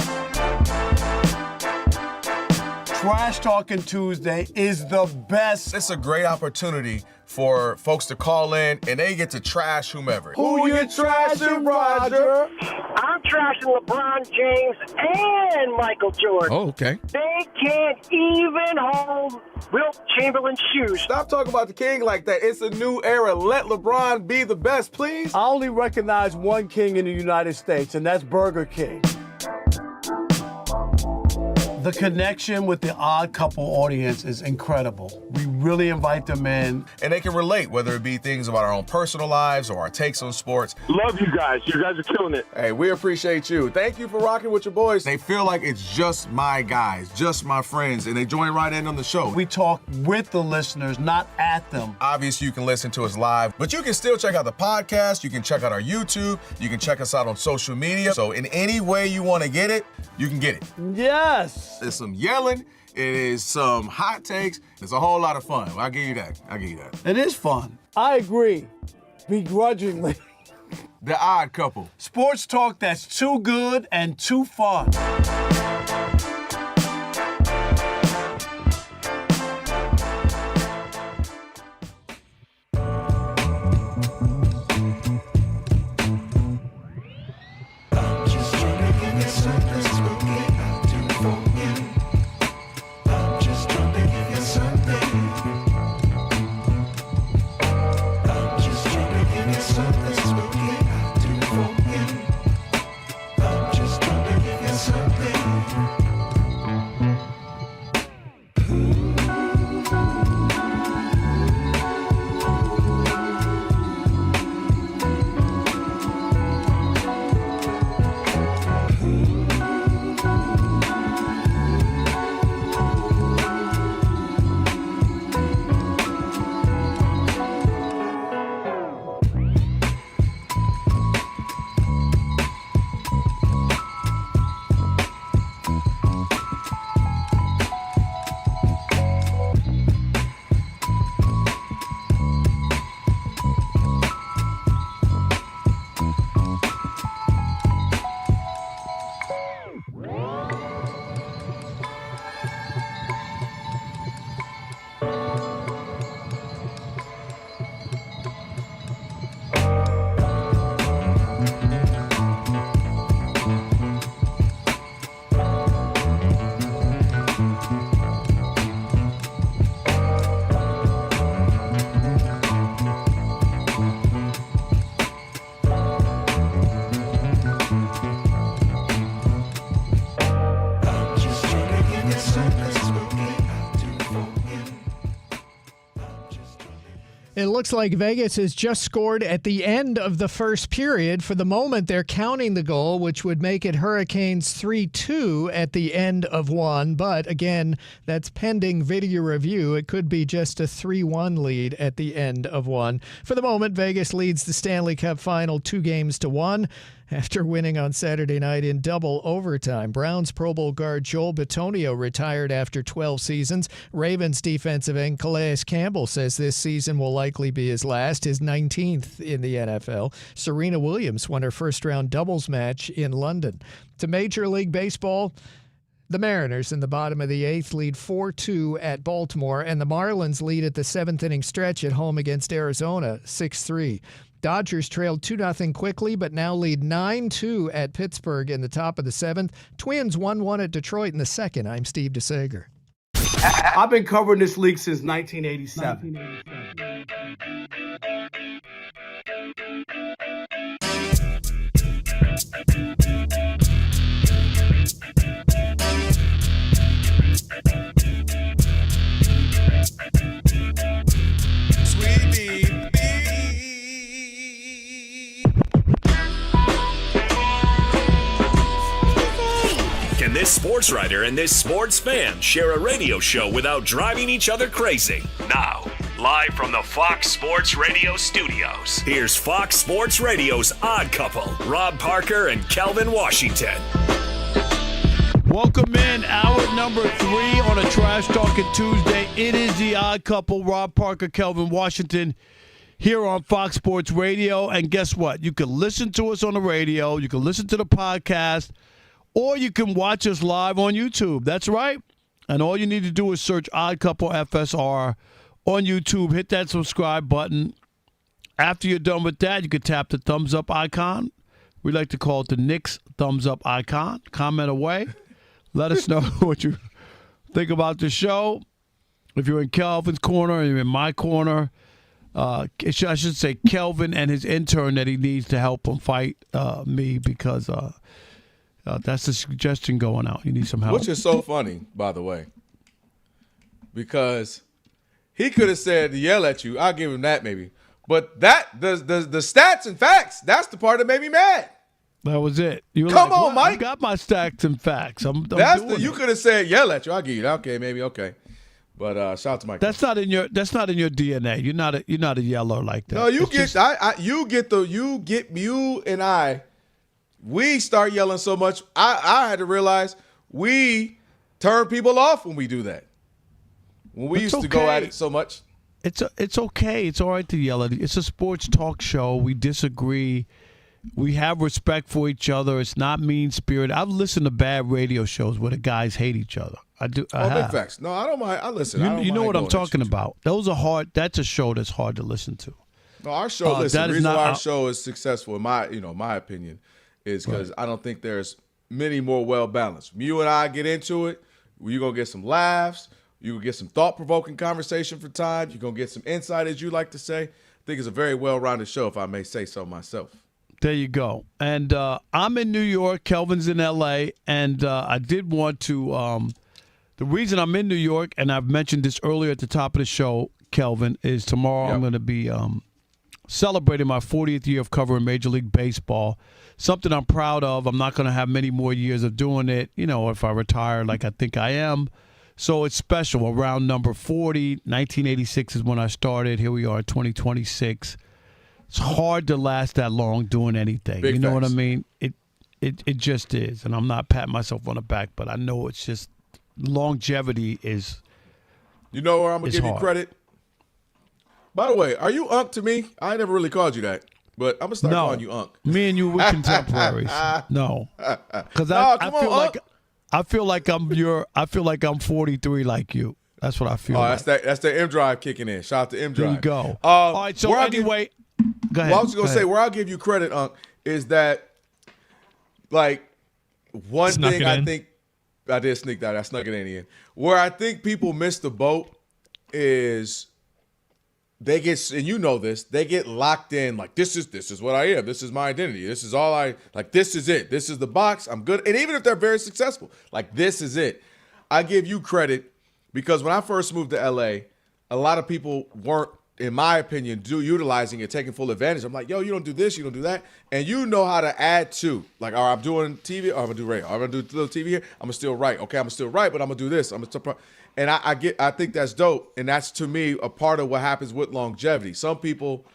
Trash Talking Tuesday is the best. It's a great opportunity for folks to call in and they get to trash whomever. Who you trashing, Roger? I'm trashing LeBron James and Michael Jordan. Oh, okay. They can't even hold Wilt Chamberlain's shoes. Stop talking about the king like that. It's a new era. Let LeBron be the best, please. I only recognize one king in the United States, and that's Burger King. The connection with the Odd Couple audience is incredible. We really invite them in. And they can relate, whether it be things about our own personal lives or our takes on sports. Love you guys. You guys are killing it. Hey, we appreciate you. Thank you for rocking with your boys. They feel like it's just my guys, just my friends, and they join right in on the show. We talk with the listeners, not at them. Obviously, you can listen to us live, but you can still check out the podcast. You can check out our YouTube. You can check us out on social media. So in any way you want to get it, you can get it. Yes. There's some yelling. It is some hot takes. It's a whole lot of fun. I'll give you that. It is fun. I agree. Begrudgingly. The Odd Couple. Sports talk that's too good and too fun. It looks like Vegas has just scored at the end of the first period. For the moment, they're counting the goal, which would make it Hurricanes 3-2 at the end of one. But again, that's pending video review. It could be just a 3-1 lead at the end of one. For the moment, Vegas leads the Stanley Cup Final 2-1 after winning on Saturday night in double overtime. Browns Pro Bowl guard Joel Bitonio retired after 12 seasons. Ravens defensive end Calais Campbell says this season will likely be his last, his 19th in the NFL. Serena Williams won her first-round doubles match in London. To Major League Baseball, the Mariners in the bottom of the eighth lead 4-2 at Baltimore, and the Marlins lead at the seventh inning stretch at home against Arizona 6-3. Dodgers trailed 2-0 quickly, but now lead 9-2 at Pittsburgh in the top of the 7th. Twins 1-1 at Detroit in the 2nd. I'm Steve DeSager. I've been covering this league since 1987. Can this sports writer and this sports fan share a radio show without driving each other crazy? Now, live from the Fox Sports Radio studios, here's Fox Sports Radio's Odd Couple, Rob Parker and Kelvin Washington. Welcome in, hour number 3 on a Trash Talking Tuesday. It is the Odd Couple, Rob Parker, Kelvin Washington, here on Fox Sports Radio. And guess what? You can listen to us on the radio, you can listen to the podcast, or you can watch us live on YouTube. That's right. And all you need to do is search Odd Couple FSR on YouTube. Hit that subscribe button. After you're done with that, you can tap the thumbs up icon. We like to call it the Knicks thumbs up icon. Comment away. Let us know what you think about the show. If you're in Kelvin's corner or you're in my corner, I should say Kelvin and his intern that he needs to help him fight me because that's the suggestion going out. You need some help. Which is so funny, by the way, because he could have said to yell at you. I'll give him that maybe. But the stats and facts, that's the part that made me mad. That was it. You were Come like, on, well, Mike. I got my stats and facts. You could have said yell at you. I'll give you that. Okay, maybe okay. But shout out to Mike. That's not in your DNA. You're not a yeller like that. No, you and I. We start yelling so much. I had to realize we turn people off when we do that. When we used to go at it so much. It's okay. It's all right to yell at it. It's a sports talk show. We disagree. We have respect for each other. It's not mean-spirited. I've listened to bad radio shows where the guys hate each other. I do. Big facts. No, I don't mind. I listen. You know what I'm talking about. Those are hard. That's a show that's hard to listen to. No, our show. Listen, the reason why our show is successful, in my opinion, is because I don't think there's many more well-balanced. When you and I get into it, you're going to get some laughs. You're going to get some thought-provoking conversation for time. You're going to get some insight, as you like to say. I think it's a very well-rounded show, if I may say so myself. There you go. And I'm in New York. Kelvin's in L.A. And I did want to the reason I'm in New York, and I've mentioned this earlier at the top of the show, Kelvin, is tomorrow I'm going to be celebrating my 40th year of covering Major League Baseball. Something I'm proud of. I'm not going to have many more years of doing it, if I retire like I think I am. So it's special. Around number 40, 1986 is when I started. Here we are in 2026. It's hard to last that long doing anything. Big you know facts. what I mean? It just is. And I'm not patting myself on the back, but I know it's just longevity is. You know where I'm going to give hard. you credit? By the way, are you Unc to me? I never really called you that, but I'm going to start calling you Unc. Me and you were contemporaries. No. Because I feel like I'm 43 like you. That's what I feel like. That's the M Drive kicking in. Shout out to M Drive. There you go. All right, so anyway, go ahead. Well, I was going to say, where I'll give you credit, Unc, is that, one Snuck thing it I in. think, I did sneak that. I snuck it in. Where I think people miss the boat is they get, and you know this, they get locked in like, this is what I am. This is my identity. This is all this is it. This is the box. I'm good. And even if they're very successful, this is it. I give you credit because when I first moved to LA, a lot of people weren't, in my opinion, utilizing it, taking full advantage. I'm like, yo, you don't do this, you don't do that. And you know how to add to. Like, all right, I'm doing TV, or I'm going to do radio. I'm going to do a little TV here. I'm going to still write. Okay, I'm going to still write, but I'm going to do this. And I think that's dope. And that's, to me, a part of what happens with longevity. Some people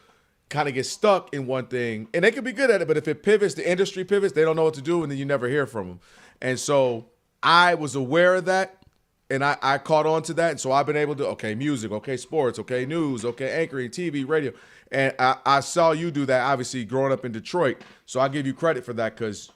kind of get stuck in one thing, and they can be good at it, but if it pivots, the industry pivots, they don't know what to do, and then you never hear from them. And so I was aware of that. And I caught on to that. And so I've been able to, music, sports, news, anchoring, TV, radio. And I saw you do that, obviously, growing up in Detroit. So I give you credit for that because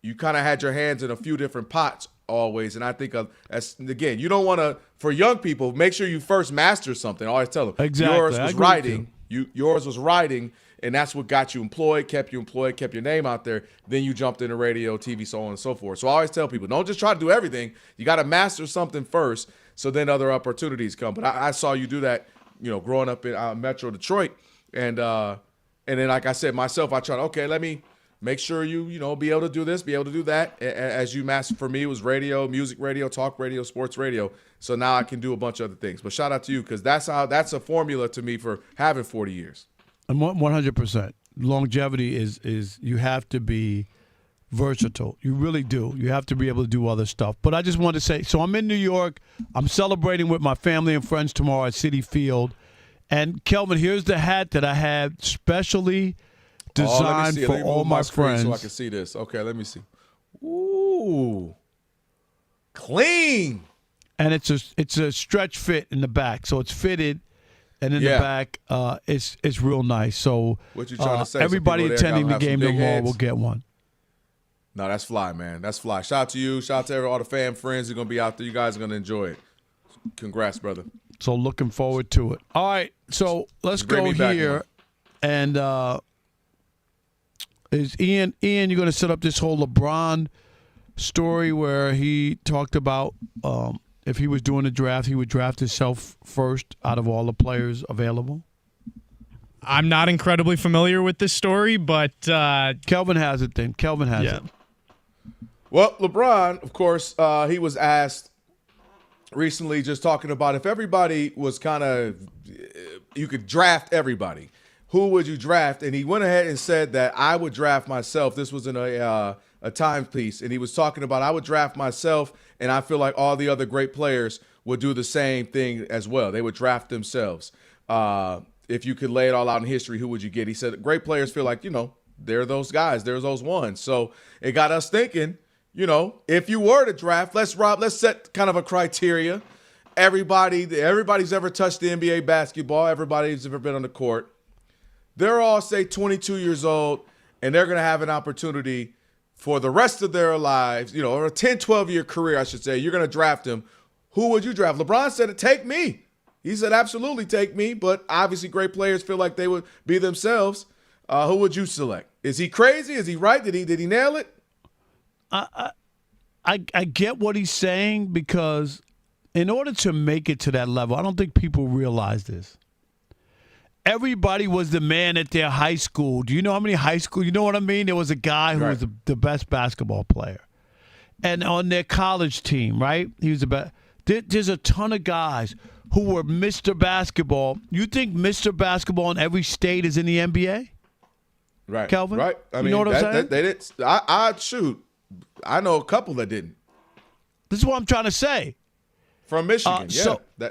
you kind of had your hands in a few different pots always. And I think, again, you don't want to, for young people, make sure you first master something. I always tell them. Exactly. Yours was writing. Yours was writing. and that's what got you employed, kept your name out there. Then you jumped into radio, TV, so on and so forth. So I always tell people, don't just try to do everything. You got to master something first, so then other opportunities come. But I saw you do that, growing up in Metro Detroit, and then, like I said, myself, I tried, okay, let me make sure you be able to do this, be able to do that. As you master, for me, it was radio, music radio, talk radio, sports radio. So now I can do a bunch of other things. But shout out to you, because that's a formula to me for having 40 years. And 100%. Longevity is you have to be versatile. You really do. You have to be able to do other stuff. But I just wanted to say, so I'm in New York. I'm celebrating with my family and friends tomorrow at Citi Field. And, Kelvin, here's the hat that I had specially designed for all my friends. So I can see this. Okay, let me see. Ooh. Clean. And it's a stretch fit in the back. So it's fitted. And in the back, it's real nice. So what you trying to say? Everybody attending the game tomorrow will get one. No, that's fly, man. That's fly. Shout out to you. Shout out to all the fan friends who are going to be out there. You guys are going to enjoy it. Congrats, brother. So looking forward to it. All right, so let's go here. And is Ian, you're going to set up this whole LeBron story where he talked about if he was doing a draft, he would draft himself first out of all the players available? I'm not incredibly familiar with this story, but Kelvin has it then. Kelvin has it. Well, LeBron, of course, he was asked recently, just talking about if everybody was you could draft everybody, who would you draft? And he went ahead and said that I would draft myself. This was in a timepiece, and he was talking about I would draft myself, and I feel like all the other great players would do the same thing as well. They would draft themselves. If you could lay it all out in history, who would you get? He said great players feel like, they're those guys. There's those ones. So it got us thinking, if you were to draft, let's set kind of a criteria. Everybody's ever touched the NBA basketball. Everybody's ever been on the court. They're all, say, 22 years old, and they're going to have an opportunity for the rest of their lives, or a 10, 12-year career, I should say. You're going to draft them. Who would you draft? LeBron said, take me. He said, absolutely take me, but obviously great players feel like they would be themselves. Who would you select? Is he crazy? Is he right? Did he nail it? I get what he's saying, because in order to make it to that level, I don't think people realize this. Everybody was the man at their high school. Do you know how many high school? You know what I mean? There was a guy who was the best basketball player. And on their college team, right? He was the best. There's a ton of guys who were Mr. Basketball. You think Mr. Basketball in every state is in the NBA? Right. Kelvin? Right. I mean, you know what I'm saying? They didn't. I'd shoot. I know a couple that didn't. This is what I'm trying to say. From Michigan,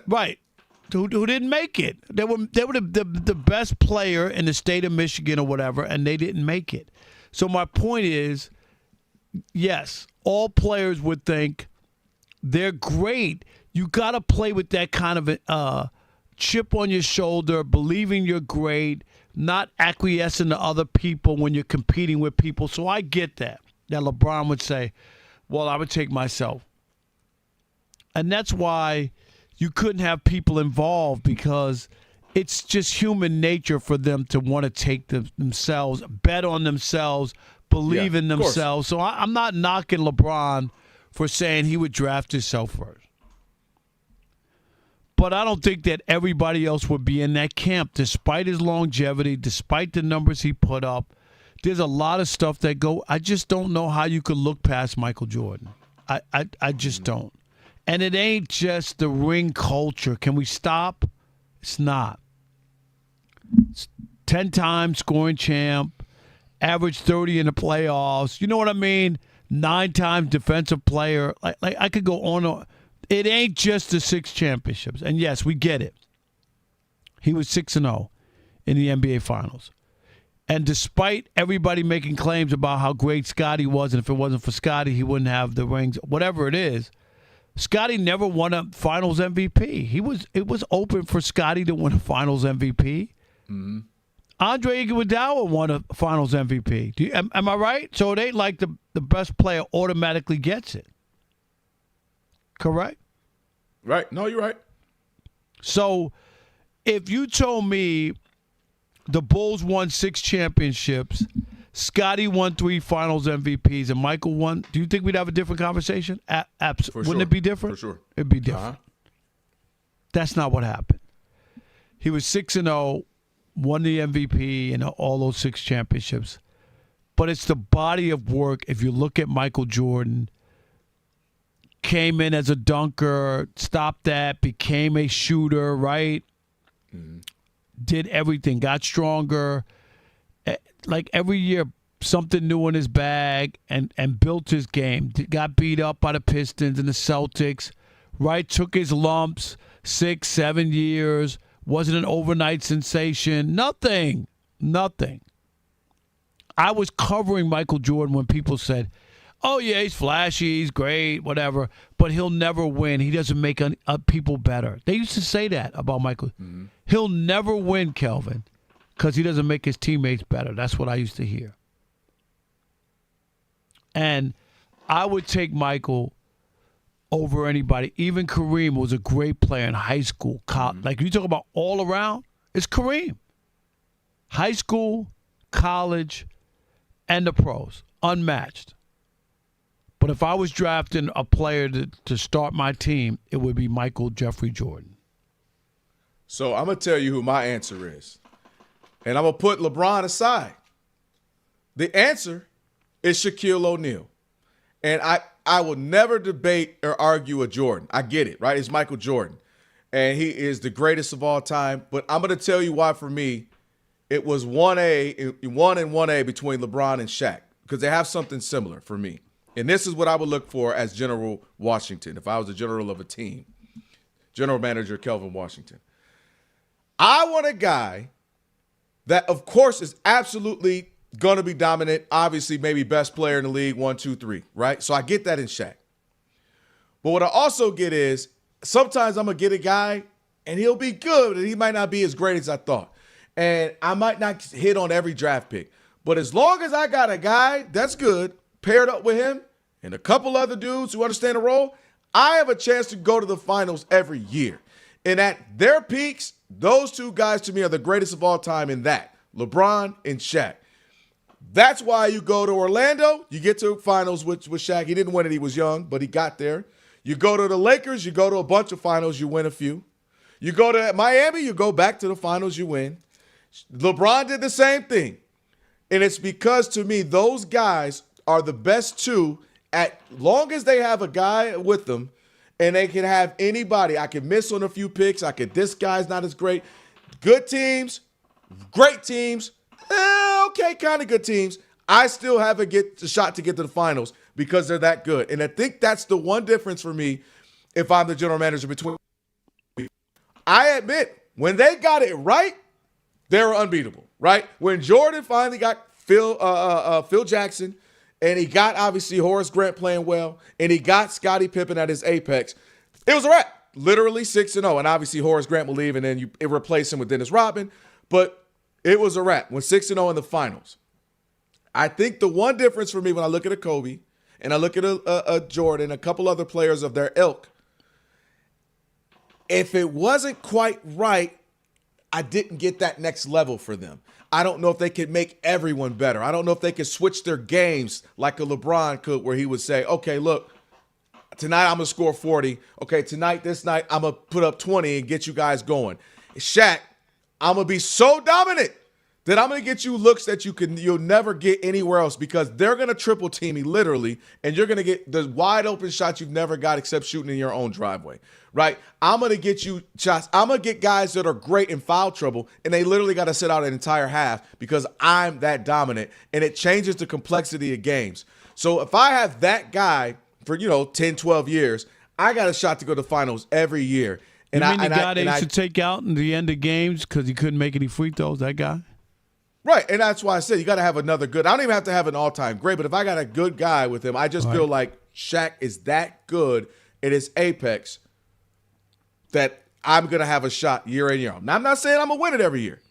right. Who didn't make it. They were the best player in the state of Michigan or whatever, and they didn't make it. So my point is, yes, all players would think they're great. You got to play with that kind of a chip on your shoulder, believing you're great, not acquiescing to other people when you're competing with people. So I get that LeBron would say, well, I would take myself. And that's why you couldn't have people involved, because it's just human nature for them to want to take themselves, bet on themselves, believe in themselves. So I'm not knocking LeBron for saying he would draft himself first. But I don't think that everybody else would be in that camp, despite his longevity, despite the numbers he put up. There's a lot of stuff that I just don't know how you could look past Michael Jordan. I just don't. And it ain't just the ring culture. Can we stop? It's not. It's 10-time scoring champ, average 30 in the playoffs. You know what I mean? 9-time defensive player. Like I could go on. It ain't just the 6 championships. And yes, we get it. He was 6-0 in the NBA Finals. And despite everybody making claims about how great Scottie was, and if it wasn't for Scottie, he wouldn't have the rings, whatever it is, Scottie never won a Finals MVP. It was open for Scottie to win a Finals MVP. Mm-hmm. Andre Iguodala won a Finals MVP. Am I right? So it ain't like the best player automatically gets it. Correct? Right. No, you're right. So if you told me the Bulls won 6 championships. Scotty won 3 Finals MVPs, and Michael won. Do you think we'd have a different conversation? Absolutely. Wouldn't it be different? For sure. It'd be different. That's not what happened. He was 6-0, won the MVP and all those 6 championships. But it's the body of work. If you look at Michael Jordan, came in as a dunker, stopped that, became a shooter, right? Did everything, got stronger. Like every year, something new in his bag and built his game. Got beat up by the Pistons and the Celtics, right? Took his lumps, 6, 7 years. Wasn't an overnight sensation. Nothing. I was covering Michael Jordan when people said, oh, yeah, he's flashy, he's great, whatever, but he'll never win. He doesn't make people better. They used to say that about Michael. He'll never win, Kelvin, because he doesn't make his teammates better. That's what I used to hear. And I would take Michael over anybody. Even Kareem was a great player in high school. Like, you talk about all around, it's Kareem. High school, college, and the pros. Unmatched. But if I was drafting a player to start my team, it would be Michael Jeffrey Jordan. So I'm going to tell you who my answer is. And I'm going to put LeBron aside. The answer is Shaquille O'Neal. And I will never debate or argue with Jordan. I get it, right? It's Michael Jordan. And he is the greatest of all time. But I'm going to tell you why, for me, it was 1A between LeBron and Shaq. Because they have something similar for me. And this is what I would look for as General Washington, if I was a general of a team. General Manager Kelvin Washington. I want a guy that, of course, is absolutely going to be dominant. Obviously, maybe best player in the league, 1, 2, 3, right? So I get that in Shaq. But what I also get is sometimes I'm going to get a guy and he'll be good, and he might not be as great as I thought. And I might not hit on every draft pick. But as long as I got a guy that's good, paired up with him and a couple other dudes who understand the role, I have a chance to go to the finals every year. And at their peaks, those 2 guys to me are the greatest of all time in that, LeBron and Shaq. That's why you go to Orlando, you get to finals with Shaq. He didn't win it, he was young, but he got there. You go to the Lakers, you go to a bunch of finals, you win a few. You go to Miami, you go back to the finals, you win. LeBron did the same thing. And it's because, to me, those guys are the best 2 at long as they have a guy with them and they can have anybody. I can miss on a few picks. This guy's not as great. Good teams, great teams, okay, kind of good teams. I still have a shot to get to the finals because they're that good. And I think that's the one difference for me if I'm the general manager between. I admit, when they got it right, they were unbeatable, right? When Jordan finally got Phil Jackson, and he got, obviously, Horace Grant playing well, and he got Scottie Pippen at his apex, it was a wrap. Literally 6-0. And obviously Horace Grant will leave, and then you replace him with Dennis Rodman. But it was a wrap when 6-0 in the finals. I think the one difference for me when I look at a Kobe and I look at a Jordan, a couple other players of their ilk, if it wasn't quite right, I didn't get that next level for them. I don't know if they could make everyone better. I don't know if they could switch their games like a LeBron could, where he would say, okay, look, tonight I'm going to score 40. Okay, this night, I'm going to put up 20 and get you guys going. Shaq, I'm going to be so dominant that I'm going to get you looks that you'll never get anywhere else, because they're going to triple team me literally, and you're going to get the wide open shots you've never got except shooting in your own driveway, right? I'm going to get you shots. I'm going to get guys that are great in foul trouble, and they literally got to sit out an entire half because I'm that dominant, and it changes the complexity of games. So if I have that guy for, 10, 12 years, I got a shot to go to finals every year. And the guy they used to take out in the end of games because he couldn't make any free throws, that guy? Right, and that's why I said you got to have another good. I don't even have to have an all-time great, but if I got a good guy with him, I just feel like Shaq is that good at his apex that I'm going to have a shot year in, year out. Now, I'm not saying I'm going to win it every year,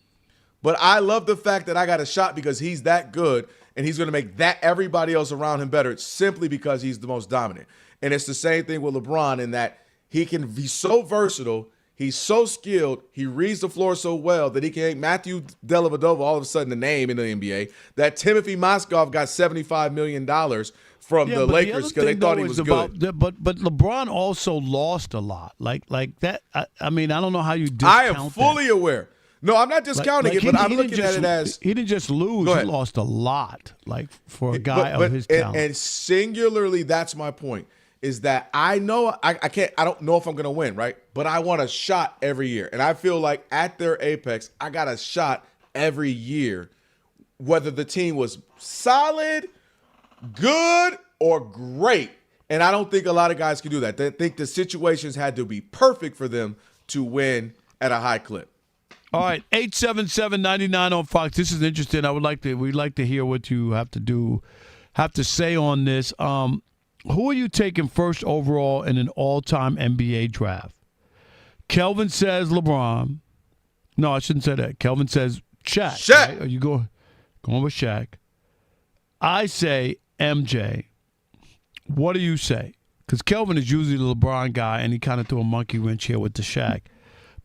but I love the fact that I got a shot because he's that good, and he's going to make that everybody else around him better simply because he's the most dominant. And it's the same thing with LeBron in that he can be so versatile. He's so skilled. He reads the floor so well that he can make Matthew Dellavedova all of a sudden a name in the NBA. That Timothy Mozgov got $75 million from the Lakers because they thought he was good. But LeBron also lost a lot. Like that. I mean, I don't know how you discount I am fully aware. No, I'm not discounting it, but I'm looking at it as he didn't just lose; he lost a lot. Like for a guy of his talent. And singularly, that's my point. Is that I know I don't know if I'm going to win, right? But I want a shot every year. And I feel like at their apex, I got a shot every year, whether the team was solid, good, or great. And I don't think a lot of guys can do that. They think the situations had to be perfect for them to win at a high clip. All right, 877-99 on Fox. This is interesting. We'd like to hear what you have to say on this. Who are you taking first overall in an all-time NBA draft? Kelvin says LeBron. No, I shouldn't say that. Kelvin says Shaq. Shaq. Right? Are you going with Shaq? I say MJ. What do you say? Because Kelvin is usually the LeBron guy, and he kind of threw a monkey wrench here with the Shaq.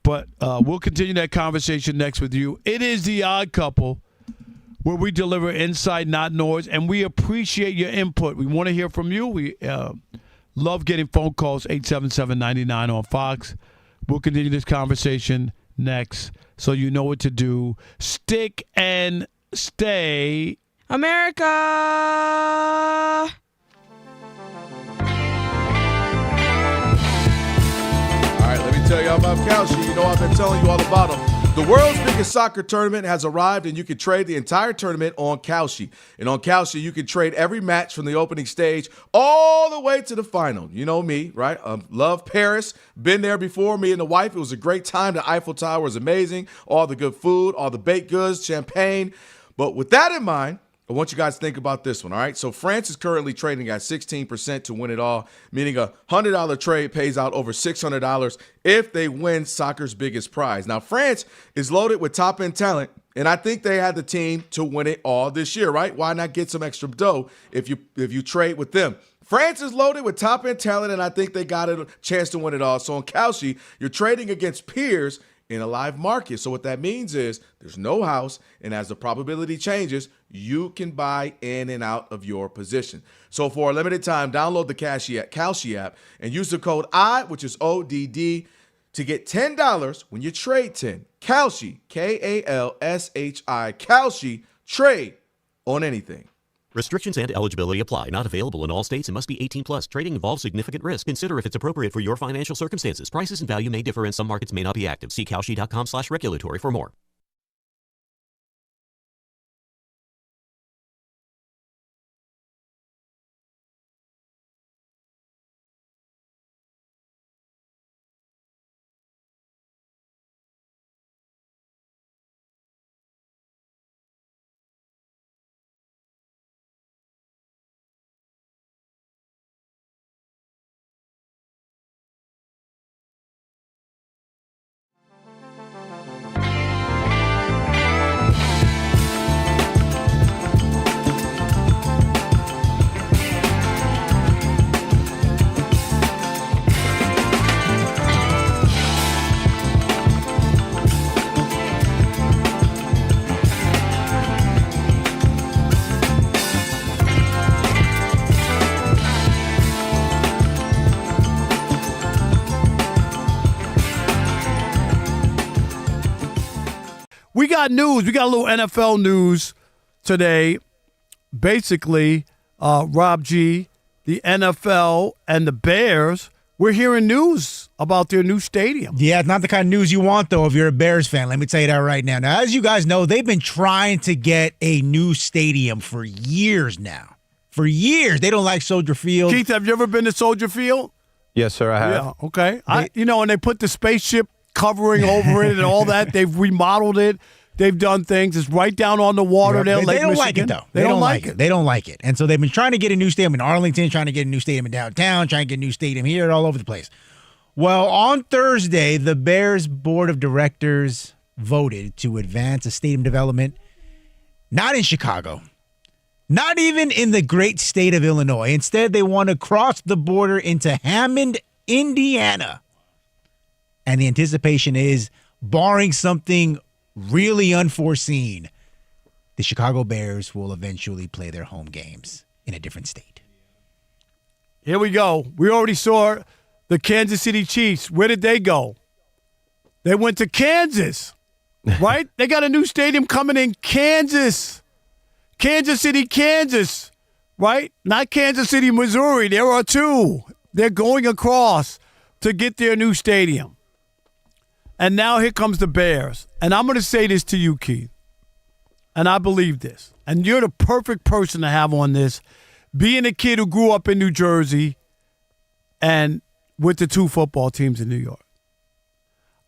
But we'll continue that conversation next with you. It is The Odd Couple, where we deliver insight, not noise, and we appreciate your input. We want to hear from you. We love getting phone calls, 877-99 on Fox. We'll continue this conversation next, so you know what to do. Stick and stay. America! All right, let me tell you about Kalshi. You know I've been telling you all about them. The world's biggest soccer tournament has arrived, and you can trade the entire tournament on Kalshi. And on Kalshi, you can trade every match from the opening stage all the way to the final. You know me, right? Love Paris. Been there before, me and the wife. It was a great time. The Eiffel Tower was amazing. All the good food, all the baked goods, champagne. But with that in mind, I want you guys to think about this one, all right? So France is currently trading at 16% to win it all, meaning a $100 trade pays out over $600 if they win soccer's biggest prize. Now, France is loaded with top-end talent, and I think they had the team to win it all this year, right? Why not get some extra dough if you trade with them? France is loaded with top-end talent, and I think they got a chance to win it all. So on Kalshi, you're trading against peers in a live market. So what that means is there's no house, and as the probability changes, you can buy in and out of your position. So for a limited time, download the Kalshi app and use the code I, which is ODD, to get $10 when you trade 10. Kalshi, Kalshi, Kalshi, trade on anything. Restrictions and eligibility apply. Not available in all states and must be 18 plus. Trading involves significant risk. Consider if it's appropriate for your financial circumstances. Prices and value may differ and some markets may not be active. See Kalshi.com/regulatory for more. We got news. We got a little NFL news today. Basically, Rob G., the NFL, and the Bears, we're hearing news about their new stadium. Yeah, it's not the kind of news you want, though, if you're a Bears fan. Let me tell you that right now. Now, as you guys know, they've been trying to get a new stadium for years now. For years. They don't like Soldier Field. Keith, have you ever been to Soldier Field? Yes, sir, I have. Yeah, okay. And they put the spaceship covering over it and all that. They've remodeled it. They've done things. It's right down on the water there. They don't like it, though. They don't like it. They don't like it. And so they've been trying to get a new stadium in Arlington, trying to get a new stadium in downtown, trying to get a new stadium here, all over the place. Well, on Thursday, the Bears Board of Directors voted to advance a stadium development, not in Chicago, not even in the great state of Illinois. Instead, they want to cross the border into Hammond, Indiana, And the anticipation is, barring something really unforeseen, the Chicago Bears will eventually play their home games in a different state. Here we go. We already saw the Kansas City Chiefs. Where did they go? They went to Kansas, right? They got a new stadium coming in Kansas. Kansas City, Kansas, right? Not Kansas City, Missouri. There are two. They're going across to get their new stadium. And now here comes the Bears. And I'm going to say this to you, Keith. And I believe this. And you're the perfect person to have on this. Being a kid who grew up in New Jersey and with the two football teams in New York.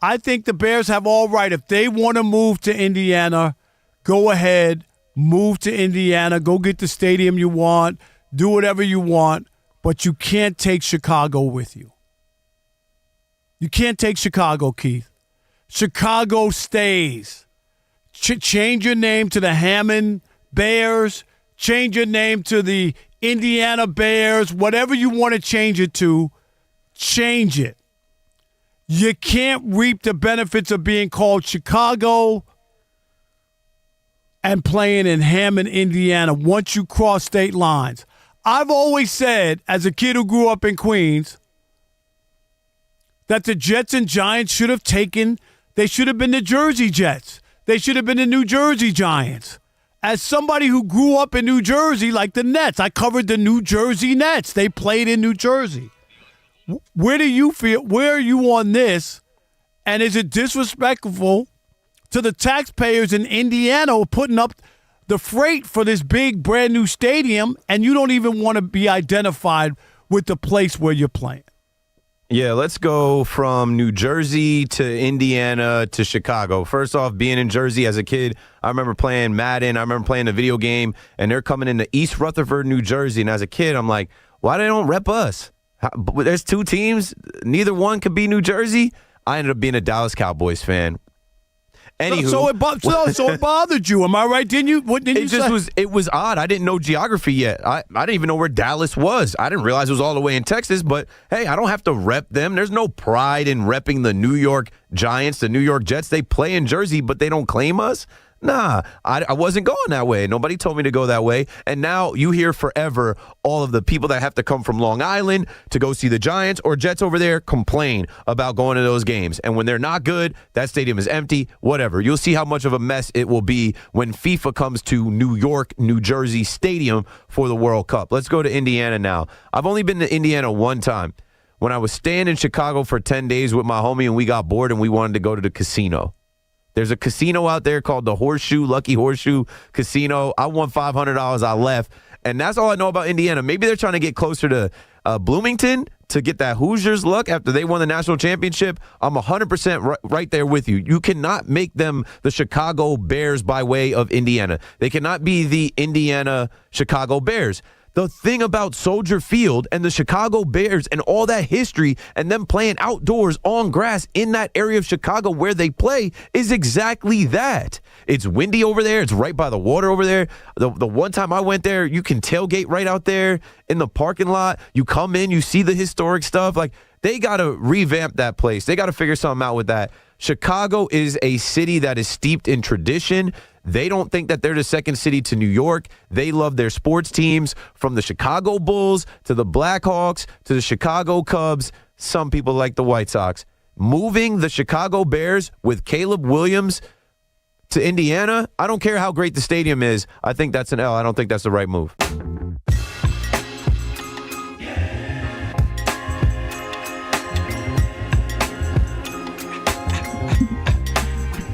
I think the Bears have all right. If they want to move to Indiana, go ahead, move to Indiana, go get the stadium you want, do whatever you want, but you can't take Chicago with you. You can't take Chicago, Keith. Chicago stays. Change your name to the Hammond Bears. Change your name to the Indiana Bears. Whatever you want to change it to, change it. You can't reap the benefits of being called Chicago and playing in Hammond, Indiana once you cross state lines. I've always said, as a kid who grew up in Queens, that the Jets and Giants should have been the Jersey Jets. They should have been the New Jersey Giants. As somebody who grew up in New Jersey, like the Nets, I covered the New Jersey Nets. They played in New Jersey. Where do you feel? Where are you on this? And is it disrespectful to the taxpayers in Indiana who are putting up the freight for this big brand new stadium, and you don't even want to be identified with the place where you're playing? Yeah, let's go from New Jersey to Indiana to Chicago. First off, being in Jersey as a kid, I remember playing Madden. I remember playing the video game, and they're coming into East Rutherford, New Jersey. And as a kid, I'm like, why they don't rep us? There's two teams. Neither one could be New Jersey. I ended up being a Dallas Cowboys fan. Anywho, so it bothered you, am I right? Didn't you? What did you say? It was odd. I didn't know geography yet. I didn't even know where Dallas was. I didn't realize it was all the way in Texas. But hey, I don't have to rep them. There's no pride in repping the New York Giants, the New York Jets. They play in Jersey, but they don't claim us. Nah, I wasn't going that way. Nobody told me to go that way. And now you hear forever all of the people that have to come from Long Island to go see the Giants or Jets over there complain about going to those games. And when they're not good, that stadium is empty, whatever. You'll see how much of a mess it will be when FIFA comes to New York, New Jersey Stadium for the World Cup. Let's go to Indiana now. I've only been to Indiana one time. When I was staying in Chicago for 10 days with my homie and we got bored and we wanted to go to the casino. There's a casino out there called the Lucky Horseshoe Casino. I won $500. I left. And that's all I know about Indiana. Maybe they're trying to get closer to Bloomington to get that Hoosiers look after they won the national championship. I'm 100% right there with you. You cannot make them the Chicago Bears by way of Indiana. They cannot be the Indiana Chicago Bears. The thing about Soldier Field and the Chicago Bears and all that history and them playing outdoors on grass in that area of Chicago where they play is exactly that. It's windy over there. It's right by the water over there. The one time I went there, you can tailgate right out there in the parking lot. You come in, you see the historic stuff. Like, they got to revamp that place. They got to figure something out with that. Chicago is a city that is steeped in tradition. They don't think that they're the second city to New York. They love their sports teams, from the Chicago Bulls to the Blackhawks to the Chicago Cubs. Some people like the White Sox. Moving the Chicago Bears with Caleb Williams to Indiana, I don't care how great the stadium is. I think that's an L. I don't think that's the right move.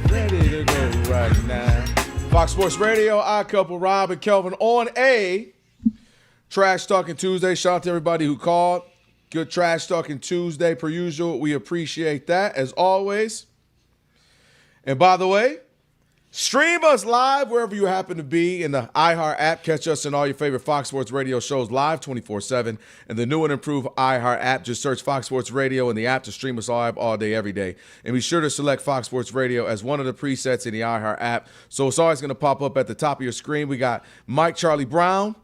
Ready to go right now. Fox Sports Radio, Odd Couple, Rob and Kelvin on a Trash Talking Tuesday. Shout out to everybody who called. Good Trash Talking Tuesday per usual. We appreciate that as always. And by the way, stream us live wherever you happen to be in the iHeart app. Catch us in all your favorite Fox Sports Radio shows live 24/7. And the new and improved iHeart app. Just search Fox Sports Radio in the app to stream us live all day, every day. And be sure to select Fox Sports Radio as one of the presets in the iHeart app. So it's always going to pop up at the top of your screen. We got Mike Charlie Brown.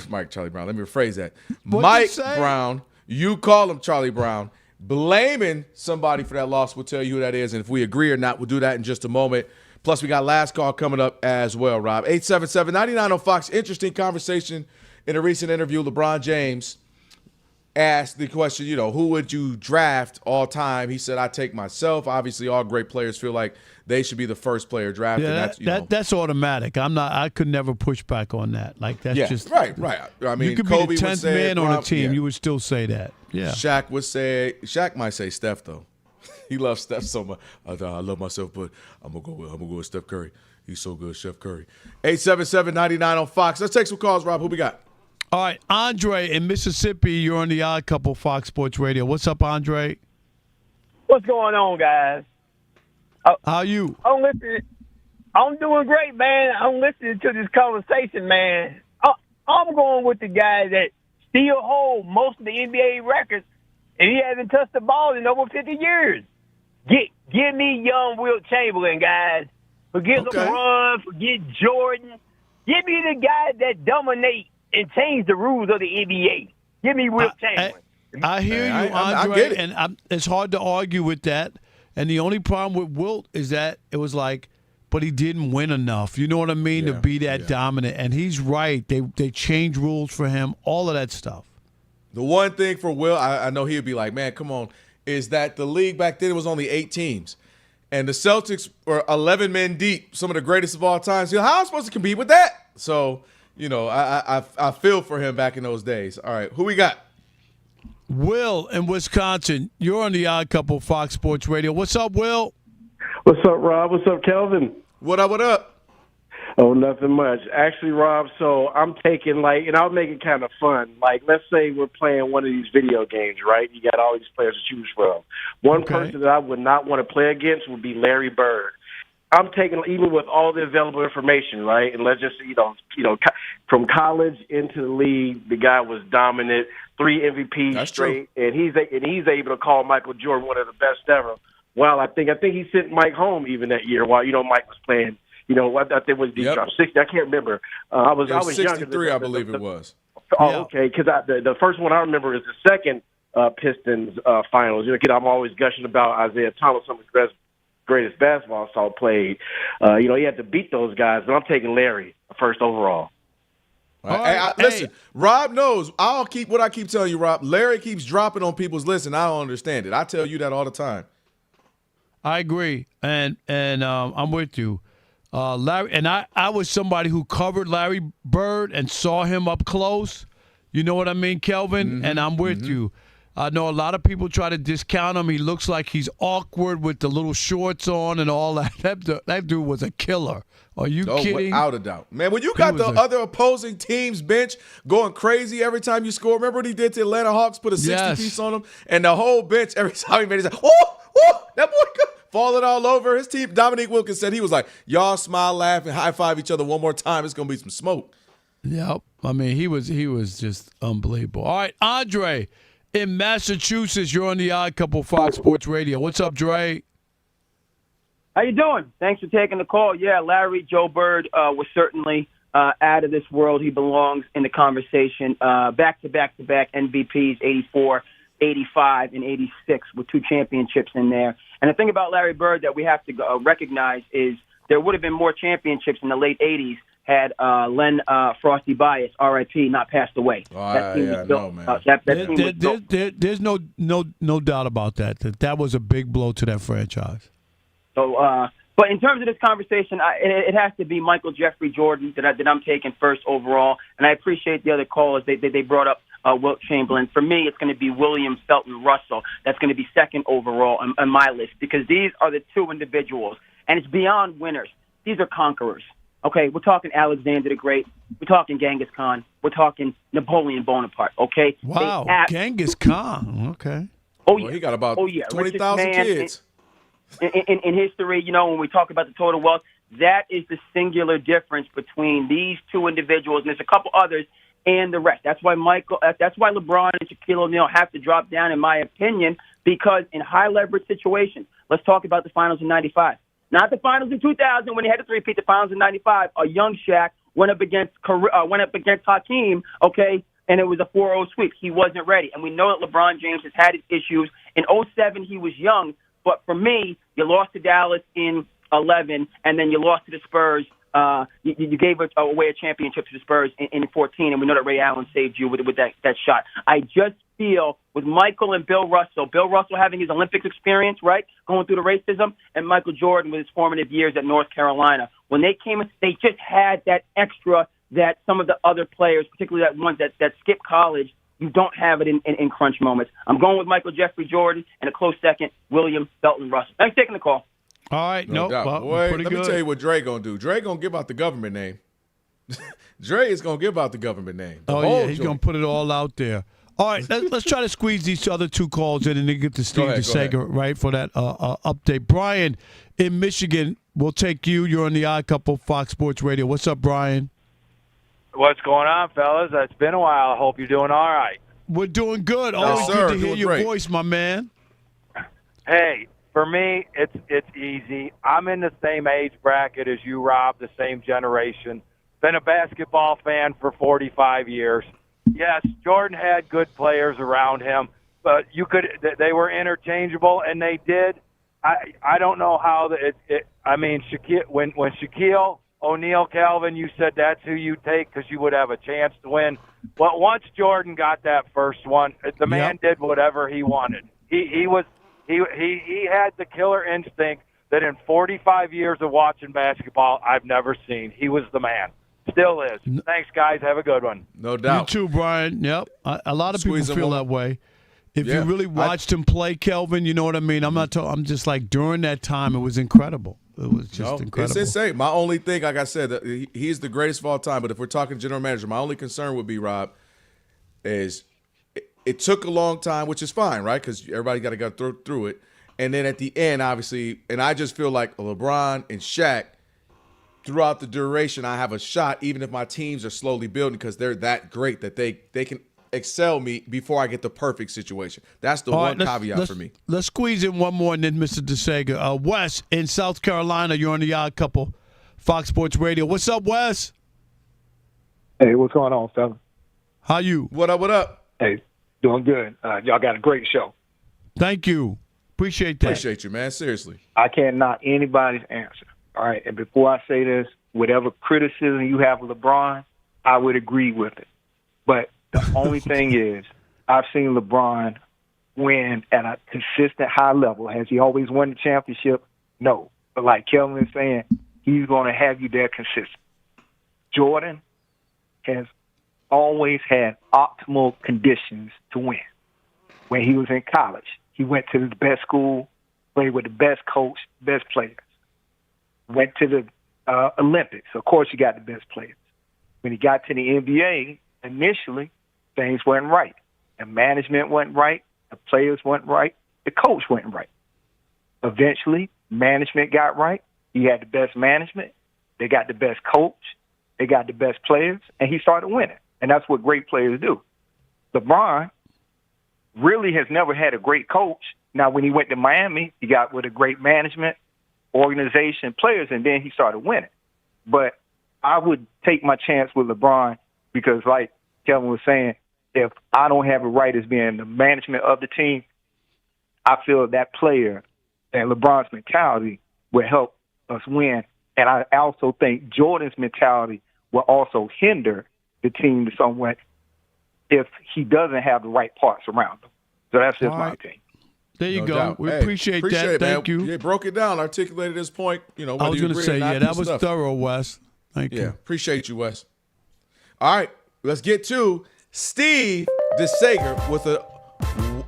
Mike Charlie Brown. Let me rephrase that. Mike Brown. You call him Charlie Brown. blaming somebody for that loss. We'll tell you who that is, and if we agree or not, we'll do that in just a moment. Plus, we got last call coming up as well, Rob. 877-99 on Fox. Interesting conversation in a recent interview. LeBron James asked the question, who would you draft all time? He said, I take myself. Obviously, all great players feel like they should be the first player drafted. Yeah, that's automatic. I could never push back on that. Like, that's just right. I mean, you could Kobe be the 10th man on a team. You would still say that. Yeah. Shaq might say Steph, though. He loves Steph so much. I love myself, but I'm gonna go with Steph Curry. He's so good, Chef Curry. 877-99 on Fox. Let's take some calls, Rob. Who we got? All right, Andre in Mississippi. You're on the Odd Couple Fox Sports Radio. What's up, Andre? What's going on, guys? How are you? I'm doing great, man. I'm listening to this conversation, man. I'm going with the guy that still holds most of the NBA records, and he hasn't touched the ball in over 50 years. Give me young Wilt Chamberlain, guys. Forget LeBron, forget Jordan. Give me the guy that dominates and change the rules of the NBA. Give me Wilt Chamberlain. I hear you, Andre, I get it. and it's hard to argue with that. And the only problem with Wilt is that it was like, but he didn't win enough. You know what I mean? To be that dominant. And he's right. They changed rules for him, all of that stuff. The one thing for Will, I know he would be like, man, come on, is that the league back then was only 8 teams. And the Celtics were 11 men deep, some of the greatest of all time. So how am I supposed to compete with that? So, I feel for him back in those days. All right, who we got? Will in Wisconsin. You're on the Odd Couple Fox Sports Radio. What's up, Will? What's up, Rob? What's up, Kelvin? What up? Oh, nothing much. Actually, Rob, so I'm taking, and I'll make it kind of fun. Let's say we're playing one of these video games, right? You got all these players to choose from. One person that I would not want to play against would be Larry Bird. I'm taking, even with all the available information, right? And let's just, from college into the league, the guy was dominant, 3 MVPs That's straight, and he's able to call Michael Jordan one of the best ever. Well, I think he sent Mike home even that year while Mike was playing. What I think was he dropped 60. I can't remember. I was 63, younger. I believe it was. Oh, okay. Because the first one I remember is the second Pistons finals. I'm always gushing about Isaiah Thomas, some of the greatest basketball I saw played. He had to beat those guys, but I'm taking Larry first overall. Listen, Rob knows. I'll keep what I keep telling you, Rob. Larry keeps dropping on people's lists, and I don't understand it. I tell you that all the time. I agree, and I'm with you. Larry, and I was somebody who covered Larry Bird and saw him up close. You know what I mean, Kelvin? Mm-hmm. And I'm with you. I know a lot of people try to discount him. He looks like he's awkward with the little shorts on and all that. That dude was a killer. Are you kidding? Without a doubt. Man, when you got the other opposing team's bench going crazy every time you score, remember what he did to Atlanta Hawks, put a 60-piece on them? And the whole bench, every time he made it, he's like, that boy could falling all over his team. Dominique Wilkins said he was like, y'all smile, laugh, and high-five each other one more time. It's going to be some smoke. Yep. I mean, he was just unbelievable. All right, Andre in Massachusetts, you're on the Odd Couple Fox Sports Radio. What's up, Dre? How you doing? Thanks for taking the call. Yeah, Larry Joe Bird was certainly out of this world. He belongs in the conversation. Back-to-back MVPs, 84, 85, and 86 with 2 championships in there. And the thing about Larry Bird that we have to recognize is there would have been more championships in the late 80s had Len Frosty Bias, R.I.P., not passed away. There's no doubt about that. That was a big blow to that franchise. So, but in terms of this conversation, it has to be Michael Jeffrey Jordan that I'm taking first overall. And I appreciate the other callers. They brought up Wilt Chamberlain. For me, it's going to be Williams, Felton, Russell. That's going to be second overall on my list because these are the 2 individuals. And it's beyond winners. These are conquerors. Okay, we're talking Alexander the Great. We're talking Genghis Khan. We're talking Napoleon Bonaparte. Okay. Wow, Genghis Khan. Okay. Oh yeah, he got about 20,000 kids. In history, when we talk about the total wealth, that is the singular difference between these 2 individuals, and there's a couple others, and the rest. That's why LeBron and Shaquille O'Neal have to drop down, in my opinion, because in high leverage situations, let's talk about the finals in '95. Not the finals in 2000 when they had to three-peat. The finals in '95. A young Shaq went up against Hakeem. Okay, and it was a 4-0 sweep. He wasn't ready. And we know that LeBron James has had his issues. In 2007, he was young. But for me, you lost to Dallas in 2011, and then you lost to the Spurs. You gave away a championship to the Spurs in 2014, and we know that Ray Allen saved you with that shot. I just feel with Michael and Bill Russell having his Olympics experience, right, going through the racism, and Michael Jordan with his formative years at North Carolina. When they came in, they just had that extra that some of the other players, particularly that ones that skip college, you don't have it in crunch moments. I'm going with Michael Jeffrey Jordan, and a close second, William Belton Russell. Thanks for taking the call. All right, No doubt. well, Boy, pretty let me good. tell you what Dre gonna do. Dre gonna give out the government name. Dre is gonna give out the government name. The whole Yeah, he's joint. going to put it all out there. All right, let's try to squeeze these other two calls in and then get to Steve DeSager, right, for that update. Brian in Michigan, we'll take you. You're on the Odd Couple, Fox Sports Radio. What's up, Brian? What's going on, fellas? It's been a while. I hope you're doing all right. We're doing good. No, Always sir, good to hear doing your great. voice, my man. Hey, for me, it's easy. I'm in the same age bracket as you, Rob, the same generation. Been a basketball fan for 45 years. Yes, Jordan had good players around him, but they were interchangeable, and they did. I don't know how Shaquille, when Shaquille O'Neal, Kelvin, you said that's who you take because you would have a chance to win. But once Jordan got that first one, the man did whatever he wanted. He had the killer instinct that in 45 years of watching basketball I've never seen. He was the man. Still is. Thanks, guys. Have a good one. No doubt. You too, Brian. Yep. A lot of Squeeze people him feel on. that way. If Yeah. you really watched him play, Kelvin, you know what I mean? I'm just like, during that time, it was incredible. It was just incredible. It's insane. My only thing, like I said, that he's the greatest of all time. But if we're talking general manager, my only concern would be, Rob, is it took a long time, which is fine, right? Because everybody got to go through it. And then at the end, obviously, and I just feel like LeBron and Shaq, throughout the duration, I have a shot, even if my teams are slowly building, because they're that great that they can excel me before I get the perfect situation. That's the All one right, caveat for me. Let's squeeze in one more and then Mr. DeSager. Wes in South Carolina, you're on the Odd Couple, Fox Sports Radio. What's up, Wes? Hey, what's going on, fella? How you? What up, what up? Hey, doing good. Y'all got a great show. Thank you. Appreciate that. Appreciate you, man. Seriously. I can't knock anybody's answer. All right, and before I say this, whatever criticism you have of LeBron, I would agree with it. But the only thing is, I've seen LeBron win at a consistent high level. Has he always won the championship? No. But like Kelvin is saying, he's going to have you there consistent. Jordan has always had optimal conditions to win. When he was in college, he went to the best school, played with the best coach, best players. Went to the Olympics. Of course, you got the best players. When he got to the NBA, initially, things weren't right. The management wasn't right. The players weren't right. The coach wasn't right. Eventually, management got right. He had the best management. They got the best coach. They got the best players. And he started winning. And that's what great players do. LeBron really has never had a great coach. Now, when he went to Miami, he got with a great management, organization, players, and then he started winning. But I would take my chance with LeBron because, like Kelvin was saying, if I don't have it right as being the management of the team, I feel that player and LeBron's mentality will help us win. And I also think Jordan's mentality will also hinder the team somewhat if he doesn't have the right parts around him. So that's just my opinion. There you No go. doubt. We Hey, appreciate that. it, Thank man. you. Yeah, broke it down, articulated his point. You know, I was going to say, that was thorough, Wes. Thank you. Yeah, appreciate you, Wes. All right, let's get to Steve DeSager with an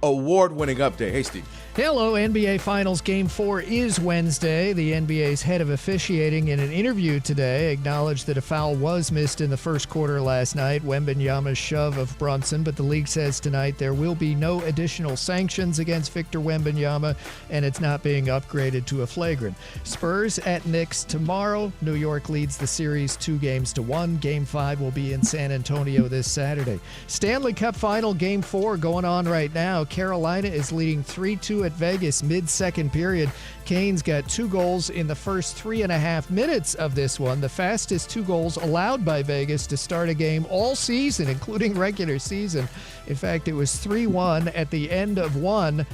award-winning update. Hey, Steve. Hello, NBA Finals Game 4 is Wednesday. The NBA's head of officiating in an interview today acknowledged that a foul was missed in the first quarter last night, Wembanyama's shove of Brunson, but the league says tonight there will be no additional sanctions against Victor Wembanyama, and it's not being upgraded to a flagrant. Spurs at Knicks tomorrow. New York leads the series 2-1. Game 5 will be in San Antonio this Saturday. Stanley Cup Final Game 4 going on right now. Carolina is leading 3-2 at Vegas mid-second period. Canes got 2 goals in the first 3.5 minutes of this one, the fastest 2 goals allowed by Vegas to start a game all season, including regular season. In fact, it was 3-1 at the end of one.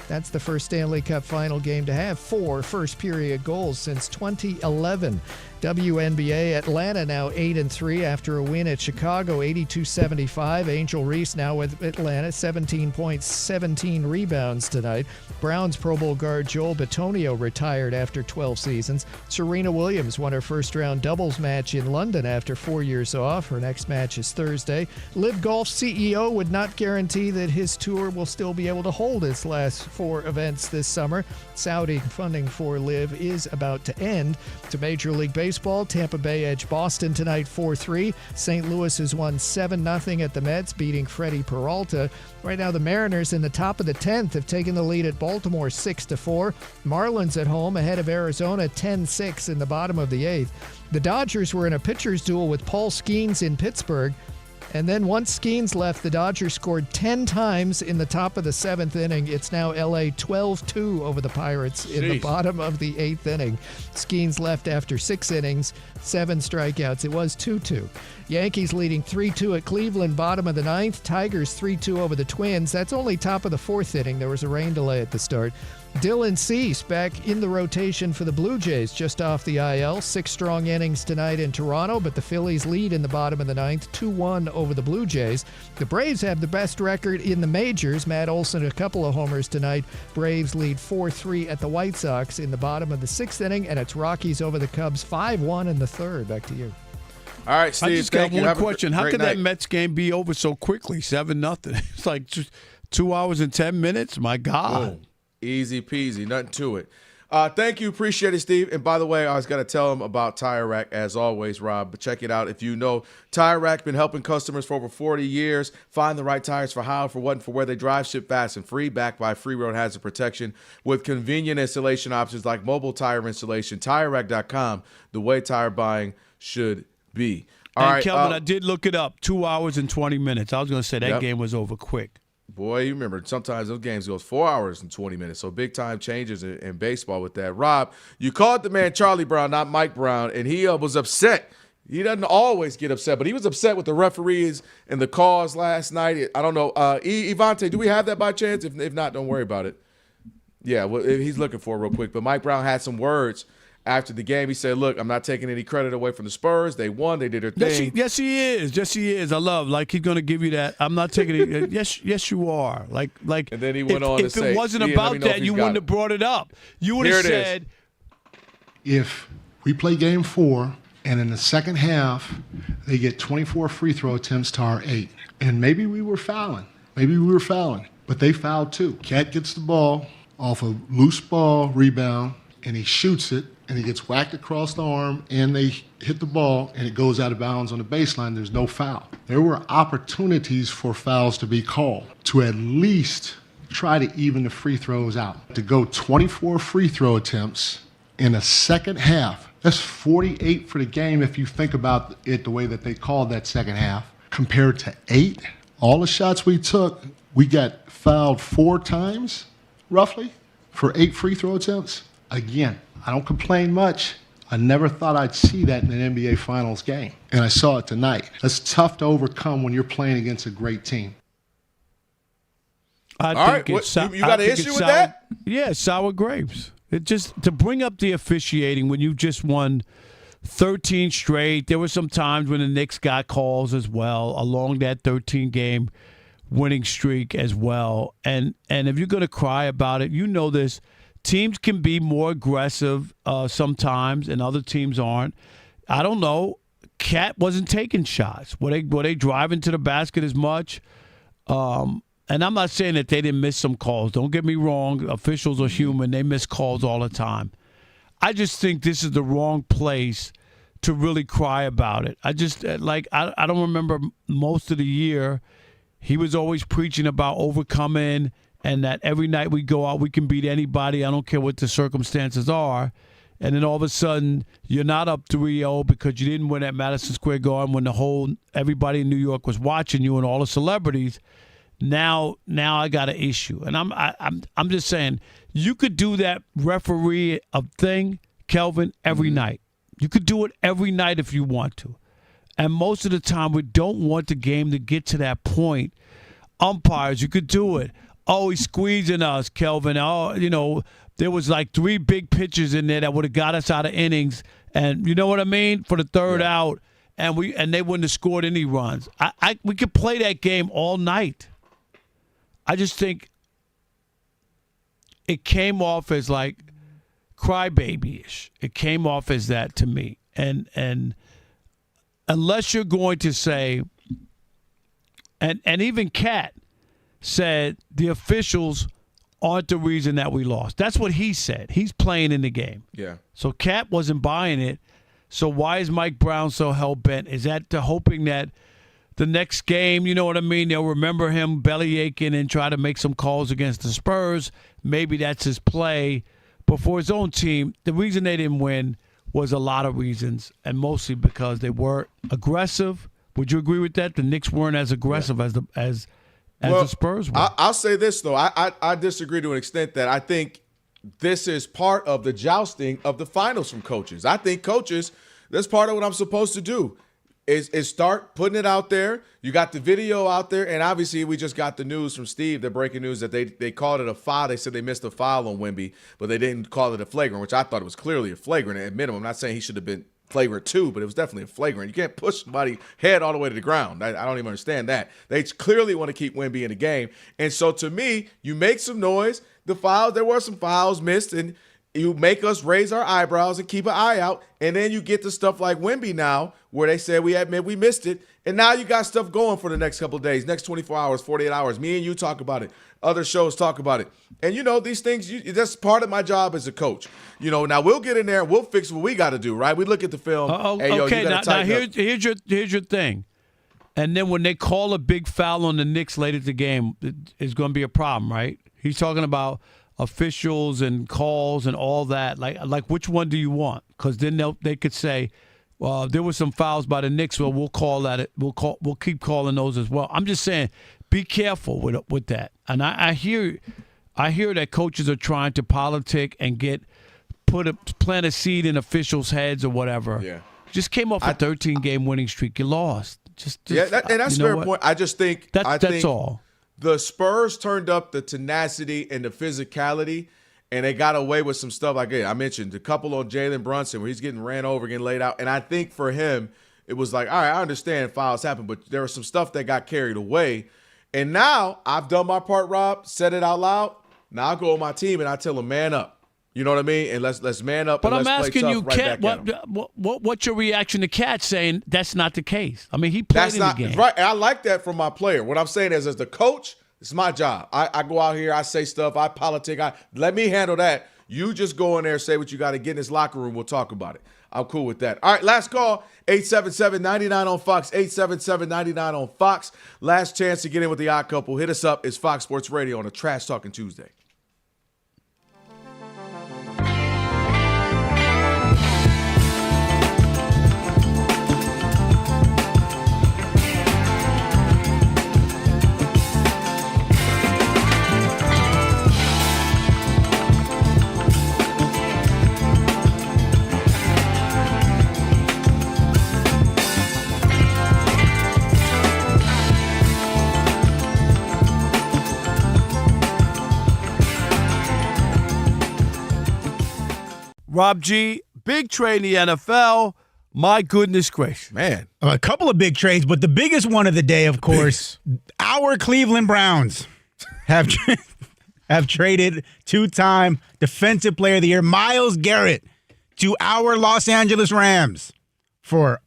That's the first Stanley Cup final game to have 4 first-period goals since 2011. WNBA, Atlanta now 8-3 after a win at Chicago, 82-75. Angel Reese now with Atlanta, 17 points, 17 rebounds tonight. Browns Pro Bowl guard Joel Bitonio retired after 12 seasons. Serena Williams won her first-round doubles match in London after 4 years off. Her next match is Thursday. Live Golf CEO would not guarantee that his tour will still be able to hold its last 4 events this summer. Saudi funding for Live is about to end. To Major League Baseball, Tampa Bay edged Boston tonight 4-3. St. Louis has won 7-0 at the Mets, beating Freddie Peralta. Right now, the Mariners in the top of the 10th have taken the lead at Baltimore 6-4. Marlins at home ahead of Arizona 10-6 in the bottom of the 8th. The Dodgers were in a pitcher's duel with Paul Skeens in Pittsburgh. And then once Skeens left, the Dodgers scored 10 times in the top of the 7th inning. It's now LA 12-2 over the Pirates in the bottom of the 8th inning. Skeens left after 6 innings, 7 strikeouts. It was 2-2. Yankees leading 3-2 at Cleveland, bottom of the 9th. Tigers 3-2 over the Twins. That's only top of the 4th inning. There was a rain delay at the start. Dylan Cease back in the rotation for the Blue Jays, just off the IL. 6 strong innings tonight in Toronto, but the Phillies lead in the bottom of the 9th, 2-1 over the Blue Jays. The Braves have the best record in the majors. Matt Olson, a couple of homers tonight. Braves lead 4-3 at the White Sox in the bottom of the 6th inning, and it's Rockies over the Cubs 5-1 in the 3rd. Back to you. All right, Steve. I just got one question. How could that Mets game be over so quickly? 7-0. It's like just 2 hours and 10 minutes. My God. Boom. Easy peasy, nothing to it. Thank you, appreciate it, Steve. And by the way, I was going to tell him about Tire Rack as always, Rob. But check it out. If you know, Tire Rack been helping customers for over 40 years find the right tires for how, for what, and for where they drive. Ship fast and free, backed by free road hazard protection with convenient installation options like mobile tire installation. TireRack.com, the way tire buying should be. All right, Kelvin, I did look it up. 2 hours and 20 minutes. I was going to say that game was over quick. Boy, you remember sometimes those games goes 4 hours and 20 minutes. So big time changes in baseball with that. Rob, you called the man Charlie Brown, not Mike Brown, and he was upset. He doesn't always get upset, but he was upset with the referees and the calls last night. I don't know. Ivante, do we have that by chance? If not, don't worry about it. Yeah, well, he's looking for it real quick. But Mike Brown had some words after the game. He said, look, I'm not taking any credit away from the Spurs. They won. They did their thing. Yes, he is. Yes, he is. I love, like, he's going to give you that. I'm not taking it. Yes, you are. Like. And then he went on to say, if it wasn't about that, you wouldn't have brought it up. You would have said. If we play game 4 and in the second half they get 24 free throw attempts to our 8, and maybe we were fouling. But they fouled too. Cat gets the ball off a loose ball rebound, and he shoots it, and he gets whacked across the arm, and they hit the ball, and it goes out of bounds on the baseline. There's no foul. There were opportunities for fouls to be called to at least try to even the free throws out. To go 24 free throw attempts in the second half, that's 48 for the game if you think about it the way that they called that second half, compared to 8. All the shots we took, we got fouled 4 times, roughly, for 8 free throw attempts. Again, I don't complain much. I never thought I'd see that in an NBA Finals game, and I saw it tonight. That's tough to overcome when you're playing against a great team. You got an issue with that? Yeah, sour grapes. It just to bring up the officiating when you just won 13 straight. There were some times when the Knicks got calls as well along that 13-game winning streak as well. And if you're going to cry about it, you know this. Teams can be more aggressive sometimes, and other teams aren't. I don't know. Cat wasn't taking shots. Were they driving to the basket as much? And I'm not saying that they didn't miss some calls. Don't get me wrong. Officials are human. They miss calls all the time. I just think this is the wrong place to really cry about it. I just, I don't remember most of the year. He was always preaching about overcoming and that every night we go out, we can beat anybody. I don't care what the circumstances are. And then all of a sudden, you're not up 3-0 because you didn't win at Madison Square Garden when everybody in New York was watching you and all the celebrities. Now I got an issue, and I'm just saying you could do that referee thing, Kelvin, every night. You could do it every night if you want to, and most of the time we don't want the game to get to that point. Umpires, you could do it. Oh, he's squeezing us, Kelvin. Oh, there was like 3 big pitches in there that would have got us out of innings, and you know what I mean, for the third out, and they wouldn't have scored any runs. We could play that game all night. I just think it came off as like crybaby-ish. It came off as that to me. And unless you're going to say, and even Cat said the officials aren't the reason that we lost. That's what he said. He's playing in the game. Yeah. So Cat wasn't buying it. So why is Mike Brown so hell-bent? Is that hoping that the next game, you know what I mean, they'll remember him belly aching and try to make some calls against the Spurs? Maybe that's his play. But for his own team, the reason they didn't win was a lot of reasons, and mostly because they weren't aggressive. Would you agree with that? The Knicks weren't as aggressive as the Spurs were. I'll say this, though. I disagree to an extent that I think this is part of the jousting of the finals from coaches. I think coaches, that's part of what I'm supposed to do. Is start putting it out there. You got the video out there, and obviously we just got the news from Steve, the breaking news that they called it a foul. They said they missed a foul on Wemby, but they didn't call it a flagrant, which I thought it was clearly a flagrant at minimum. I'm not saying he should have been flagrant too, but it was definitely a flagrant. You can't push somebody's head all the way to the ground. I don't even understand that. They clearly want to keep Wemby in the game. And so to me, you make some noise. The fouls, there were some fouls missed, and you make us raise our eyebrows and keep an eye out, and then you get to stuff like Wemby now, where they said we admit we missed it, and now you got stuff going for the next couple of days, next 24 hours, 48 hours. Me and you talk about it. Other shows talk about it. And, these things, that's part of my job as a coach. Now we'll get in there and we'll fix what we got to do, right? We look at the film. Okay, now here's your thing. And then when they call a big foul on the Knicks late at the game, it's going to be a problem, right? He's talking about officials and calls and all that. Like which one do you want? Because then they could say, well, there were some fouls by the Knicks. Well, we'll call that. We'll keep calling those as well. I'm just saying, be careful with that. And I hear that coaches are trying to politic and plant a seed in officials' heads or whatever. Yeah. Just came off a 13-game winning streak. You lost. And that's a fair point. I just think that's all. The Spurs turned up the tenacity and the physicality, and they got away with some stuff like I mentioned, the couple on Jalen Brunson where he's getting ran over, getting laid out. And I think for him, it was like, all right, I understand fouls happen, but there was some stuff that got carried away. And now I've done my part, Rob, said it out loud. Now I go on my team and I tell them, man up. You know what I mean? And let's man up. But and I'm let's asking play you, tough Cat, right back at 'em. what's your reaction to Cat saying that's not the case? I mean, he played in the game. Right. And I like that from my player. What I'm saying is, as the coach, it's my job. I go out here, I say stuff, I politic. Let me handle that. You just go in there, say what you got to get in this locker room. We'll talk about it. I'm cool with that. All right, last call, 877-99 on Fox, 877-99 on Fox. Last chance to get in with the odd couple. Hit us up. It's Fox Sports Radio on a Trash Talking Tuesday. Rob G, big trade in the NFL. My goodness gracious. Man. A couple of big trades, but the biggest one of the day, of course, our Cleveland Browns have traded two-time Defensive Player of the Year Myles Garrett to our Los Angeles Rams for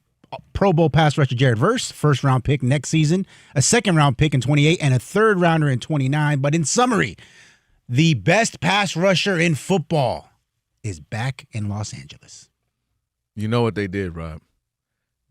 Pro Bowl pass rusher Jared Verse, first-round pick next season, a second-round pick in 28, and a third-rounder in 29. But in summary, the best pass rusher in football is back in Los Angeles. You know what they did, Rob?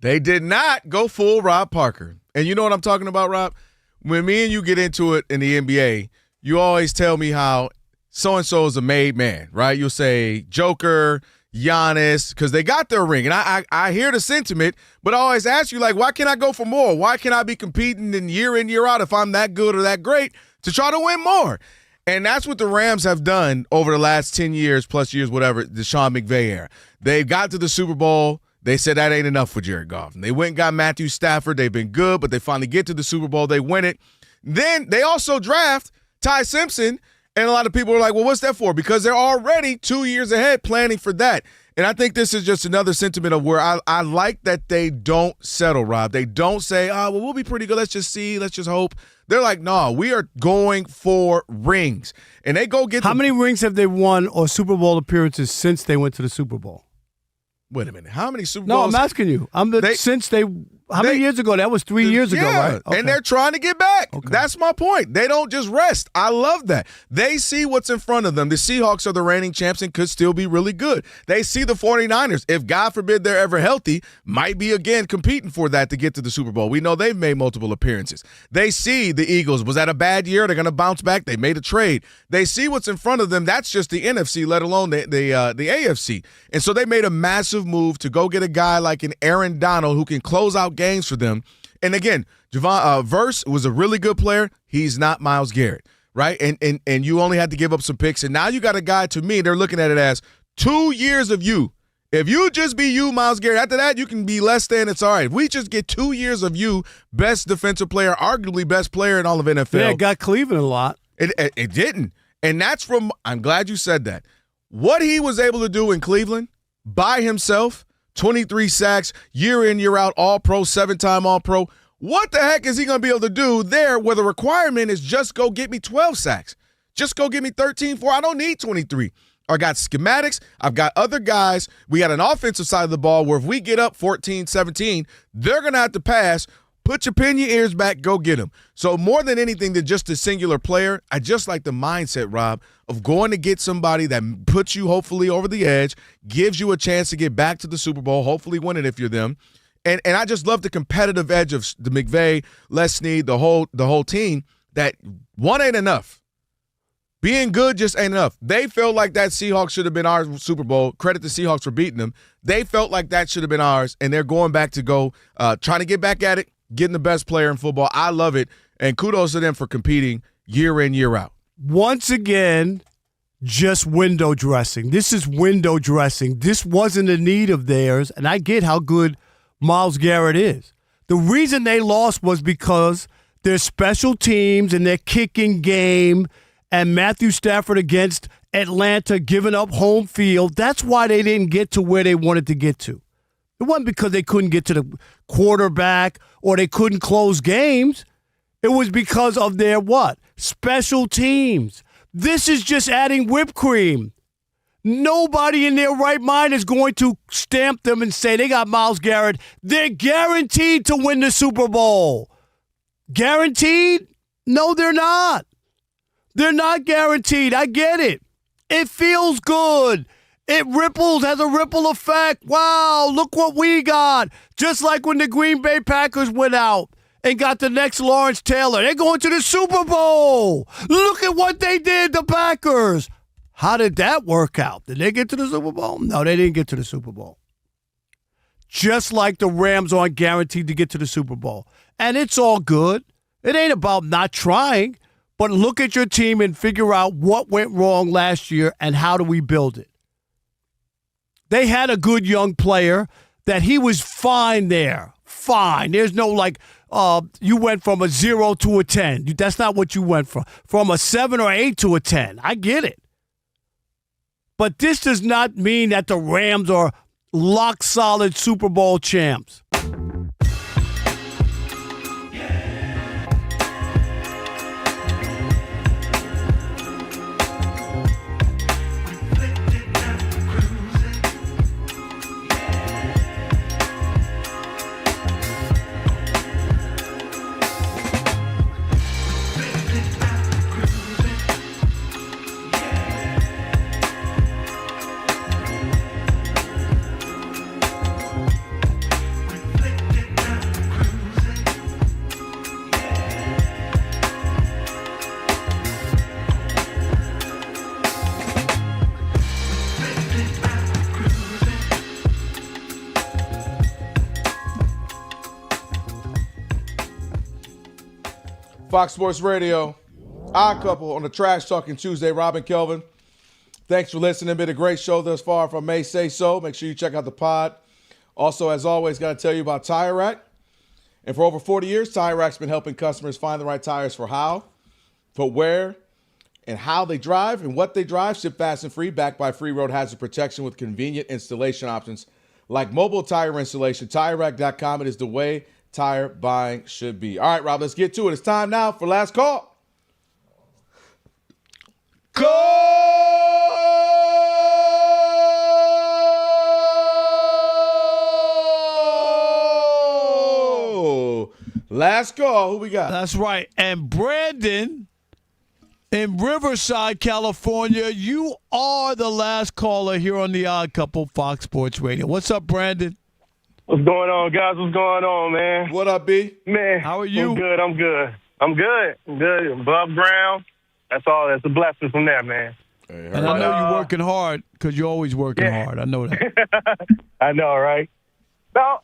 They did not go full Rob Parker. And you know what I'm talking about, Rob? When me and you get into it in the NBA, you always tell me how so-and-so is a made man, right? You'll say Joker, Giannis, because they got their ring. And I hear the sentiment, but I always ask you, like, why can't I go for more? Why can't I be competing in, year out, if I'm that good or that great, to try to win more? And that's what the Rams have done over the last 10 years, plus years, whatever, the Sean McVay era. They got to the Super Bowl. They said that ain't enough for Jared Goff. And they went and got Matthew Stafford. They've been good, but they finally get to the Super Bowl. They win it. Then they also draft Ty Simpson. And a lot of people are like, well, what's that for? Because they're already 2 years ahead planning for that. And I think this is just another sentiment of where I like that they don't settle, Rob. They don't say, well, we'll be pretty good. Let's just see. Let's just hope. They're like, no, we are going for rings. And they go get How many rings have they won or Super Bowl appearances since they went to the Super Bowl? Wait a minute. How many Super No, Bowls? I'm asking you. How many years ago? That was 3 years ago, right? Okay. And they're trying to get back. Okay. That's my point. They don't just rest. I love that. They see what's in front of them. The Seahawks are the reigning champs and could still be really good. They see the 49ers, if God forbid they're ever healthy, might be again competing for that to get to the Super Bowl. We know they've made multiple appearances. They see the Eagles. Was that a bad year? They're going to bounce back. They made a trade. They see what's in front of them. That's just the NFC, let alone the AFC. And so they made a massive move to go get a guy like an Aaron Donald who can close out games for them. And again, Verse was a really good player. He's not Myles Garrett, right? And you only had to give up some picks. And now you got a guy, to me, they're looking at it as 2 years of you. If you just be you, Myles Garrett, after that, you can be less than, it's all right. If we just get 2 years of you, best defensive player, arguably best player in all of NFL. Yeah, it got Cleveland a lot. It didn't. And that's from, I'm glad you said that. What he was able to do in Cleveland by himself, 23 sacks, year in, year out, all-pro, 7-time all-pro. What the heck is he going to be able to do there where the requirement is just go get me 12 sacks? Just go get me 13, 4. I don't need 23. I got schematics. I've got other guys. We got an offensive side of the ball where if we get up 14, 17, they're going to have to pass. Put your pin your ears back, go get them. So more than anything than just a singular player, I just like the mindset, Rob, of going to get somebody that puts you hopefully over the edge, gives you a chance to get back to the Super Bowl, hopefully win it if you're them. And I just love the competitive edge of the McVay, Les Snead, the whole team, that one ain't enough. Being good just ain't enough. They felt like that Seahawks should have been our Super Bowl. Credit the Seahawks for beating them. They felt like that should have been ours, and they're going back to go trying to get back at it, getting the best player in football. I love it, and kudos to them for competing year in, year out. Once again, just window dressing. This is window dressing. This wasn't a need of theirs, and I get how good Myles Garrett is. The reason they lost was because their special teams and their kicking game and Matthew Stafford against Atlanta giving up home field. That's why they didn't get to where they wanted to get to. It wasn't because they couldn't get to the quarterback or they couldn't close games. It was because of their what? Special teams. This is just adding whipped cream. Nobody in their right mind is going to stamp them and say they got Myles Garrett. They're guaranteed to win the Super Bowl. Guaranteed? No, they're not. They're not guaranteed. I get it. It feels good. It ripples, has a ripple effect. Wow, look what we got. Just like when the Green Bay Packers went out and got the next Lawrence Taylor. They're going to the Super Bowl. Look at what they did, the Packers. How did that work out? Did they get to the Super Bowl? No, they didn't get to the Super Bowl. Just like the Rams aren't guaranteed to get to the Super Bowl. And it's all good. It ain't about not trying, but look at your team and figure out what went wrong last year and how do we build it. They had a good young player that he was fine there. Fine. There's no you went from a 0 to a 10. That's not what you went from. From a 7 or 8 to a 10. I get it. But this does not mean that the Rams are lock-solid Super Bowl champs. Fox Sports Radio, Odd Couple on the Trash Talking Tuesday. Rob and Kelvin, thanks for listening. Been a great show thus far, if I may say so. Make sure you check out the pod. Also, as always, got to tell you about Tire Rack. And for over 40 years, Tire Rack's been helping customers find the right tires for how, for where, and how they drive and what they drive. Ship fast and free, backed by free road hazard protection with convenient installation options like mobile tire installation. TireRack.com. It is the way tire buying should be. All right, Rob, let's get to it. It's time now for Last Call. Last call. Who we got? That's right. And Brandon in Riverside, California, you are the last caller here on the Odd Couple Fox Sports Radio. What's up, Brandon? What's going on, guys? What's going on, man? What up, B? Man, how are you? I'm good. Above ground. That's all. That's a blessing from there, man. And I know you're working hard because you're always working hard. I know that. I know, right? No,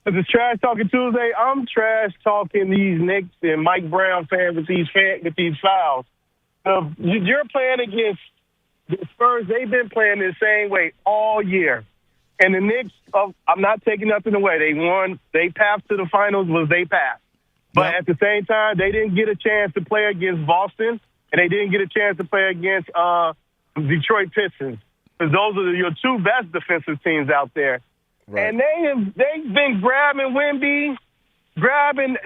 it's Trash Talking Tuesday. I'm trash talking these Knicks and Mike Brown fans with these fouls. You're playing against the Spurs. They've been playing the same way all year. And the Knicks, I'm not taking nothing away. They won. They passed to the finals. They passed. But at the same time, they didn't get a chance to play against Boston, and they didn't get a chance to play against Detroit Pistons. Because those are your two best defensive teams out there. Right. And they've been grabbing Wemby,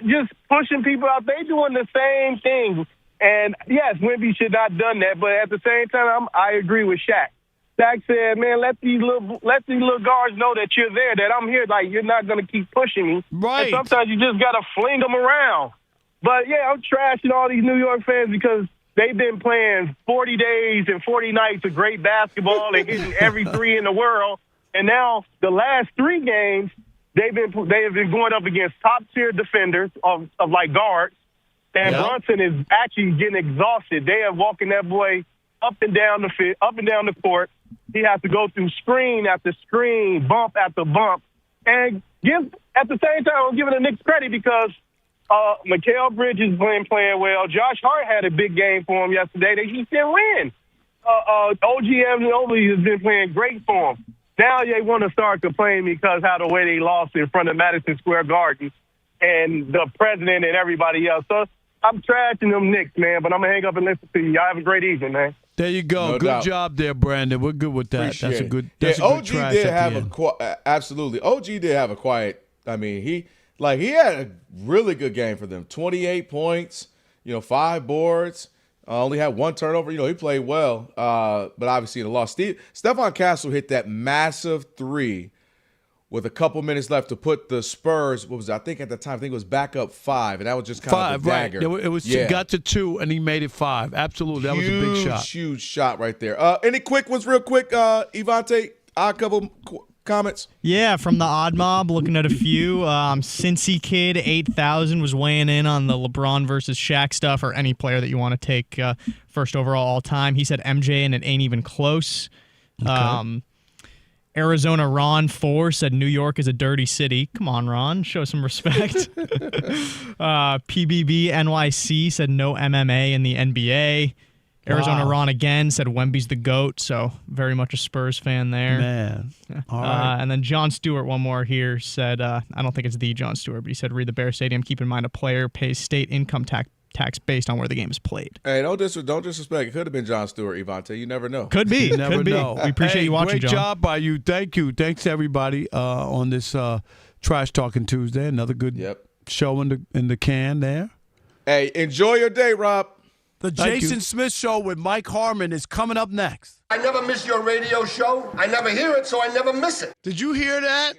just pushing people out. They doing the same thing. And, yes, Wemby should not have done that. But at the same time, I agree with Shaq. Shaq said, man, let these little guards know that you're there, that I'm here. Like, you're not going to keep pushing me. Right. And sometimes you just got to fling them around. But, yeah, I'm trashing all these New York fans because they've been playing 40 days and 40 nights of great basketball and hitting every three in the world. And now the last three games, they have been going up against top-tier defenders of like guards. And Brunson is actually getting exhausted. They are walking that boy up and down the court. He has to go through screen after screen, bump after bump. And at the same time, I'm giving the Knicks credit because Mikal Bridges is playing well. Josh Hart had a big game for him yesterday. He didn't win. OG Anunoby has been playing great for him. Now they want to start complaining because how the way they lost in front of Madison Square Garden and the president and everybody else. So I'm trashing them Knicks, man, but I'm going to hang up and listen to you. Y'all have a great evening, man. There you go. No good doubt. Job there, Brandon. We're good with that. Appreciate that's a it. good. Yeah, That's a OG good trash did at have the end. absolutely. OG did have a quiet. I mean, he had a really good game for them. 28 points, 5 boards. Only had 1 turnover. He played well, but obviously in the loss. Stephon Castle hit that massive 3 with a couple minutes left to put the Spurs, what was it? I think at the time, it was back up 5, and that was just kind of a dagger. Right. It was got to 2, and he made it 5. Absolutely. That was a big shot. Huge shot right there. Any quick ones real quick, Evante? A couple comments? Yeah, from the Odd Mob, looking at a few. Cincy Kid 8000 was weighing in on the LeBron versus Shaq stuff, or any player that you want to take first overall all time. He said MJ, and it ain't even close. Okay. Arizona Ron 4 said New York is a dirty city. Come on, Ron. Show some respect. PBB NYC said no MMA in the NBA. Arizona Ron again said Wemby's the GOAT, so very much a Spurs fan there. Man. All right. And then John Stewart, one more here, said, I don't think it's the John Stewart, but he said, read the Bear Stadium. Keep in mind a player pays state income tax based on where the game is played. Hey, don't disrespect. It could have been John Stewart, Evante. You never know. Could be. Never know. We appreciate you watching, great John. Great job by you. Thank you. Thanks to everybody on this Trash Talking Tuesday. Another good show in the can there. Hey, enjoy your day, Rob. The Jason Smith Show with Mike Harmon is coming up next. I never miss your radio show. I never hear it, so I never miss it. Did you hear that?